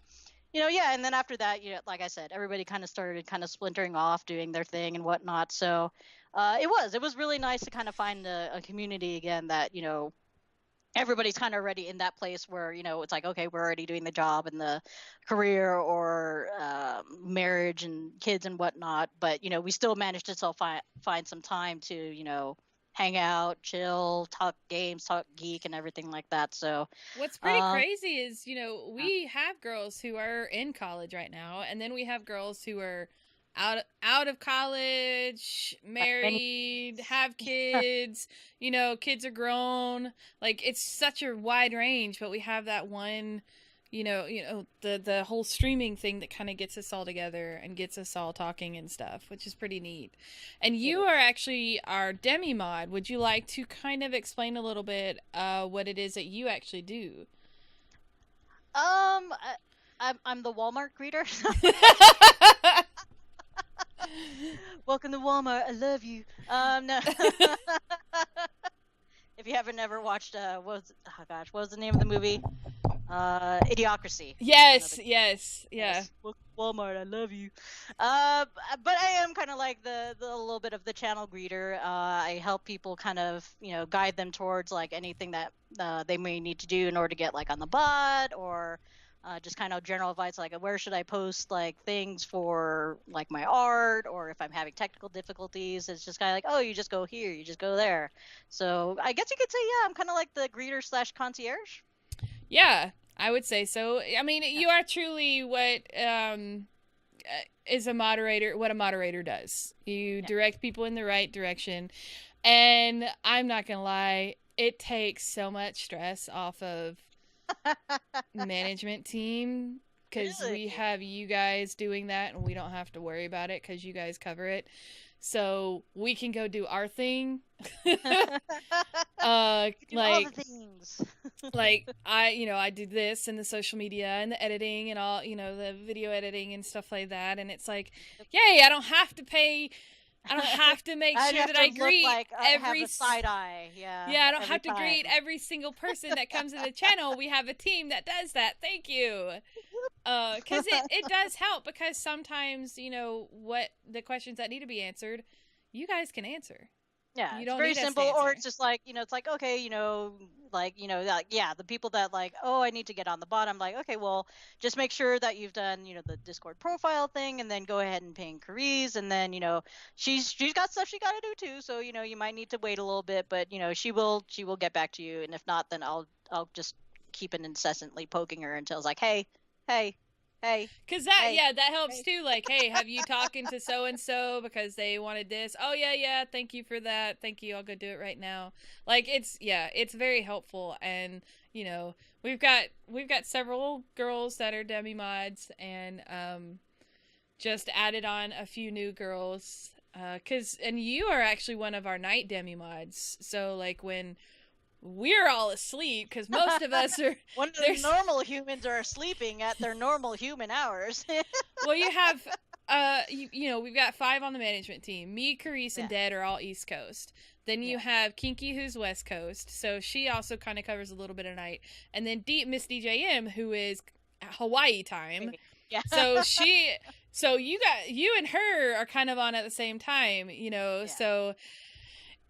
yeah, and then after that, like I said, everybody kind of started kind of splintering off, doing their thing and whatnot. So it was really nice to kind of find a community again that, everybody's kind of already in that place where, it's like, okay, we're already doing the job and the career, or marriage and kids and whatnot, but we still managed to still find some time to, hang out, chill, talk games, talk geek and everything like that. So What's pretty um crazy is, we have girls who are in college right now, and then we have girls who are out of college, like many married, have kids, kids are grown. Like it's such a wide range, but we have that one, the whole streaming thing that kind of gets us all together and gets us all talking and stuff, which is pretty neat. And you are actually our DemiMod. Would you like to kind of explain a little bit what it is that you actually do? I'm the Walmart greeter. Welcome to Walmart, I love you. No. If you haven't ever watched what was the name of the movie? Idiocracy. Yes, yes, yeah. Yes. Walmart, I love you. But I am kind of like the little bit of the channel greeter. I help people kind of, guide them towards like anything that they may need to do in order to get like on the bot, or just kind of general advice like where should I post like things for like my art, or if I'm having technical difficulties, it's just kind of like, oh, you just go here, you just go there. So I guess you could say, yeah, I'm kind of like the greeter slash concierge. Yeah, I would say so. I mean, Yeah. you are truly what is a moderator, what a moderator does. You Yeah. direct people in the right direction. And I'm not going to lie, it takes so much stress off of management team, because Really? we have you guys doing that and we don't have to worry about it because you guys cover it. So we can go do our thing. Do all Like the things. I do this and the social media and the editing and all, the video editing and stuff like that, and it's like, yay, I don't have to make I'd sure have that to I look greet like I have a side eye, yeah, yeah, I don't every have to time. greet every single person that comes to the channel. We have a team that does that. Thank you. Because it does help, because sometimes, what the questions that need to be answered, you guys can answer. Yeah, You it's don't very need us to simple, or answer. it's just like, it's like, okay, like, yeah, the people that like, oh, I need to get on the bottom, like, okay, well, just make sure that you've done, the Discord profile thing, and then go ahead and ping Carice, and then, she's got stuff she got to do too, so, you might need to wait a little bit, but, she will get back to you, and if not, then I'll just keep incessantly poking her until it's like, hey, hey. Hey. Cause that, Hey. yeah, that helps too. Like, hey, have you talking to so and so because they wanted this? Oh yeah, thank you for that. Thank you. I'll go do it right now. Like, it's very helpful, and we've got several girls that are DemiMods, and just added on a few new girls. And you are actually one of our night DemiMods. So like when we're all asleep, because most of us are. When the normal humans are sleeping at their normal human hours. Well, you have, we've got 5 on the management team. Me, Carice, and Dead are all East Coast. Then you have Kinky, who's West Coast, so she also kind of covers a little bit of night. And then Miss DJM, who is Hawaii time. Yeah. So you and her are kind of on at the same time, so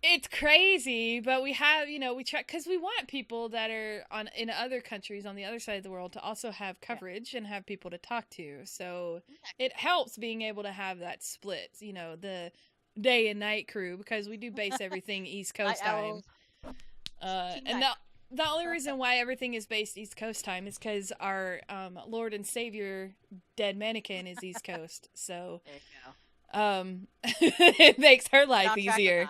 it's crazy, but we have, we try, because we want people that are in other countries on the other side of the world to also have coverage and have people to talk to. So it helps being able to have that split, the day and night crew, because we do base everything East Coast time. And the only reason why everything is based East Coast time is because our Lord and Savior Dead Mannequin is East Coast. So there you go. It makes her life easier.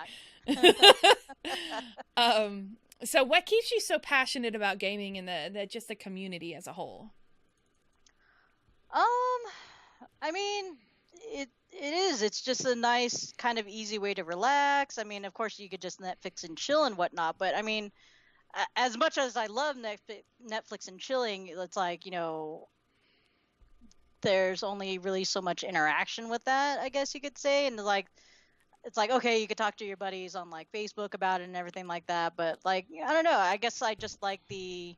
So what keeps you so passionate about gaming and just the community as a whole? I mean, it's just a nice kind of easy way to relax. I mean, of course you could just Netflix and chill and whatnot, but I mean, as much as I love Netflix and chilling, it's like, there's only really so much interaction with that, I guess you could say. And it's like, okay, you could talk to your buddies on like Facebook about it and everything like that. But like, I don't know, I guess I just like the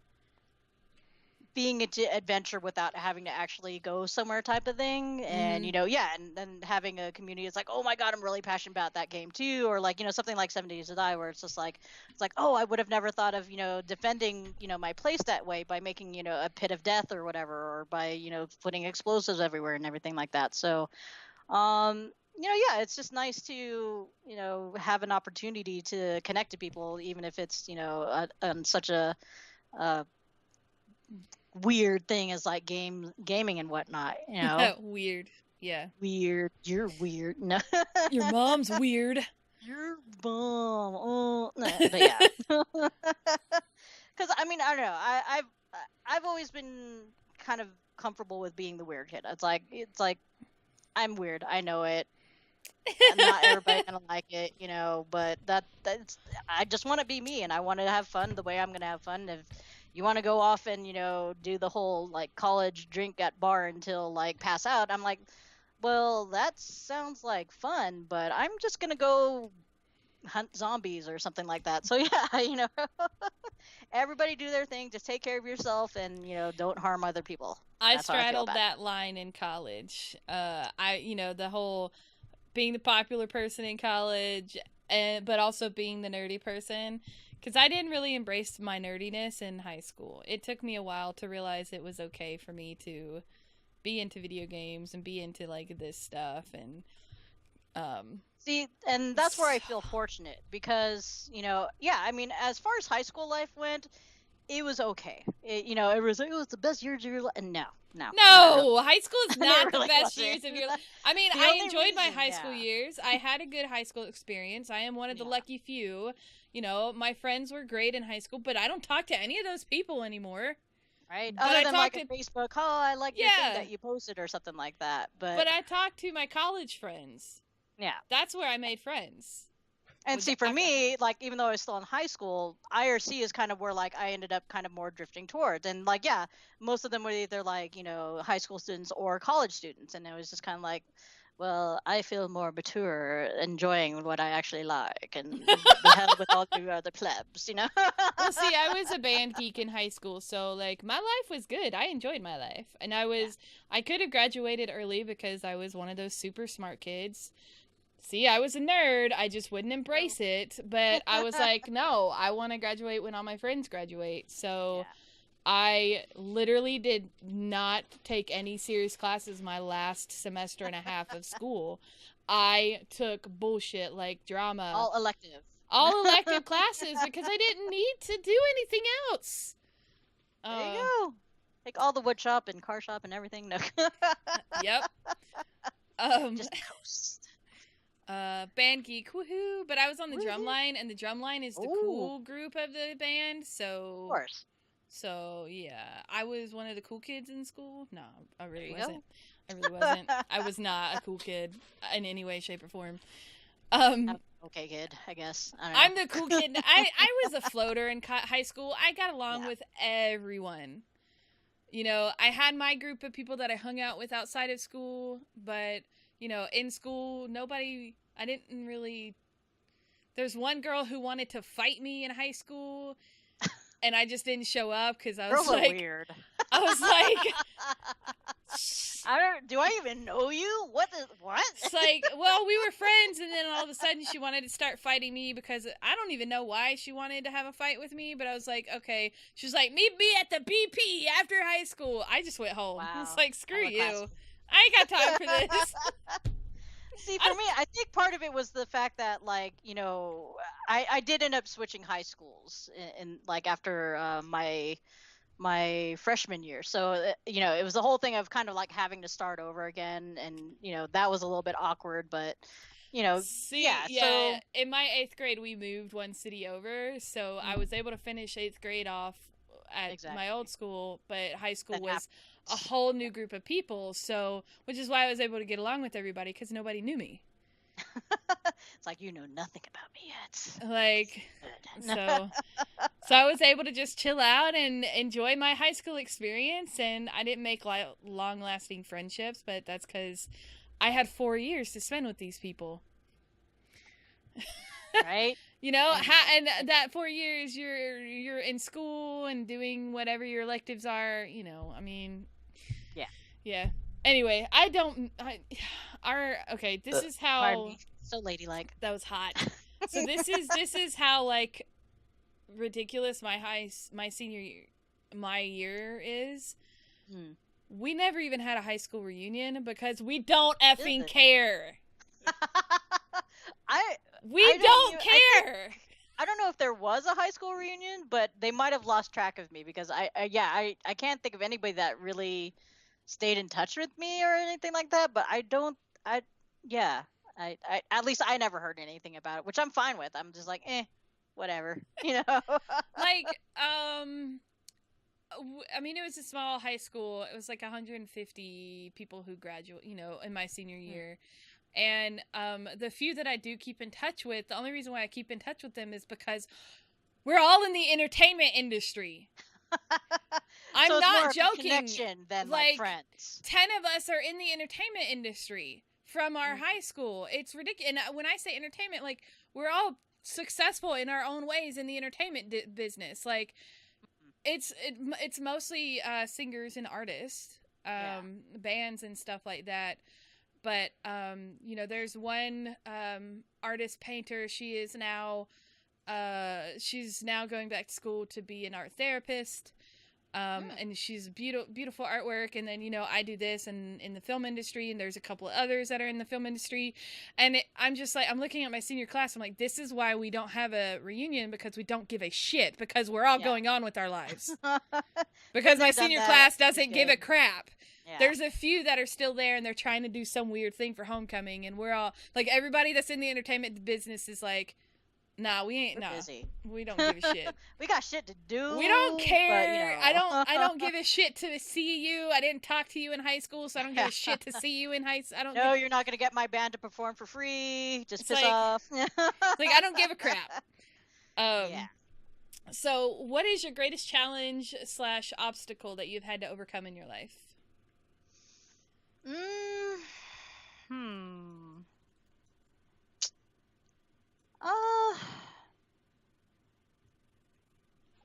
being into adventure without having to actually go somewhere type of thing. And, and then having a community, it's like, oh my God, I'm really passionate about that game too. Or like, something like 7 Days to Die, where it's just like, oh, I would have never thought of, defending, my place that way by making, a pit of death or whatever, or by, putting explosives everywhere and everything like that. So, it's just nice to, have an opportunity to connect to people, even if it's, on such a weird thing as like gaming and whatnot, Weird. Yeah. Weird. You're weird. No. Your mom's weird. Your mom. Oh, no, but yeah. Because I mean, I don't know. I've always been kind of comfortable with being the weird kid. It's like I'm weird. I know it. Not everybody's gonna like it, but that's I just want to be me, and I want to have fun the way I'm gonna have fun. If you want to go off and do the whole like college drink at bar until like pass out, I'm like, well, that sounds like fun, but I'm just gonna go hunt zombies or something like that. So yeah, everybody do their thing. Just take care of yourself, and don't harm other people. I straddled that line in college. The whole being the popular person in college, but also being the nerdy person, because I didn't really embrace my nerdiness in high school. It took me a while to realize it was okay for me to be into video games and be into like this stuff. And see, and that's where I feel fortunate, because I mean, as far as high school life went, it was okay. It was like, oh, it's the best years of your life. And no, high school is not the best years of your life. I mean, I enjoyed my high school years. I had a good high school experience. I am one of the lucky few. My friends were great in high school, but I don't talk to any of those people anymore. Right? Other than like Facebook, oh, I like your thing that you posted or something like that. But I talked to my college friends. Yeah. That's where I made friends. And see, for me, like, even though I was still in high school, IRC is kind of where, like, I ended up kind of more drifting towards. And, like, yeah, most of them were either, like, high school students or college students. And it was just kind of like, well, I feel more mature enjoying what I actually like. And the hell with all the other plebs, Well, see, I was a band geek in high school. So, like, my life was good. I enjoyed my life. And I could have graduated early because I was one of those super smart kids. See, I was a nerd. I just wouldn't embrace it. But I was like, no, I want to graduate when all my friends graduate. So I literally did not take any serious classes my last semester and a half of school. I took bullshit like drama. All elective classes because I didn't need to do anything else. There you go. Like all the wood shop and car shop and everything. No. Yep. Just coast. Band geek, woohoo! But I was on the drum Woohoo. line, and the drum line is the Ooh. cool group of the band. Of So, course. yeah, I was one of the cool kids in school. No, I really There you wasn't. I really wasn't. I was not a cool kid in any way, shape, or form. Okay, kid. I guess. I don't know. I'm the cool kid. I was a floater in high school. I got along with everyone. You know, I had my group of people that I hung out with outside of school, but, you know, in school, I didn't really, there's one girl who wanted to fight me in high school, and I just didn't show up because I was Girls are like, weird. I was like, do I even know you? What? It's like, well, we were friends, and then all of a sudden she wanted to start fighting me because I don't even know why she wanted to have a fight with me, but I was like, okay. She was like, meet me at the BP after high school. I just went home. Wow. I was like, screw you. Class. I ain't got time for this. See, for me, I think part of it was the fact that, like, you know, I did end up switching high schools in like after my freshman year. So, you know, it was the whole thing of kind of like having to start over again. And, you know, that was a little bit awkward, but, you know, So in my 8th grade, we moved one city over. So I was able to finish 8th grade off at my old school, but high school was a whole new group of people. So, which is why I was able to get along with everybody because nobody knew me. It's like, you know nothing about me yet. Like, so I was able to just chill out and enjoy my high school experience, and I didn't make long-lasting friendships, but that's because I had 4 years to spend with these people. Right? You know, and that 4 years you're in school and doing whatever your electives are. You know, I mean, yeah. Anyway, this is how. Pardon me. So ladylike. That was hot. So this is how like ridiculous my senior year, my year is. We never even had a high school reunion because we don't effing care. We don't care. I don't know if there was a high school reunion, but they might have lost track of me because I can't think of anybody that really stayed in touch with me or anything like that. But at least I never heard anything about it, which I'm fine with. I'm just like, whatever, you know. Like, I mean, it was a small high school. It was like 150 people who graduate, you know, in my senior year. And the few that I do keep in touch with, the only reason why I keep in touch with them is because we're all in the entertainment industry. I'm so not more joking. Connection than like friends. 10 of us are in the entertainment industry from our high school. It's ridiculous. And when I say entertainment, like, we're all successful in our own ways in the entertainment business. Like, it's mostly singers and artists, bands and stuff like that. But you know, there's one artist painter. She's now going back to school to be an art therapist. And she's beautiful artwork. And then, you know, I do this and in the film industry, and there's a couple of others that are in the film industry. And I'm just like, I'm looking at my senior class. I'm like, this is why we don't have a reunion, because we don't give a shit, because we're all going on with our lives. Because my senior class doesn't give a crap. Yeah. There's a few that are still there, and they're trying to do some weird thing for homecoming. And we're all like, everybody that's in the entertainment business is like, nah, we ain't. Nah, we don't give a shit. We got shit to do. We don't care. But, you know. I don't give a shit to see you. I didn't talk to you in high school, so I don't give a shit to see you in high school. You're not gonna get my band to perform for free. Just piss off. Like, I don't give a crap. So, what is your greatest challenge / obstacle that you've had to overcome in your life?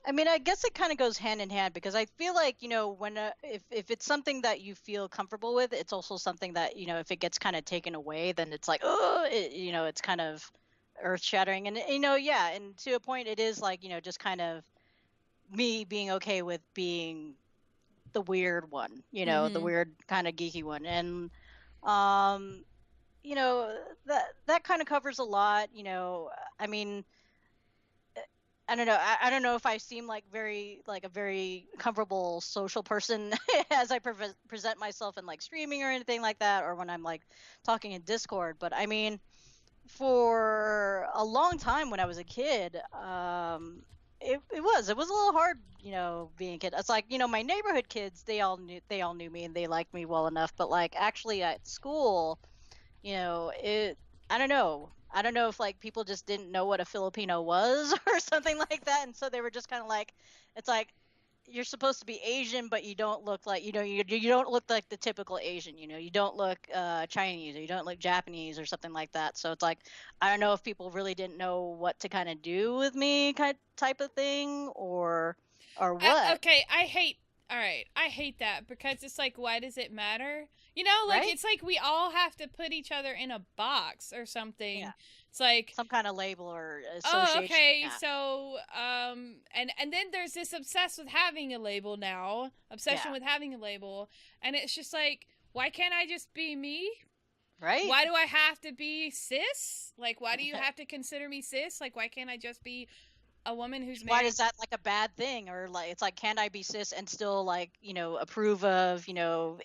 I mean, I guess it kind of goes hand in hand, because I feel like, you know, when if it's something that you feel comfortable with, it's also something that, you know, if it gets kind of taken away, then it's like, you know, it's kind of earth shattering. And, you know, and to a point, it is like, you know, just kind of me being okay with being the weird one, you know, the weird kind of geeky one. And you know, that kind of covers a lot. You know, I mean, I don't know. I don't know if I seem like a very comfortable social person as I present myself in like streaming or anything like that, or when I'm like talking in Discord. But I mean, for a long time when I was a kid, it was a little hard, being a kid. It's like, my neighborhood kids, they all knew me and they liked me well enough, but like actually at school, it I don't know. I don't know if like people just didn't know what a Filipino was or something like that, and so they were just kind of like, it's like you're supposed to be Asian, but you don't look like you don't look like the typical Asian. You don't look Chinese, or you don't look Japanese, or something like that. So it's like I don't know if people really didn't know what to kind of do with me, type of thing, or what, Okay, all right, I hate that because it's like, why does it matter? Like, right? it's like we all have to put each other in a box or something. Yeah, It's like, some kind of label or oh, association. okay, Yeah, so, and then there's this obsessed with having a label now, obsession yeah, with having a label, and it's just like, why can't I just be me? right. Why do I have to be cis? Like, why do you have to consider me cis? Like, why can't I just be a woman who's Why married? is that like a bad thing? Or like it's like, can I be cis and still like approve of I Yeah,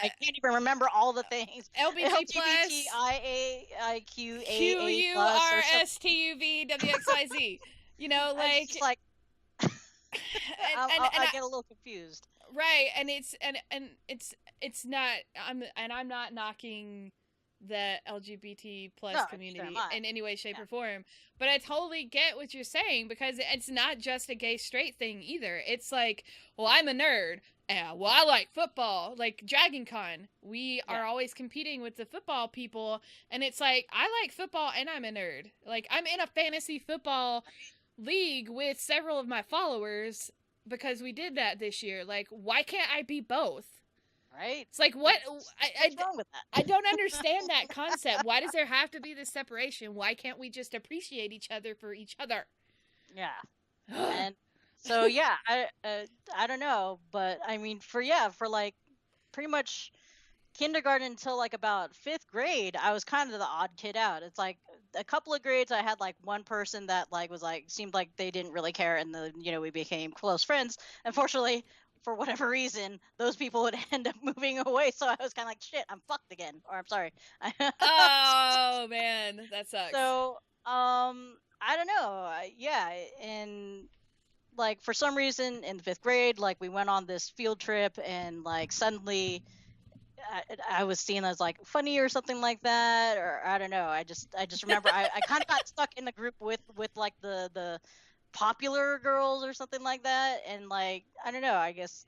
can't even remember all the things. LGBT plus LGBTIAQAA plus or something. QURSTUVWXYZ. It's just Like, like and I get a little confused. right, and it's not. I'm not knocking the LGBT plus No, neither community am I. in any way, shape, Yeah. or form, but I totally get what you're saying because it's not just a gay straight thing either. It's like, well, I'm a nerd. Well, I like football, like Dragon Con. We Yeah. are always competing with the football people, and it's like, I like football and I'm a nerd. Like, I'm in a fantasy football league with several of my followers because we did that this year. Like, why can't I be both? Right? It's like, what? What's wrong with that? I don't understand that concept. Why does there have to be this separation? Why can't we just appreciate each other for each other? Yeah. And so yeah, I don't know, but I mean for like pretty much kindergarten until like about 5th grade, I was kind of the odd kid out. It's like a couple of grades I had like one person that like was like seemed like they didn't really care, and we became close friends. Unfortunately, for whatever reason, those people would end up moving away, so I was kind of like, shit, I'm fucked again, or I'm sorry. Oh man, that sucks. So I don't know. Yeah, and like for some reason in the 5th grade, like we went on this field trip, and like suddenly I was seen as like funny or something like that, or I don't know. I just remember I kind of got stuck in the group with like the popular girls or something like that, and like I don't know. I guess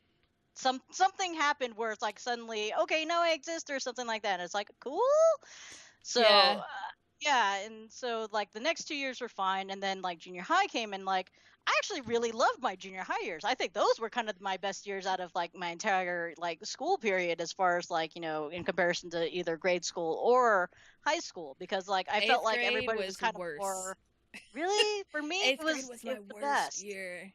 something happened where it's like suddenly, okay, now I exist or something like that. And it's like cool. So Yeah. yeah, and so like the next 2 years were fine, and then like junior high came, and like I actually really loved my junior high years. I think those were kind of my best years out of like my entire like school period, as far as like in comparison to either grade school or high school, because like I felt Eighth like grade everybody was was kind of worse. more. Really, for me, Eighth it grade was was it my was the worst best. year.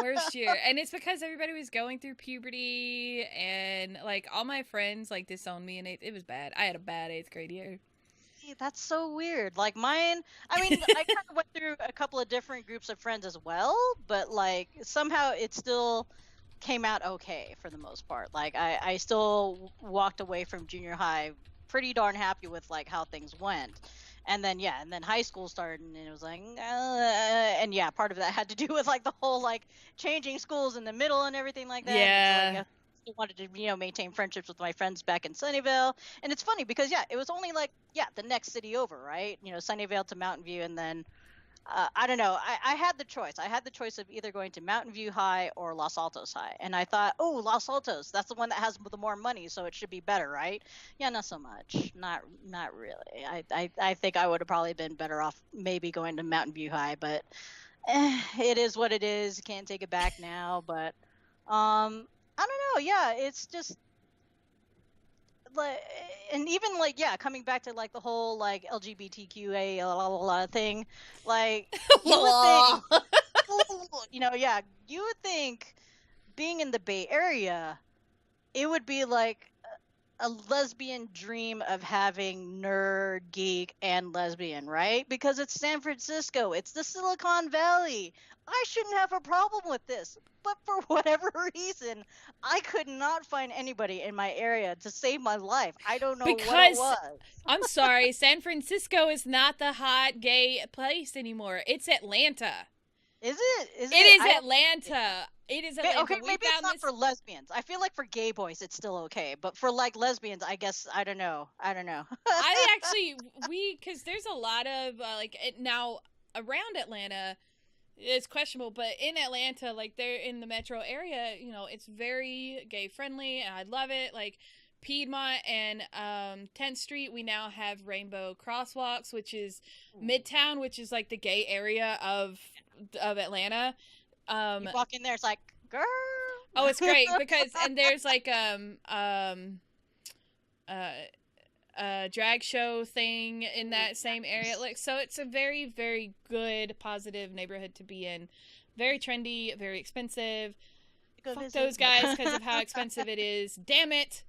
Worst year. And it's because everybody was going through puberty, and like all my friends like disowned me, and it was bad. I had a bad 8th grade year. That's so weird. Like mine, I mean, I kind of went through a couple of different groups of friends as well, but like somehow it still came out okay for the most part. Like I still walked away from junior high pretty darn happy with like how things went. And then yeah, and then high school started, and it was like, and yeah, part of that had to do with like the whole like changing schools in the middle and everything like that. And so like Yeah. I still wanted to maintain friendships with my friends back in Sunnyvale. And it's funny because yeah, it was only like the next city over, right? Sunnyvale to Mountain View, and then I don't know. I had the choice. I had the choice of either going to Mountain View High or Los Altos High. And I thought, oh, Los Altos, that's the one that has the more money, so it should be better, right? Yeah, not so much. Not really. I think I would have probably been better off maybe going to Mountain View High, but it is what it is. Can't take it back now. But I don't know. Yeah, it's just like, and even like coming back to like the whole like LGBTQA thing, like you would think, you would think being in the Bay Area, it would be like a lesbian dream of having nerd, geek, and lesbian, right? Because it's San Francisco, it's the Silicon Valley. I shouldn't have a problem with this. But for whatever reason, I could not find anybody in my area to save my life. I don't know what it Because was. I'm sorry, San Francisco is not the hot gay place anymore. It's Atlanta. Is it? It is Atlanta. It is Atlanta. Okay, maybe it's not for lesbians. I feel like for gay boys it's still okay, but for like lesbians, I guess I don't know. I actually because there's a lot of now around Atlanta. It's questionable, but in Atlanta, like they're in the metro area, you know, it's very gay friendly, and I love it. Like Piedmont and 10th Street, we now have rainbow crosswalks, which is Midtown, which is like the gay area of Atlanta. You walk in there, it's like, girl. Oh, it's great because and there's like drag show thing in that same area. Like, so it's a very, very good, positive neighborhood to be in. Very trendy, very expensive. Fuck those guys because of how expensive it is. Damn it.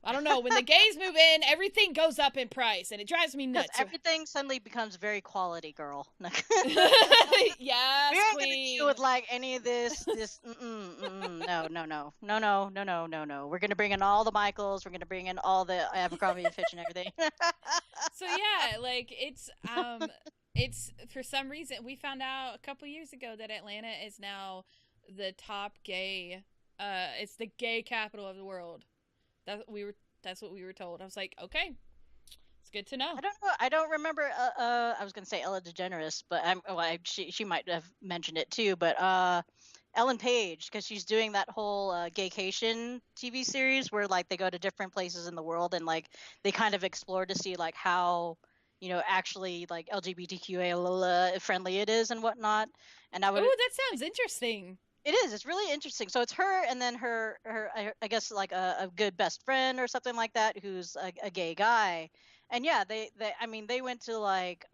I don't know. When the gays move in, everything goes up in price, and it drives me nuts. Everything suddenly becomes very quality, girl. Yes, we ain't queen. gonna deal with like any of this. No. We're gonna bring in all the Michaels. We're gonna bring in all the Abercrombie and Fitch and everything. So yeah, like it's for some reason we found out a couple years ago that Atlanta is now the top gay. It's the gay capital of the world. That's what we were told. I was like, okay, it's good to know. I don't know. I don't remember. I was gonna say Ella DeGeneres, but she might have mentioned it too. But Ellen Page, because she's doing that whole gaycation TV series where like they go to different places in the world and like they kind of explore to see like how actually like LGBTQA friendly it is and whatnot. And I would. Oh, that sounds interesting. It is. It's really interesting. So it's her and then her I guess like a good best friend or something like that who's a gay guy. And yeah, they went to like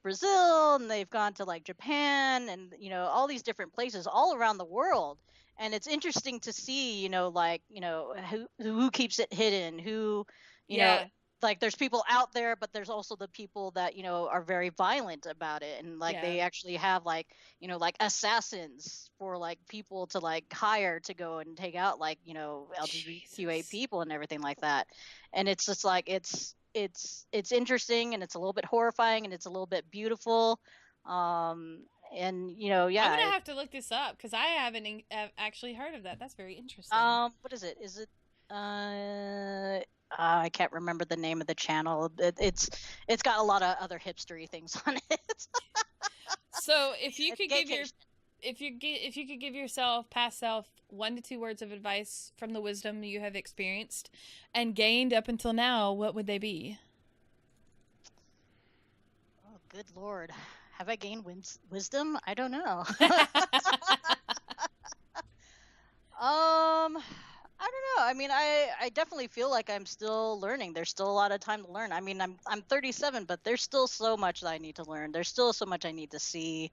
Brazil, and they've gone to like Japan and all these different places all around the world. And it's interesting to see, who keeps it hidden, who like there's people out there, but there's also the people that are very violent about it, and like they actually have like like assassins for like people to like hire to go and take out like LGBTQA people and everything like that. And it's just like it's interesting, and it's a little bit horrifying, and it's a little bit beautiful. And I'm gonna have to look this up because I haven't actually heard of that. That's very interesting. What is it? Is it I can't remember the name of the channel. It's got a lot of other hipstery things on it. So if you could give yourself past self 1 to 2 words of advice from the wisdom you have experienced and gained up until now, what would they be? Oh, good Lord. Have I gained wisdom? I don't know. I don't know. I mean, I definitely feel like I'm still learning. There's still a lot of time to learn. I mean, I'm 37, but there's still so much that I need to learn. There's still so much I need to see.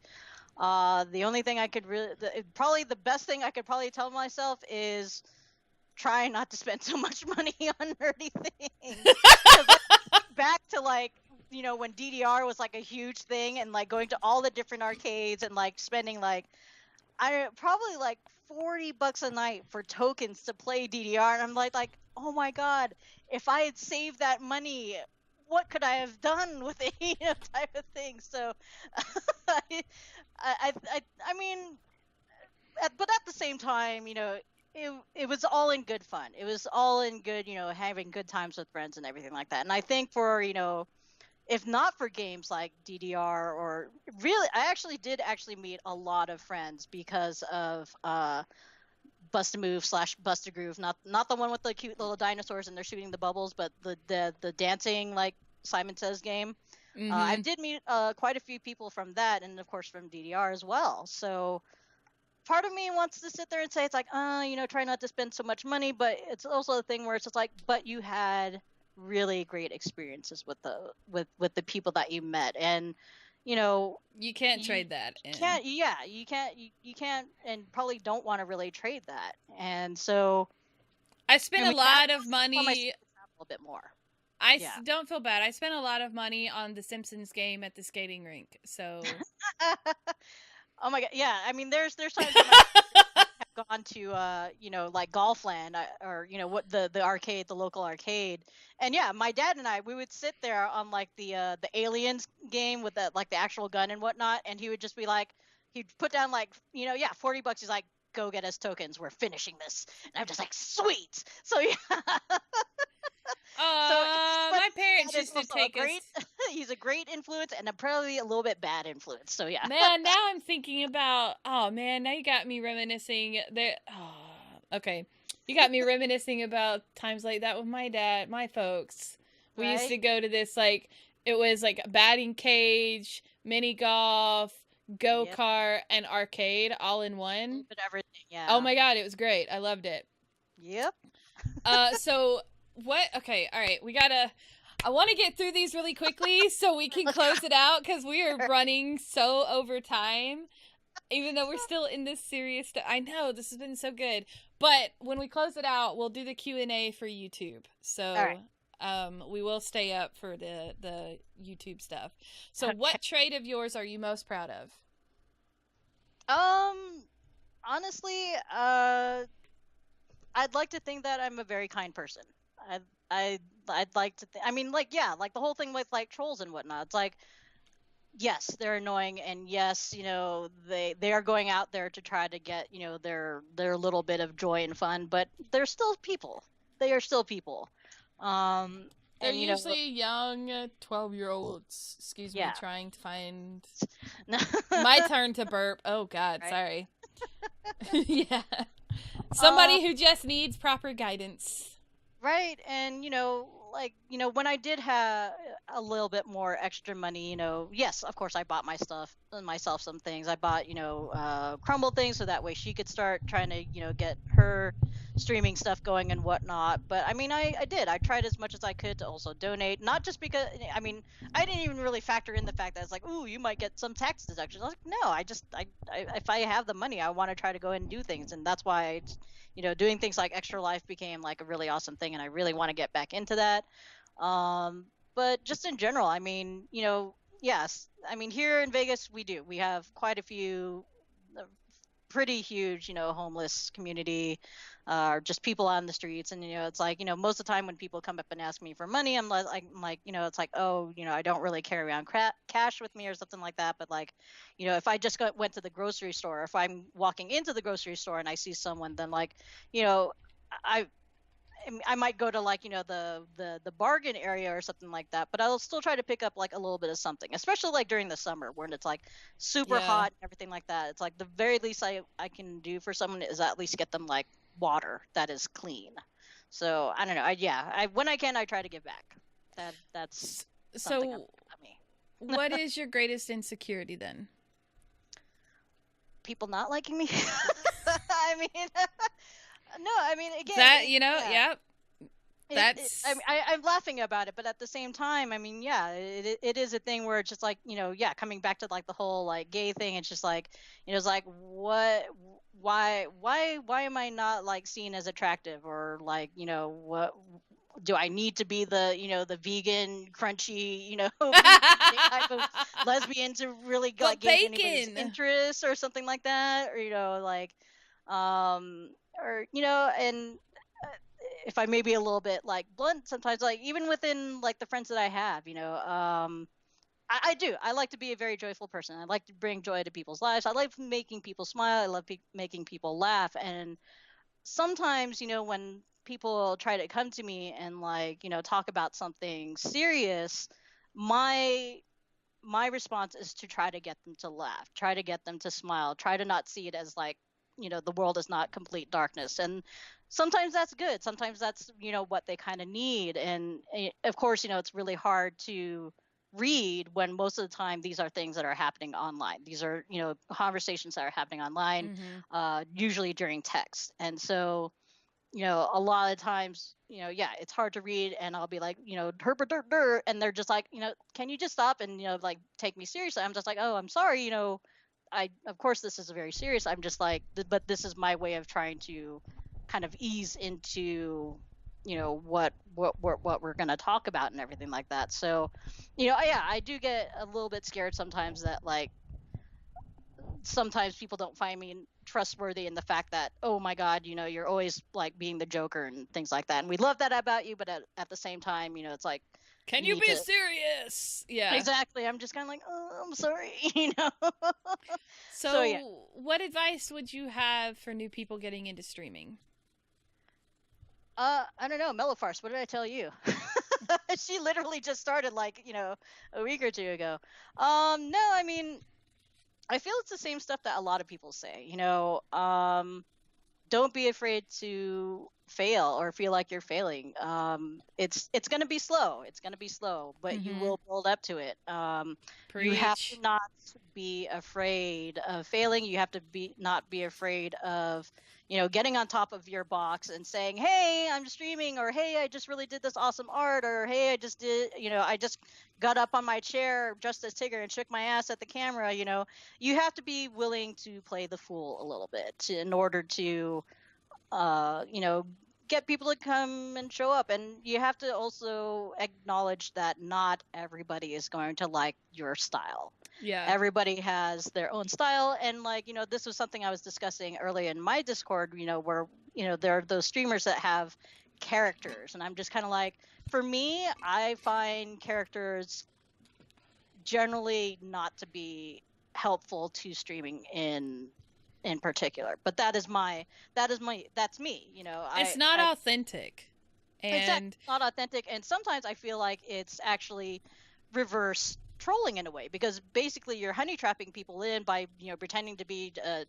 The only thing I could probably the best thing I could probably tell myself is try not to spend so much money on nerdy things. Back to like, when DDR was like a huge thing, and like going to all the different arcades and like spending like probably like $40 a night for tokens to play DDR, and I'm like, oh my god, if I had saved that money, what could I have done with it, type of thing. So, I mean, but at the same time, it was all in good fun. It was all in good, having good times with friends and everything like that. And I think for if not for games like DDR, or really, I actually did meet a lot of friends because of Bust a Move / Bust a Groove. Not the one with the cute little dinosaurs and they're shooting the bubbles, but the dancing like Simon Says game. Mm-hmm. I did meet quite a few people from that, and of course from DDR as well. So part of me wants to sit there and say it's like, try not to spend so much money, but it's also the thing where it's just like, but you had really great experiences with the people that you met, and you can't trade that in. You can't and probably don't want to really trade that. And so I spent a lot of I money. a little bit more. Don't feel bad. I spent a lot of money on the Simpsons game at the skating rink. So. Oh my god, yeah. I mean, there's times when I've gone to like Golfland or what the arcade, the local arcade, and yeah, my dad and we would sit there on like the aliens game with the like the actual gun and whatnot, and he would just be like, he'd put down like $40. He's like, go get us tokens. We're finishing this, and I'm just like, sweet. So yeah. My parents used to take us. He's a great influence and probably a little bit bad influence. So yeah. Man, now I'm thinking about. Oh man, now you got me reminiscing. Okay, you got me reminiscing about times like that with my dad, my folks. We used to go to this like it was like a batting cage, mini golf, go kart, and arcade all in one. But everything, yeah. Oh my god, it was great. I loved it. Yep. So what? Okay, all right. I want to get through these really quickly so we can close it out because we are running so over time. Even though we're still in this serious stuff. I know this has been so good, but when we close it out, we'll do the Q&A for YouTube. So we will stay up for the YouTube stuff. So what trait of yours are you most proud of? Honestly, I'd like to think that I'm a very kind person. I'd like to I mean, like, yeah, like the whole thing with like trolls and whatnot. It's like, yes, they're annoying, and yes, they are going out there to try to get their little bit of joy and fun, but they're still people. They are still people. They're usually young 12-year-olds. Excuse me, trying to find my turn to burp. Oh God, sorry. Yeah, somebody who just needs proper guidance. Right, and when I did have a little bit more extra money, yes, of course I bought myself some things. I bought Crumble things so that way she could start trying to get her streaming stuff going and whatnot. But I mean, I tried as much as I could to also donate, not just because I mean I didn't even really factor in the fact that it's like, ooh, you might get some tax deductions. I was like, no, I if I have the money, I want to try to go ahead and do things, and that's why doing things like Extra Life became like a really awesome thing, and I really want to get back into that. But just in general, I mean, yes, I mean, here in Vegas, we have quite a few pretty huge, homeless community, just people on the streets. And, it's like, most of the time when people come up and ask me for money, I'm like, it's like, oh, I don't really carry around cash with me or something like that. But like, if I just went to the grocery store, or if I'm walking into the grocery store and I see someone, then like, I might go to like the bargain area or something like that, but I'll still try to pick up like a little bit of something, especially like during the summer when it's like super hot and everything like that. It's like the very least I can do for someone is at least get them like water that is clean. So I don't know. When I can, I try to give back. That's something about me. What is your greatest insecurity then? People not liking me. I mean. No, I mean, again, that that's I'm laughing about it, but at the same time, I mean, it is a thing where it's just like, coming back to like the whole like gay thing. It's just like, it's like, why am I not like seen as attractive, or like, what do I need to be the the vegan crunchy type of lesbian to really like gain anybody's interest or something like that, or like or and if I may be a little bit like blunt sometimes, like even within like the friends that I have, I like to be a very joyful person. I like to bring joy to people's lives. I like making people smile. I love making people laugh. And sometimes, when people try to come to me and like talk about something serious, my response is to try to get them to laugh, try to get them to smile, try to not see it as like the world is not complete darkness. And sometimes that's good, sometimes that's what they kind of need. And of course it's really hard to read when most of the time these are things that are happening online. These are conversations that are happening online, usually during text. And so a lot of times it's hard to read, and I'll be like herp, and they're just like can you just stop and like take me seriously. I'm just like, oh, I'm sorry, of course this is very serious. I'm just like, but this is my way of trying to kind of ease into, what we're going to talk about and everything like that. So, yeah, I do get a little bit scared sometimes that, like, sometimes people don't find me trustworthy in the fact that, oh my God, you're always like being the Joker and things like that. And we love that about you, but at the same time, it's like, can you be serious? Yeah. Exactly. I'm just kind of like, oh, I'm sorry, So, yeah. what advice would you have for new people getting into streaming? I don't know, Mellofarce, what did I tell you? She literally just started like, a week or two ago. No, I mean, I feel it's the same stuff that a lot of people say, don't be afraid to fail or feel like you're failing. It's going to be slow. It's going to be slow, but you will build up to it. You have to not be afraid of failing. You have to not be afraid of, getting on top of your box and saying, hey, I'm streaming, or hey, I just really did this awesome art, or hey, I just did, I just got up on my chair just as Tigger and shook my ass at the camera. You have to be willing to play the fool a little bit in order to, get people to come and show up. And you have to also acknowledge that not everybody is going to like your style. Yeah. Everybody has their own style. And like, this was something I was discussing earlier in my Discord, where, there are those streamers that have characters. And I'm just kind of like, for me, I find characters generally not to be helpful to streaming in particular, but that's me. It's not authentic. And exactly, not authentic. And sometimes I feel like it's actually reverse trolling in a way, because basically you're honey trapping people in by, pretending to be, a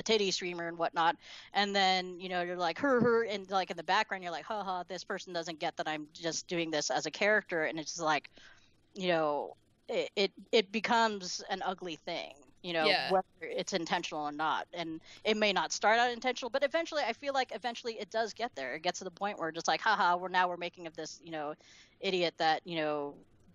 titty streamer and whatnot. And then, you're like, her, and like in the background, you're like, haha, this person doesn't get that I'm just doing this as a character. And it's like, it becomes an ugly thing, whether it's intentional or not. And it may not start out intentional, but eventually I feel like it does get there. It gets to the point where it's like, haha, we're making of this, idiot that,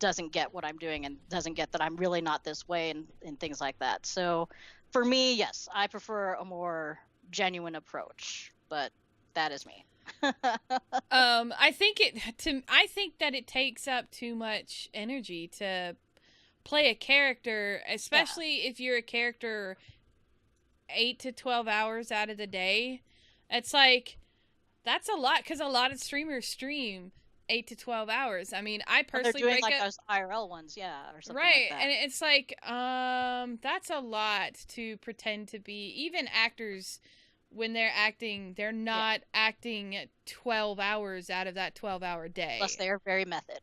doesn't get what I'm doing and doesn't get that I'm really not this way, and things like that. So for me, yes, I prefer a more genuine approach, but that is me. I think that it takes up too much energy to play a character, especially if you're a character 8 to 12 hours out of the day. It's like, that's a lot, because a lot of streamers stream 8 to 12 hours. I mean, I personally they're doing like those IRL ones, or something right, like that. and it's like, that's a lot to pretend to be. Even actors, when they're acting, they're not acting 12 hours out of that 12-hour day. Plus, they are very method.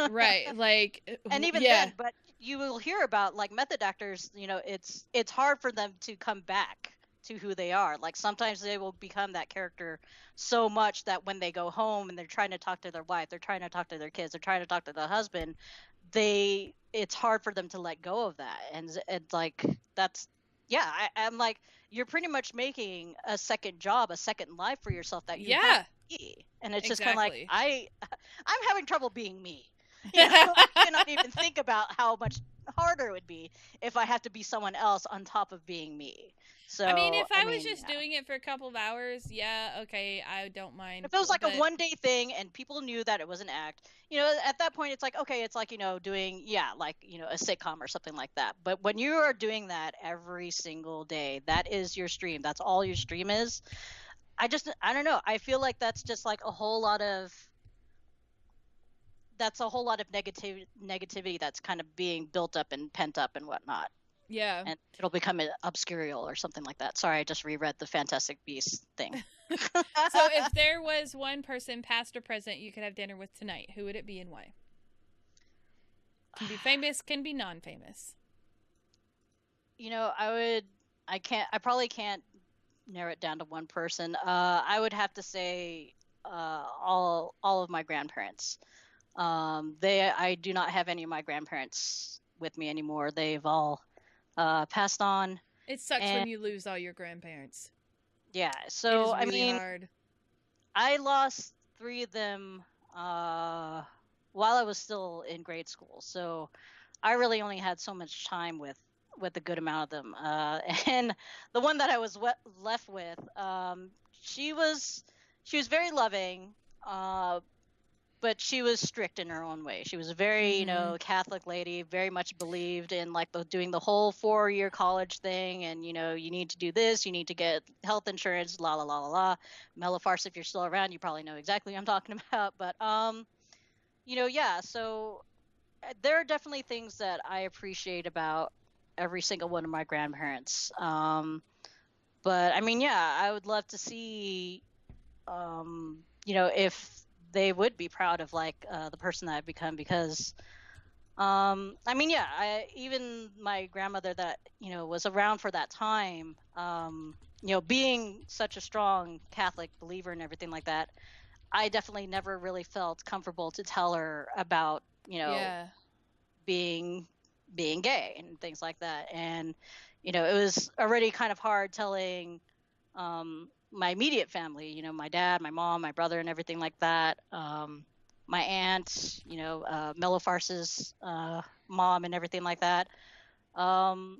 Right, like, and even then, but you will hear about like method actors. It's hard for them to come back to who they are. Like sometimes they will become that character so much that when they go home and they're trying to talk to their wife, they're trying to talk to their kids, they're trying to talk to their husband, it's hard for them to let go of that. And it's like, that's, I'm like, you're pretty much making a second job, a second life for yourself that you have to be. And it's just kind of like, I'm having trouble being me. I cannot even think about how much harder it would be if I have to be someone else on top of being me. So I mean, if I was just doing it for a couple of hours, okay, I don't mind. If it was like a one-day thing and people knew that it was an act, at that point it's like, okay, it's like, doing, like, a sitcom or something like that. But when you are doing that every single day, that is your stream. That's all your stream is. I don't know. I feel like that's just like a whole lot of negativity that's kind of being built up and pent up and whatnot. Yeah. And it'll become an obscurial or something like that. Sorry, I just reread the Fantastic Beasts thing. So if there was one person, past or present, you could have dinner with tonight, who would it be and why? Can be famous, can be non-famous. I probably can't narrow it down to one person. I would have to say all of my grandparents. I do not have any of my grandparents with me anymore. They've all passed on. It sucks when you lose all your grandparents. Yeah, so it is really hard. I lost 3 of them while I was still in grade school. So I really only had so much time with a good amount of them. And the one that I was left with, she was very loving, but she was strict in her own way. She was a very, Catholic lady, very much believed in like doing the whole 4-year college thing. And, you need to do this, you need to get health insurance, la, la, la, la, la. Melifarce, if you're still around, you probably know exactly what I'm talking about. But, yeah, so there are definitely things that I appreciate about every single one of my grandparents. But I mean, yeah, I would love to see, if they would be proud of like the person that I've become, because I mean, yeah, even my grandmother that was around for that time, being such a strong Catholic believer and everything like that, I definitely never really felt comfortable to tell her about being gay and things like that. And it was already kind of hard telling my immediate family, my dad, my mom, my brother, and everything like that. My aunt, Melifarce's mom, and everything like that. So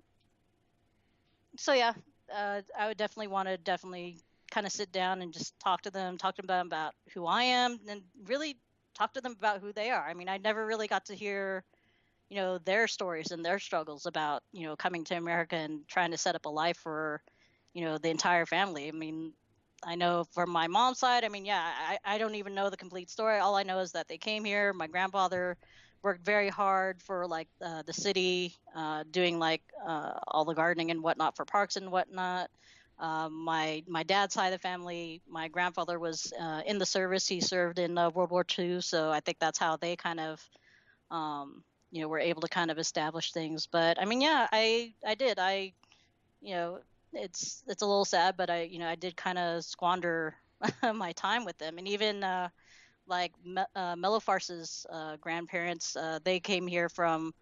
yeah, I would definitely want to kind of sit down and just talk to them about who I am, and really talk to them about who they are. I mean, I never really got to hear their stories and their struggles about coming to America and trying to set up a life for the entire family. I mean, I know from my mom's side, I mean, yeah, I don't even know the complete story. All I know is that they came here. My grandfather worked very hard for like the city, doing like all the gardening and whatnot for parks and whatnot. My dad's side of the family, my grandfather was in the service. He served in World War II, so I think that's how they kind of were able to kind of establish things. But I mean, yeah, I did. It's a little sad, but I did kind of squander my time with them. And even like Melifarce's grandparents, they came here from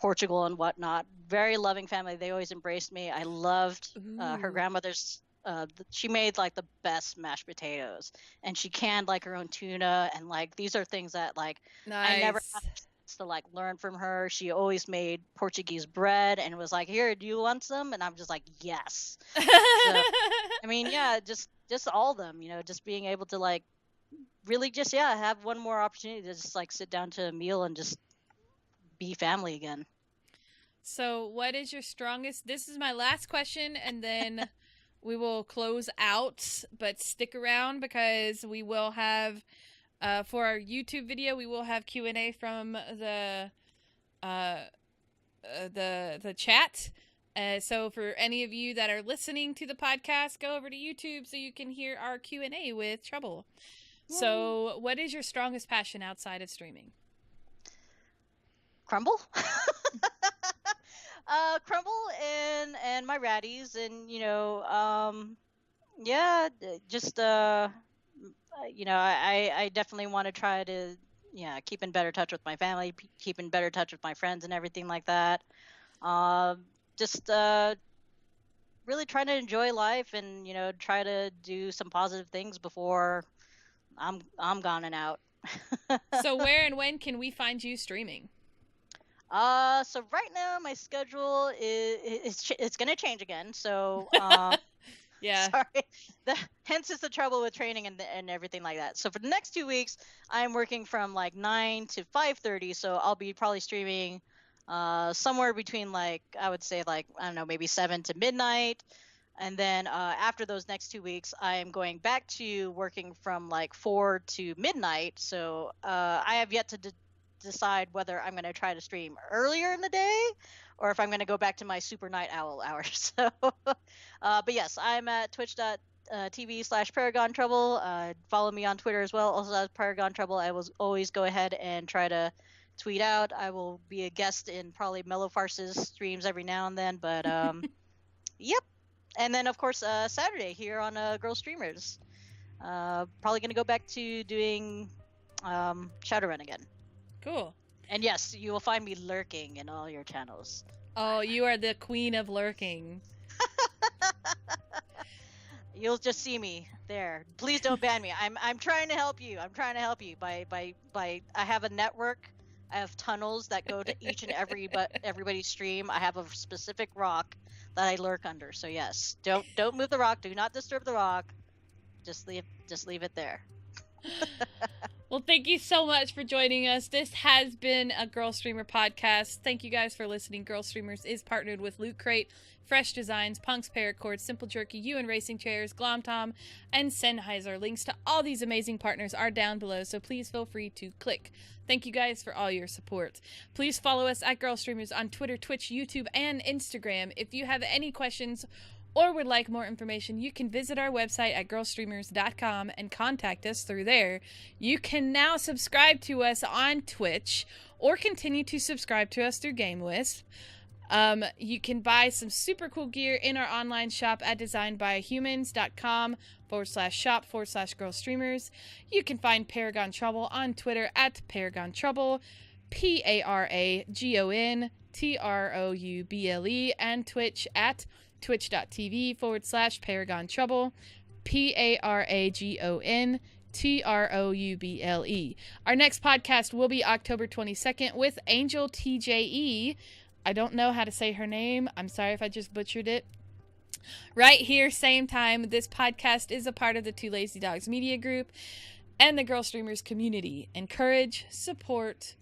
Portugal and whatnot. Very loving family. They always embraced me. I loved her grandmother's. She made like the best mashed potatoes, and she canned like her own tuna. And like these are things that like I never got to like learn from her. She always made Portuguese bread and was like, "Here, do you want some?" And I'm just like, "Yes." So, I mean, yeah, just all of them, just being able to like really just have one more opportunity to just like sit down to a meal and just be family again. So, what is your strongest? This is my last question, and then we will close out. But stick around, because we will have. For our YouTube video, we will have Q&A from the chat. So for any of you that are listening to the podcast, go over to YouTube so you can hear our Q&A with Trouble. Yay. So what is your strongest passion outside of streaming? Crumble. Crumble and my ratties, and just I definitely want to try to keep in better touch with my family, keep in better touch with my friends and everything like that. Just really trying to enjoy life, and try to do some positive things before I'm gone and out. So where and when can we find you streaming? So right now my schedule it's gonna change again. So yeah. Sorry. Hence is the trouble with training and everything like that. So for the next 2 weeks, I'm working from like 9 to 5:30. So I'll be probably streaming somewhere between like, I would say like, I don't know, maybe 7 to midnight. And then after those next 2 weeks, I am going back to working from like 4 to midnight. So I have yet to decide whether I'm going to try to stream earlier in the day or if I'm going to go back to my super night owl hours. So, but yes, I'm at twitch.tv/ParagonTrouble. Follow me on Twitter as well. Also as ParagonTrouble, I will always go ahead and try to tweet out. I will be a guest in probably Melifarce's streams every now and then, but yep. And then of course Saturday here on Girlstreamers. Probably going to go back to doing Shadowrun again. Cool. And yes, you will find me lurking in all your channels. Oh, you are the queen of lurking. You'll just see me there. Please don't ban me. I'm trying to help you. I'm trying to help you by I have a network I have tunnels that go to each and everybody's stream. I have a specific rock that I lurk under. So yes, don't move the rock. Do not disturb the rock. Just leave it there. Well, thank you so much for joining us. This has been a Girl Streamer podcast. Thank you guys for listening. Girl Streamers is partnered with Loot Crate, Fresh Designs, Punk's Paracord, Simple Jerky, UN Racing Chairs, Glomtom, and Sennheiser. Links to all these amazing partners are down below, so please feel free to click. Thank you guys for all your support. Please follow us at Girl Streamers on Twitter, Twitch, YouTube, and Instagram. If you have any questions or would like more information, you can visit our website at girlstreamers.com and contact us through there. You can now subscribe to us on Twitch or continue to subscribe to us through GameWisp. You can buy some super cool gear in our online shop at designbyhumans.com/shop/girlstreamers. You can find ParagonTrouble on Twitter at ParagonTrouble, ParagonTrouble, and Twitch at twitch.tv/ParagonTrouble, ParagonTrouble. Our next podcast will be October 22nd with Angel TJE. I don't know how to say her name. I'm sorry if I just butchered it. Right here, same time. This podcast is a part of the Two Lazy Dogs Media Group and the Girl Streamers community. Encourage, support,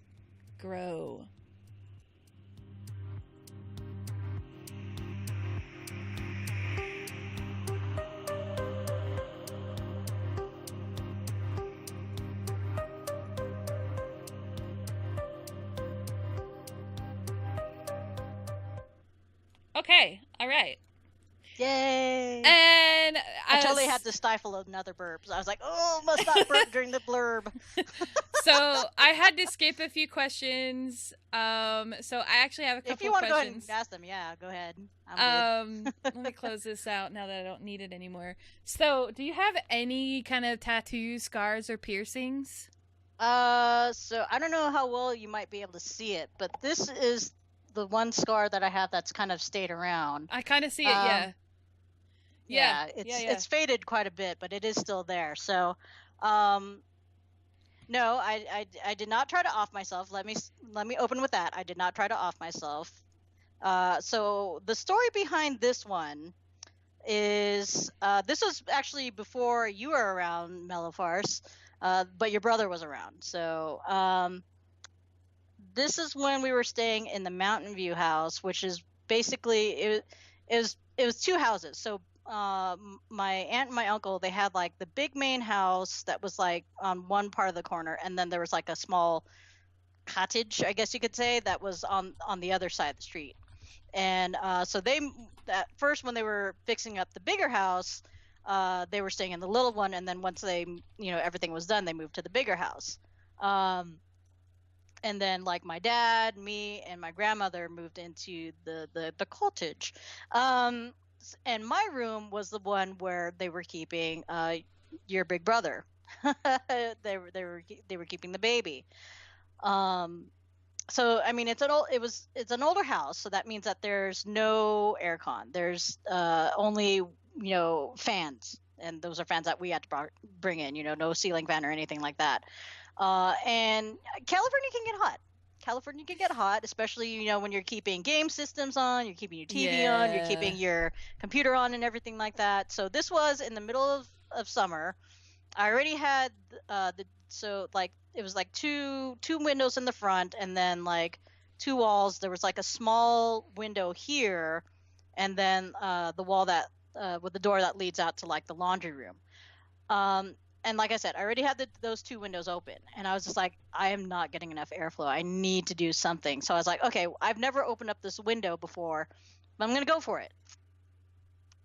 grow. Okay, all right. Yay! And I totally had to stifle another burp. So I was like, oh, must not burp during the blurb. So I had to skip a few questions. So I actually have a couple of questions. If you want to go ahead and ask them, yeah, go ahead. Let me close this out now that I don't need it anymore. So, do you have any kind of tattoos, scars, or piercings? So I don't know how well you might be able to see it, but this is the one scar that I have that's kind of stayed around. I kind of see it, yeah. It's faded quite a bit, but it is still there. So, no, I did not try to off myself. Let me open with that. I did not try to off myself. So the story behind this one is this was actually before you were around, Mellow Farce, but your brother was around. So this is when we were staying in the Mountain View house, which is basically it was two houses. So my aunt and my uncle, they had like the big main house that was like on one part of the corner, and then there was like a small cottage, I guess you could say, that was on the other side of the street. And so at first when they were fixing up the bigger house, they were staying in the little one, and then once they, everything was done, they moved to the bigger house. And then like my dad, me, and my grandmother moved into the cottage. And my room was the one where they were keeping your big brother. they were keeping the baby. So I mean, it's an older house, so that means that there's no aircon. There's only fans, and those are fans that we had to bring in. No ceiling fan or anything like that. And California can get hot, especially when you're keeping game systems on, you're keeping your TV on, you're keeping your computer on, and everything like that. So this was in the middle of summer. I already had it was like two windows in the front, and then like two walls. There was like a small window here, and then the wall that with the door that leads out to like the laundry room. And like I said, I already had those two windows open, and I was just like, I am not getting enough airflow. I need to do something. So I was like, okay, I've never opened up this window before, but I'm going to go for it.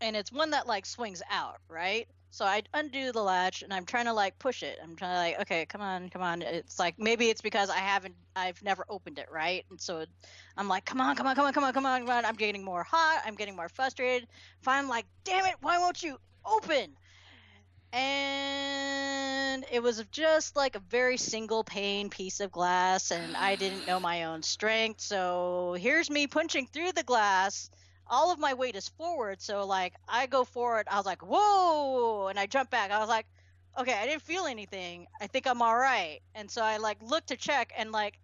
And it's one that like swings out, right? So I undo the latch, and I'm trying to like push it. I'm trying to like, okay, come on. It's like, maybe it's because I've never opened it, right? And so I'm like, come on. I'm getting more hot. I'm getting more frustrated. Finally, I'm like, damn it, why won't you open? And it was just like a very single pane piece of glass, and I didn't know my own strength. So here's me punching through the glass. All of my weight is forward, so like I go forward. I was like, whoa, and I jump back. I was like, okay, I didn't feel anything. I think I'm all right. And so I like looked to check, and like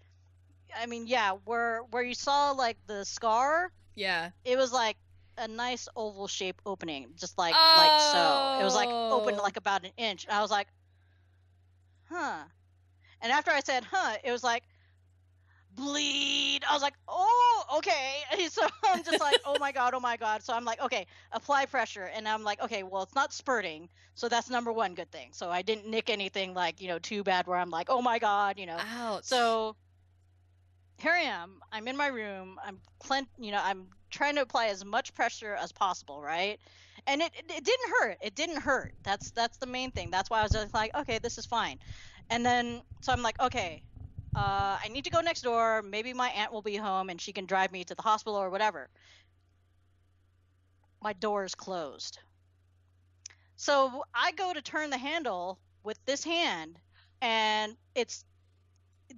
I mean, yeah, where you saw like the scar, Yeah. it was like a nice oval shape opening, just like so. It was like open Oh. like about an inch. And I was like, huh. And after I said, huh, it was like, bleed. I was like, oh, okay. And so I'm just like, oh my god, oh my god. So I'm like, okay, apply pressure. And I'm like, okay, well, it's not spurting, so that's number one good thing. So I didn't nick anything like, you know, too bad where I'm like, oh my god, you know. Ouch. So here I am. I'm in my room. I'm trying to apply as much pressure as possible, right? And it didn't hurt. It didn't hurt. That's the main thing. That's why I was just like, okay, this is fine. And then so I'm like, okay, I need to go next door. Maybe my aunt will be home and she can drive me to the hospital or whatever. My door is closed. So I go to turn the handle with this hand, and it's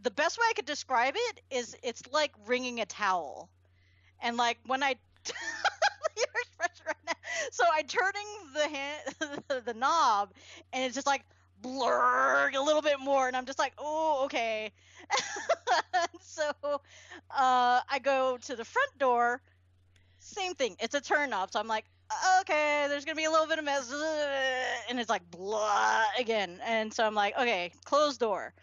the best way I could describe it is it's like wringing a towel. And like when I there's pressure right now. So I'm turning the hand the knob, and it's just like blur a little bit more, and I'm just like, oh, okay. So I go to the front door, same thing, it's a turn knob, so I'm like, okay, there's gonna be a little bit of mess, and it's like blah again, and so I'm like, okay, closed door.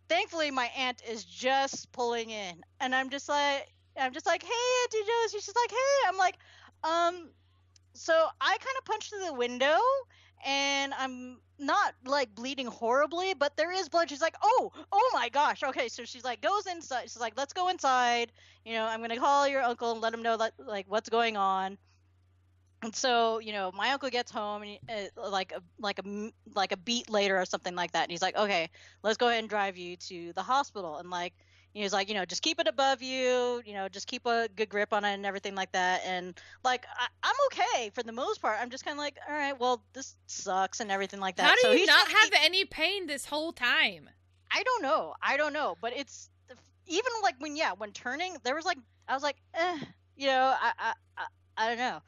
Thankfully my aunt is just pulling in, and I'm just like, hey, Auntie Josie. She's like, hey. I'm like, so I kind of punched through the window, and I'm not like bleeding horribly, but there is blood. She's like, oh my gosh. Okay, so she's like, goes inside. She's like, let's go inside. You know, I'm gonna call your uncle and let him know that, like, what's going on. And so, you know, my uncle gets home, and like a beat later or something like that, and he's like, okay, let's go ahead and drive you to the hospital. And like, he's like, you know, just keep it above you, you know, just keep a good grip on it and everything like that. And like, I'm okay for the most part. I'm just kind of like, all right, well, this sucks and everything like that. How do So you he's not trying to have keep- any pain this whole time? I don't know, but it's even like when turning, there was like, I was like, you know, I don't know.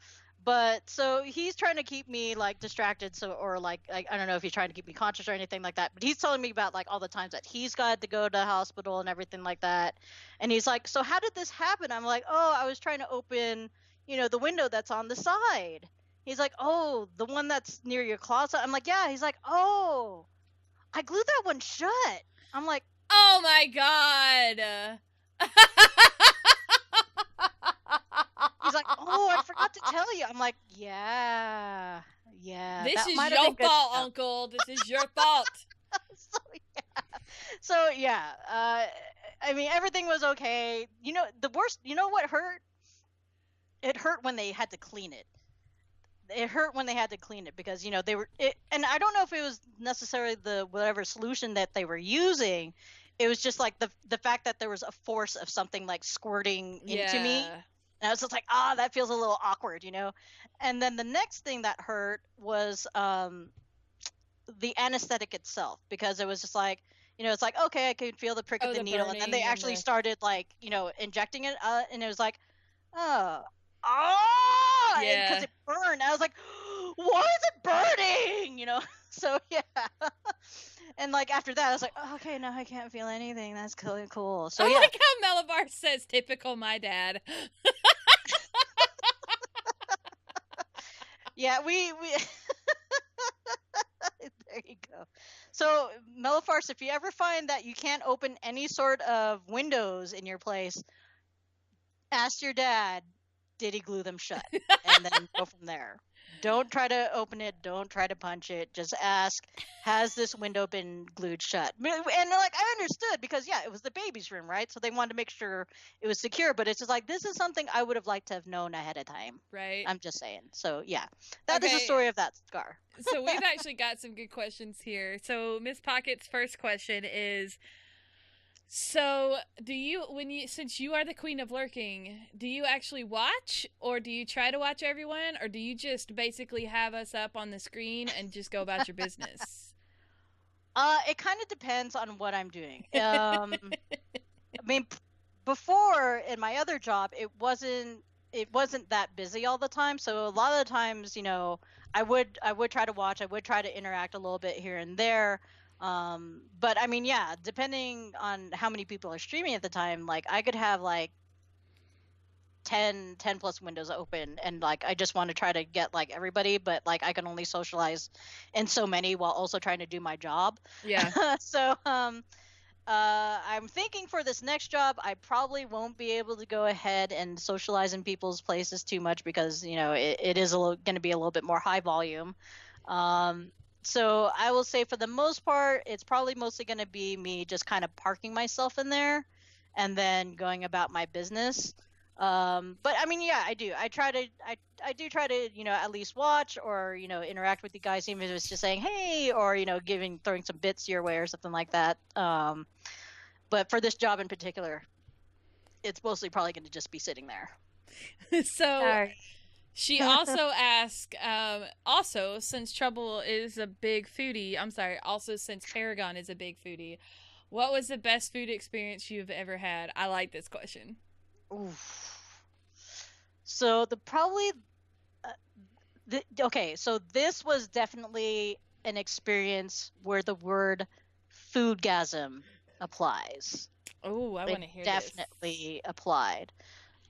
But so he's trying to keep me like distracted, so, or like, I don't know if he's trying to keep me conscious or anything like that, but he's telling me about like all the times that he's got to go to the hospital and everything like that. And he's like, so how did this happen? I'm like, oh, I was trying to open, you know, the window that's on the side. He's like, oh, the one that's near your closet. I'm like, yeah. He's like, oh, I glued that one shut. I'm like, oh my god. he's like, oh, I forgot to tell you. I'm like, yeah. This is your fault, Uncle. This is your fault. So yeah. I mean, everything was okay. You know, the worst. You know what hurt? It hurt when they had to clean it. It hurt when they had to clean it because, you know, they were. And I don't know if it was necessarily the whatever solution that they were using. It was just like the fact that there was a force of something like squirting into me. And I was just like, that feels a little awkward, you know? And then the next thing that hurt was the anesthetic itself, because it was just like, you know, it's like, okay, I could feel the prick of the needle. And then they actually started like, you know, injecting it. And it was like, because it burned. I was like, why is it burning? You know? So yeah. And like after that, I was like, okay, no, I can't feel anything. That's cool. So I yeah. like how Melibar says, typical my dad. Yeah, we there you go. So Mellifars, if you ever find that you can't open any sort of windows in your place, ask your dad, did he glue them shut? And then go from there. Don't try to open it. Don't try to punch it. Just ask, has this window been glued shut? And like, I understood because, yeah, it was the baby's room, right? So they wanted to make sure it was secure. But it's just like, this is something I would have liked to have known ahead of time. Right. I'm just saying. So, yeah, that is the story of that scar. So we've actually got some good questions here. So Miss Pocket's first question is, so since you are the queen of lurking, do you actually watch, or do you try to watch everyone, or do you just basically have us up on the screen and just go about your business? It kind of depends on what I'm doing. I mean, before in my other job, it wasn't that busy all the time. So a lot of the times, you know, I would try to watch, I would try to interact a little bit here and there. But I mean, yeah, depending on how many people are streaming at the time, like I could have like 10 plus windows open, and like I just want to try to get like everybody, but like I can only socialize in so many while also trying to do my job. Yeah. So I'm thinking for this next job, I probably won't be able to go ahead and socialize in people's places too much because, you know, it is going to be a little bit more high volume. So I will say for the most part, it's probably mostly going to be me just kind of parking myself in there and then going about my business. But I mean, yeah, I do. I do try to, you know, at least watch or, you know, interact with you guys, even if it's just saying, hey, or, you know, throwing some bits your way or something like that. But for this job in particular, it's mostly probably going to just be sitting there. So she also asked, also since Trouble is a big foodie, also since Paragon is a big foodie, what was the best food experience you've ever had? I like this question. Oof. So okay, so this was definitely an experience where the word foodgasm applies. Oh, I want to hear definitely applied.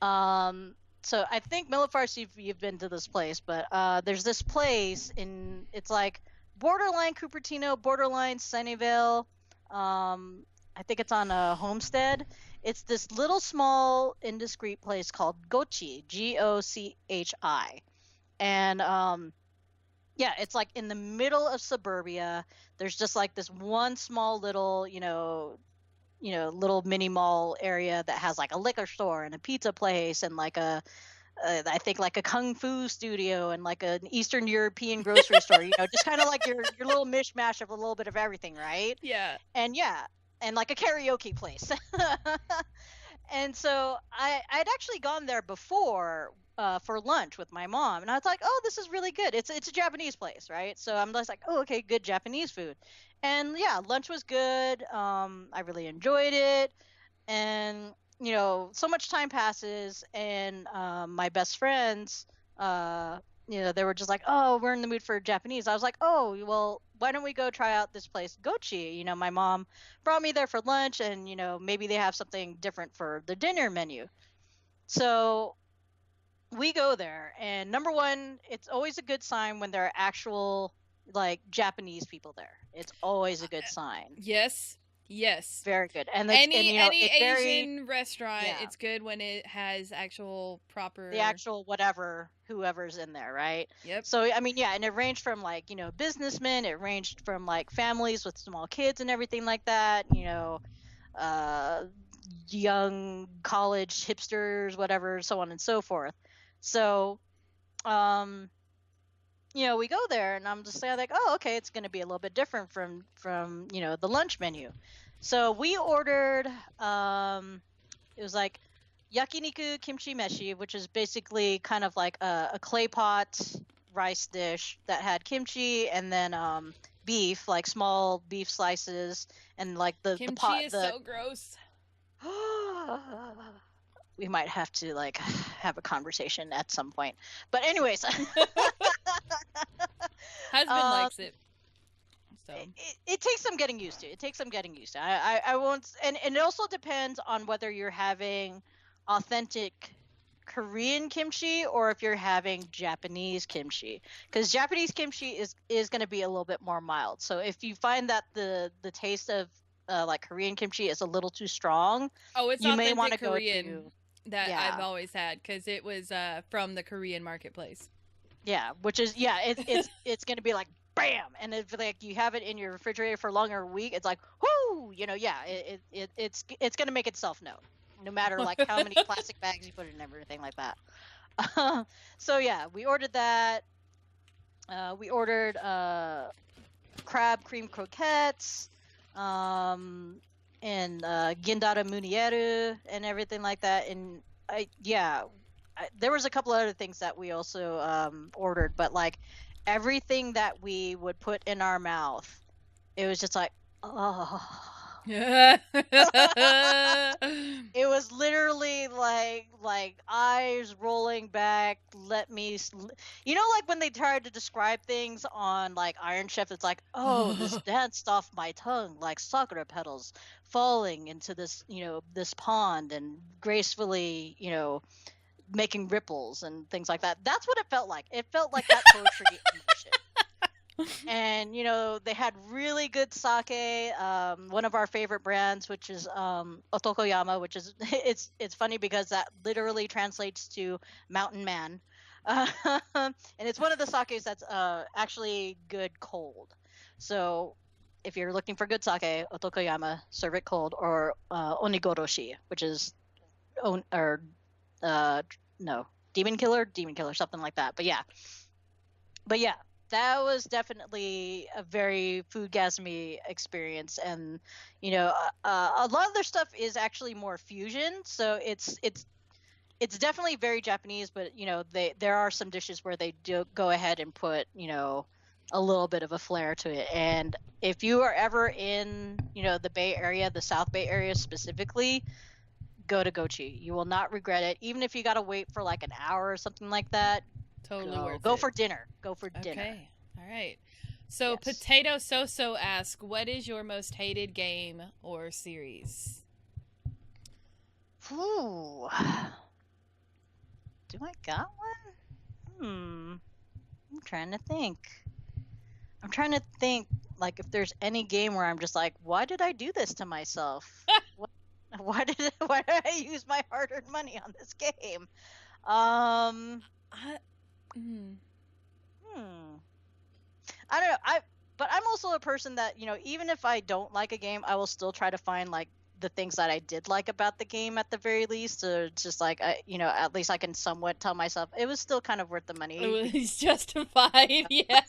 So I think Millifars, you've been to this place, but there's this place it's like borderline Cupertino, borderline Sunnyvale. I think it's on a Homestead. It's this little small indiscreet place called Gochi, Gochi, and yeah, it's like in the middle of suburbia. There's just like this one small little, little mini mall area that has like a liquor store and a pizza place and like I think like a kung fu studio and like an Eastern European grocery store, just kind of like your little mishmash of a little bit of everything, right? Yeah. And like a karaoke place. And so I'd actually gone there before for lunch with my mom, and I was like, oh, this is really good. It's a Japanese place, right? So I'm just like, oh, okay, good Japanese food. And yeah, lunch was good. I really enjoyed it. And so much time passes, and my best friends, they were just like, oh, we're in the mood for Japanese. I was like, oh, well, why don't we go try out this place, Gochi? My mom brought me there for lunch, and maybe they have something different for the dinner menu. So we go there, and number one, it's always a good sign when there are actual like Japanese people there. It's always a good sign. Yes. Very good. And any Asian restaurant, yeah, it's good when it has actual proper whoever's in there, right? Yep. So I mean, yeah, and it ranged from like businessmen, it ranged from like families with small kids and everything like that, young college hipsters, whatever, so on and so forth. So we go there, and I'm just like, oh, okay, it's going to be a little bit different from the lunch menu. So we ordered, it was like yakiniku kimchi meshi, which is basically kind of like a clay pot rice dish that had kimchi and then beef, like small beef slices, and like the kimchi pot is so gross. We might have to like have a conversation at some point. But anyways, husband likes it. So it takes some getting used to. I won't, and it also depends on whether you're having authentic Korean kimchi or if you're having Japanese kimchi, because Japanese kimchi is going to be a little bit more mild. So if you find that the taste of like Korean kimchi is a little too strong, you may want to go to that. Yeah. I've always had, because it was from the Korean marketplace. Yeah, which is it's going to be like bam, and if like you have it in your refrigerator for longer a week, it's like whoo, it's going to make itself known, no matter like how many plastic bags you put in and everything like that. So yeah, we ordered that. We ordered crab cream croquettes, and gindara munieru and everything like that. And there was a couple other things that we also ordered, but like everything that we would put in our mouth, it was just like, oh. It was literally like like eyes rolling back. You know, like when they try to describe things on like Iron Chef, it's like, oh, this danced off my tongue like sakura petals falling into this, this pond and gracefully, making ripples and things like that. That's what it felt like. It felt like that poetry in motion. And they had really good sake. One of our favorite brands, which is Otokoyama, which is it's funny because that literally translates to mountain man, and it's one of the sakes that's actually good cold. So if you're looking for good sake, Otokoyama, serve it cold, or onigoroshi, which is no, demon killer, something like that. But yeah, that was definitely a very foodgasmy experience. And a lot of their stuff is actually more fusion, so it's definitely very Japanese, but there are some dishes where they do go ahead and put a little bit of a flair to it. And if you are ever in the Bay Area, the South Bay Area specifically, go to Gochi. You will not regret it. Even if you got to wait for like an hour or something like that, Totally worth it. Go for dinner. Dinner. Okay. All right. So Yes. Potato Soso asks, what is your most hated game or series? Ooh. Do I got one? I'm trying to think like if there's any game where I'm just like, why did I do this to myself? Why did I use my hard-earned money on this game? I don't know. But I'm also a person that, even if I don't like a game, I will still try to find like the things that I did like about the game at the very least. So it's just like, at least I can somewhat tell myself it was still kind of worth the money. It was justified, yeah.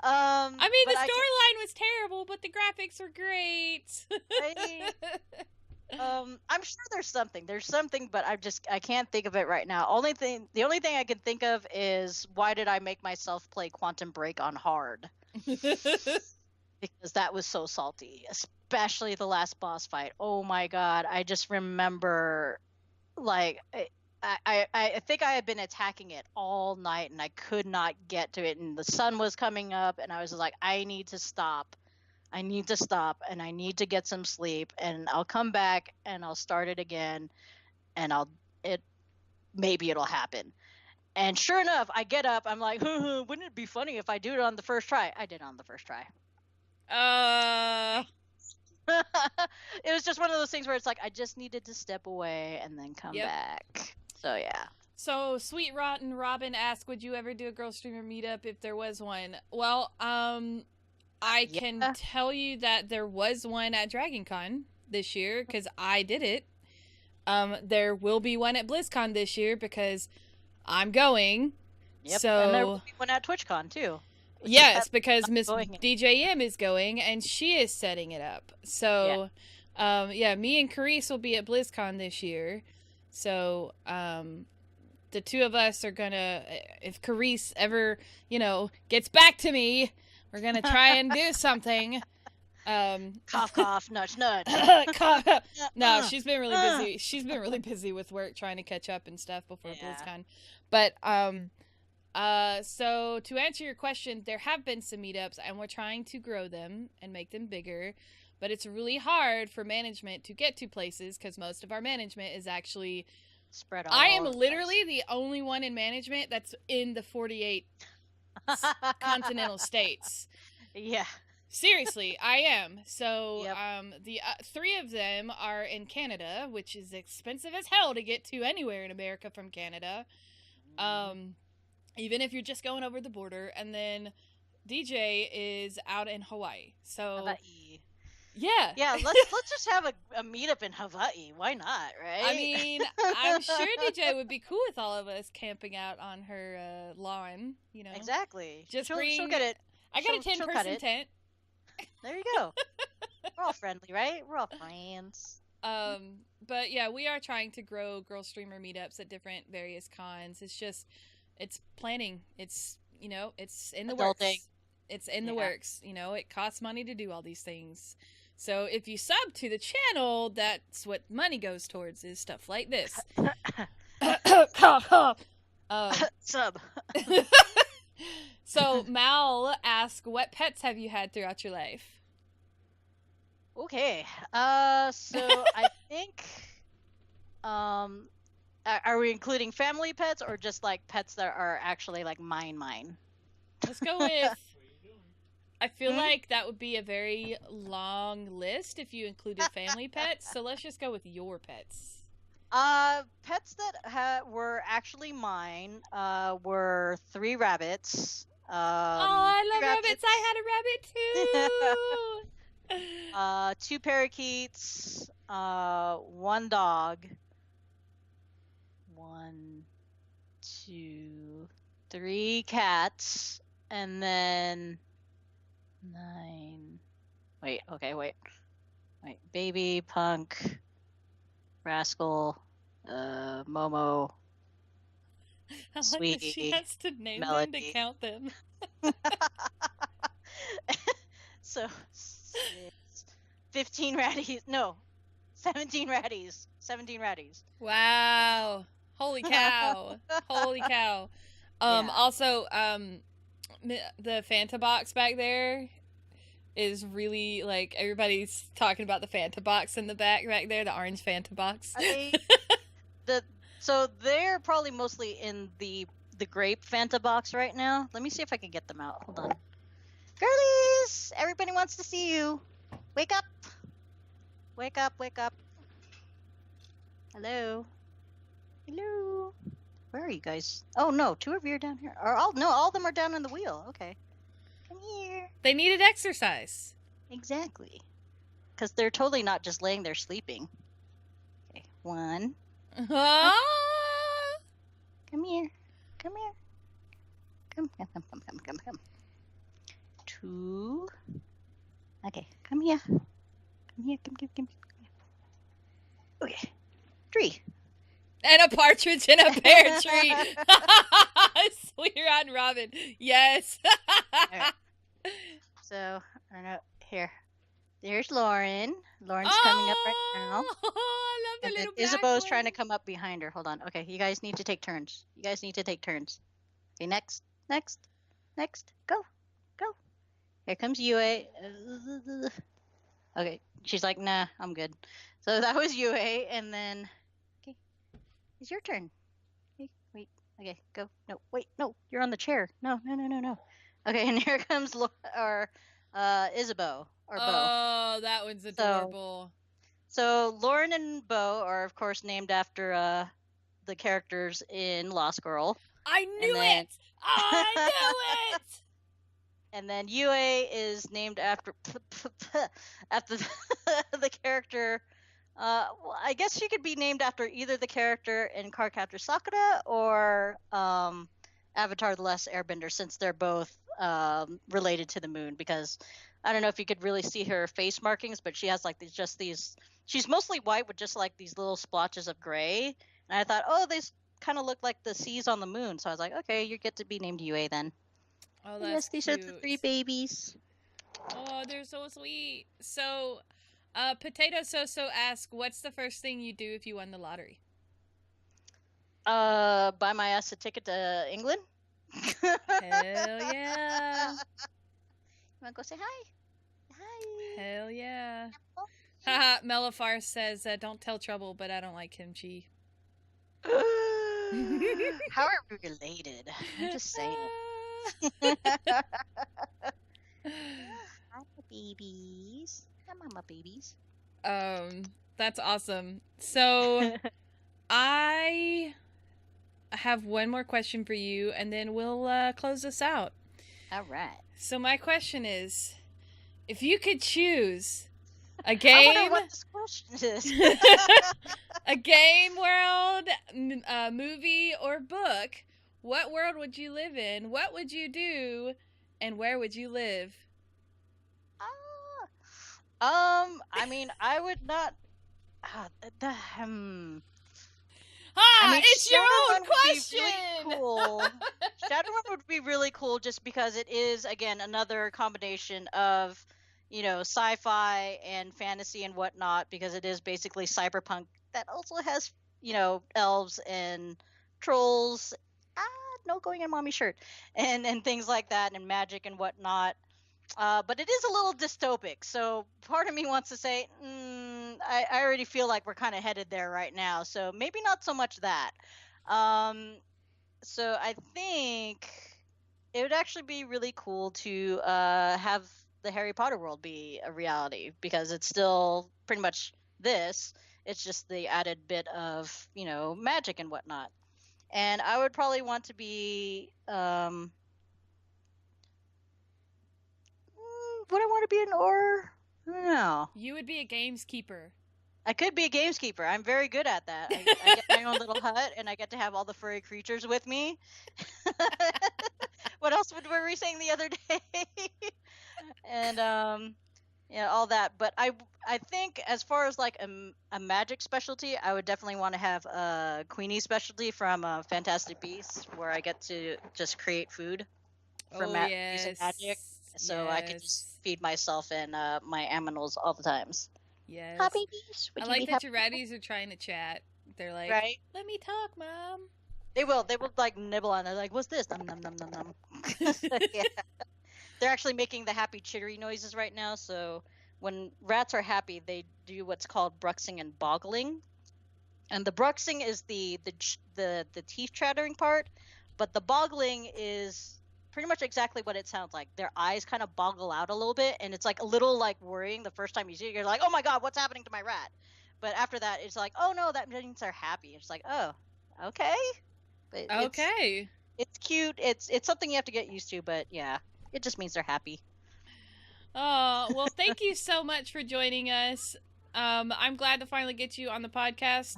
I mean, the storyline was terrible, but the graphics were great. I'm sure there's something, but I can't think of it right now. The only thing I can think of is, why did I make myself play Quantum Break on hard? Because that was so salty, especially the last boss fight. Oh my god, I just remember, like, I think I had been attacking it all night and I could not get to it, and the sun was coming up and I was like, I need to stop and I need to get some sleep, and I'll come back and I'll start it again, and maybe it'll happen. And sure enough, I get up, I'm like, wouldn't it be funny if I do it on the first try? I did it on the first try. It was just one of those things where it's like, I just needed to step away and then come back. So yeah. So Sweet Rotten Robin asked, would you ever do a Girl Streamer meetup if there was one? Well, I can tell you that there was one at DragonCon this year because I did it. There will be one at BlizzCon this year because I'm going. Yep. So, and there will be one at TwitchCon too. Yes, because Miss DJM is going and she is setting it up. So, me and Carice will be at BlizzCon this year. So, the two of us are gonna, if Carice ever, gets back to me, we're gonna try and do something. Cough, cough, nudge, nudge. Cough. No, she's been really busy. She's been really busy with work, trying to catch up and stuff before BlizzCon. But so to answer your question, there have been some meetups, and we're trying to grow them and make them bigger. But it's really hard for management to get to places because most of our management is actually spread all I am literally the only one in management that's in the 48 continental states. Yeah. Seriously, I am. So, the three of them are in Canada, which is expensive as hell to get to anywhere in America from Canada. Even if you're just going over the border. And then DJ is out in Hawaii. So, Hawaii. Yeah. Yeah, let's just have a meetup in Hawaii. Why not, right? I mean, I'm sure DJ would be cool with all of us camping out on her lawn, Exactly. Just she'll get it. I got a 10-person tent. There you go. We're all friendly, right? We're all friends. But yeah, we are trying to grow Girl Streamer meetups at different various cons. It's planning. It's it's in the works. It's in the works. It costs money to do all these things. So if you sub to the channel, that's what money goes towards, is stuff like this. Sub. So Mal asks, what pets have you had throughout your life? Okay. So I think, are we including family pets or just like pets that are actually like mine? Let's go with, I feel like that would be a very long list if you included family pets, so let's just go with your pets. Pets that were actually mine were 3 rabbits. Oh, I love rabbits. I had a rabbit too. 2 parakeets, 1 dog, 1, 2, 3 cats, and then 9. Wait, Baby, Punk, Rascal, Momo, I Sweetie, like that she has to name Melody. them to count them. So 15 ratties. No, 17 ratties. 17 ratties. Wow. Holy cow. Holy cow. Yeah. Also, the Fanta box back there is really, like, everybody's talking about the Fanta box in the back there, the orange Fanta box. So they're probably mostly in the grape Fanta box right now. Let me see if I can get them out. Hold on. Girlies! Everybody wants to see you. Wake up. Wake up, wake up. Hello. Hello. Where are you guys? Oh, no. 2 of you are down here. Or all of them are down in the wheel. Okay. Come here. They needed exercise. Exactly. Because they're totally not just laying there sleeping. Okay. 1. Ah! Come here. Come here. Come. 2. Okay. Come here. Come here. Come. Okay. 3. And a partridge in a pear tree. Sweet Rotten Robin. Yes. Right. So, I don't know. Here. There's Lauren. Lauren's coming up right now. Oh, I love the And then little black Isabeau's one. trying to come up behind her. Hold on. Okay, you guys need to take turns. Okay, next. Go. Here comes Yue. Okay, she's like, nah, I'm good. So that was Yue, and then, okay, it's your turn. Okay, wait. Okay, go. No, wait, no, you're on the chair. No. Okay, and here comes Isabeau, or Bo. Oh, that one's adorable. So Lauren and Bo are, of course, named after the characters in Lost Girl. I knew it! Oh, I knew it! And then Yue is named after the character. Well, I guess she could be named after either the character in Cardcaptor Sakura or Avatar: The Last Airbender, since they're both related to the moon. Because I don't know if you could really see her face markings, but she has like these. She's mostly white with just like these little splotches of gray. And I thought, oh, they kind of look like the seas on the moon. So I was like, okay, you get to be named Yue then. Oh, that's yes, these cute. are the 3 babies. Oh, they're so sweet. So, Potato So asks, what's the first thing you do if you won the lottery? Buy my ass a ticket to England. Hell yeah. You wanna go say hi? Hi. Hell yeah. Haha, Melafar says, don't tell Trouble, but I don't like kimchi. How are we related? I'm just saying. Hi, babies. Hi, mama babies. That's awesome. So, I have one more question for you, and then we'll close this out. All right. So my question is, if you could choose a game, I wonder what this question is. a game, world, movie, or book, what world would you live in? What would you do? And where would you live? I mean, I would not. It's your own question. Really cool. Shadowrun would be really cool just because it is, again, another combination of, sci-fi and fantasy and whatnot, because it is basically cyberpunk that also has, elves and trolls. No going in mommy shirt, and things like that, and magic and whatnot. But it is a little dystopic. So part of me wants to say, I already feel like we're kind of headed there right now. So maybe not so much that. So I think it would actually be really cool to have the Harry Potter world be a reality, because it's still pretty much this. It's just the added bit of, magic and whatnot. And I would probably want to be, would I want to be an or? I don't know. You would be a gameskeeper. I could be a gameskeeper. I'm very good at that. I get my own little hut, and I get to have all the furry creatures with me. What else were we saying the other day? And all that. But I think as far as like a magic specialty, I would definitely want to have a Queenie specialty from Fantastic Beasts, where I get to just create food for using magic, so I can just feed myself and my aminals all the times. Yes. Hi, babies. I like that your ratties are trying to chat. They're like, right? Let me talk, Mom. They will like nibble on it. They're like, what's this? Nom nom nom nom nom. Yeah. They're actually making the happy chittery noises right now. So when rats are happy, they do what's called bruxing and boggling. And the bruxing is the teeth chattering part, but the boggling is pretty much exactly what it sounds like. Their eyes kind of boggle out a little bit, and it's like a little like worrying the first time you see it. You're like, oh my god, what's happening to my rat? But after that, it's like, oh no, that means they're happy. It's like, oh, okay. But okay. It's cute. It's something you have to get used to, but yeah, it just means they're happy. Oh, well, thank you so much for joining us. I'm glad to finally get you on the podcast.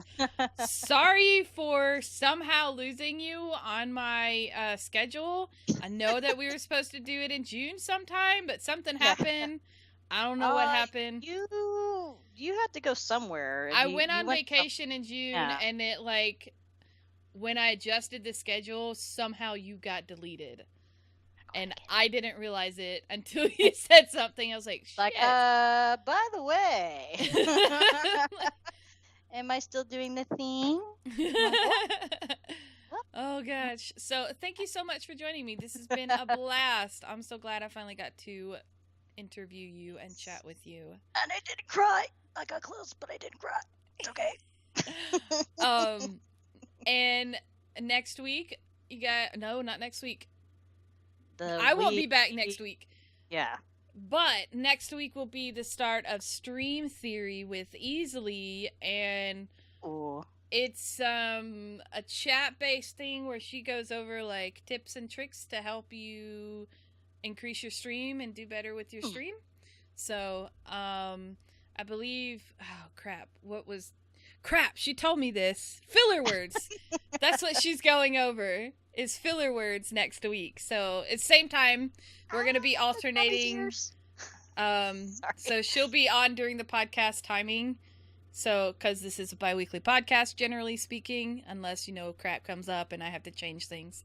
Sorry for somehow losing you on my schedule. I know that we were supposed to do it in June sometime, but something happened. I don't know what happened. You had to go somewhere. I went on vacation in June, and it like when I adjusted the schedule, somehow you got deleted. And I didn't realize it until you said something. I was like, shit. Like, by the way, am I still doing the thing? Oh, gosh. So thank you so much for joining me. This has been a blast. I'm so glad I finally got to interview you and chat with you. And I didn't cry. I got close, but I didn't cry. It's okay. And next week, no, not next week. I won't be back next week. Yeah. But next week will be the start of Stream Theory with Easily, and it's a chat-based thing where she goes over like tips and tricks to help you increase your stream and do better with your stream. So, I believe, she told me this. Filler words. That's what she's going over. Is filler words next week. So it's same time. We're going to be alternating. So she'll be on during the podcast timing. So, because this is a bi-weekly podcast, generally speaking, unless, crap comes up and I have to change things.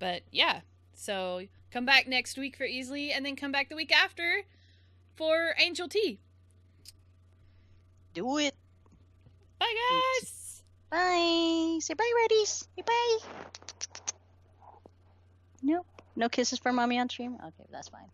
But yeah, so come back next week for Easily, and then come back the week after for Angel T. Do it. Bye, guys. Bye. Say bye, Reddies. Say bye. Nope. No kisses for mommy on stream? Okay, that's fine.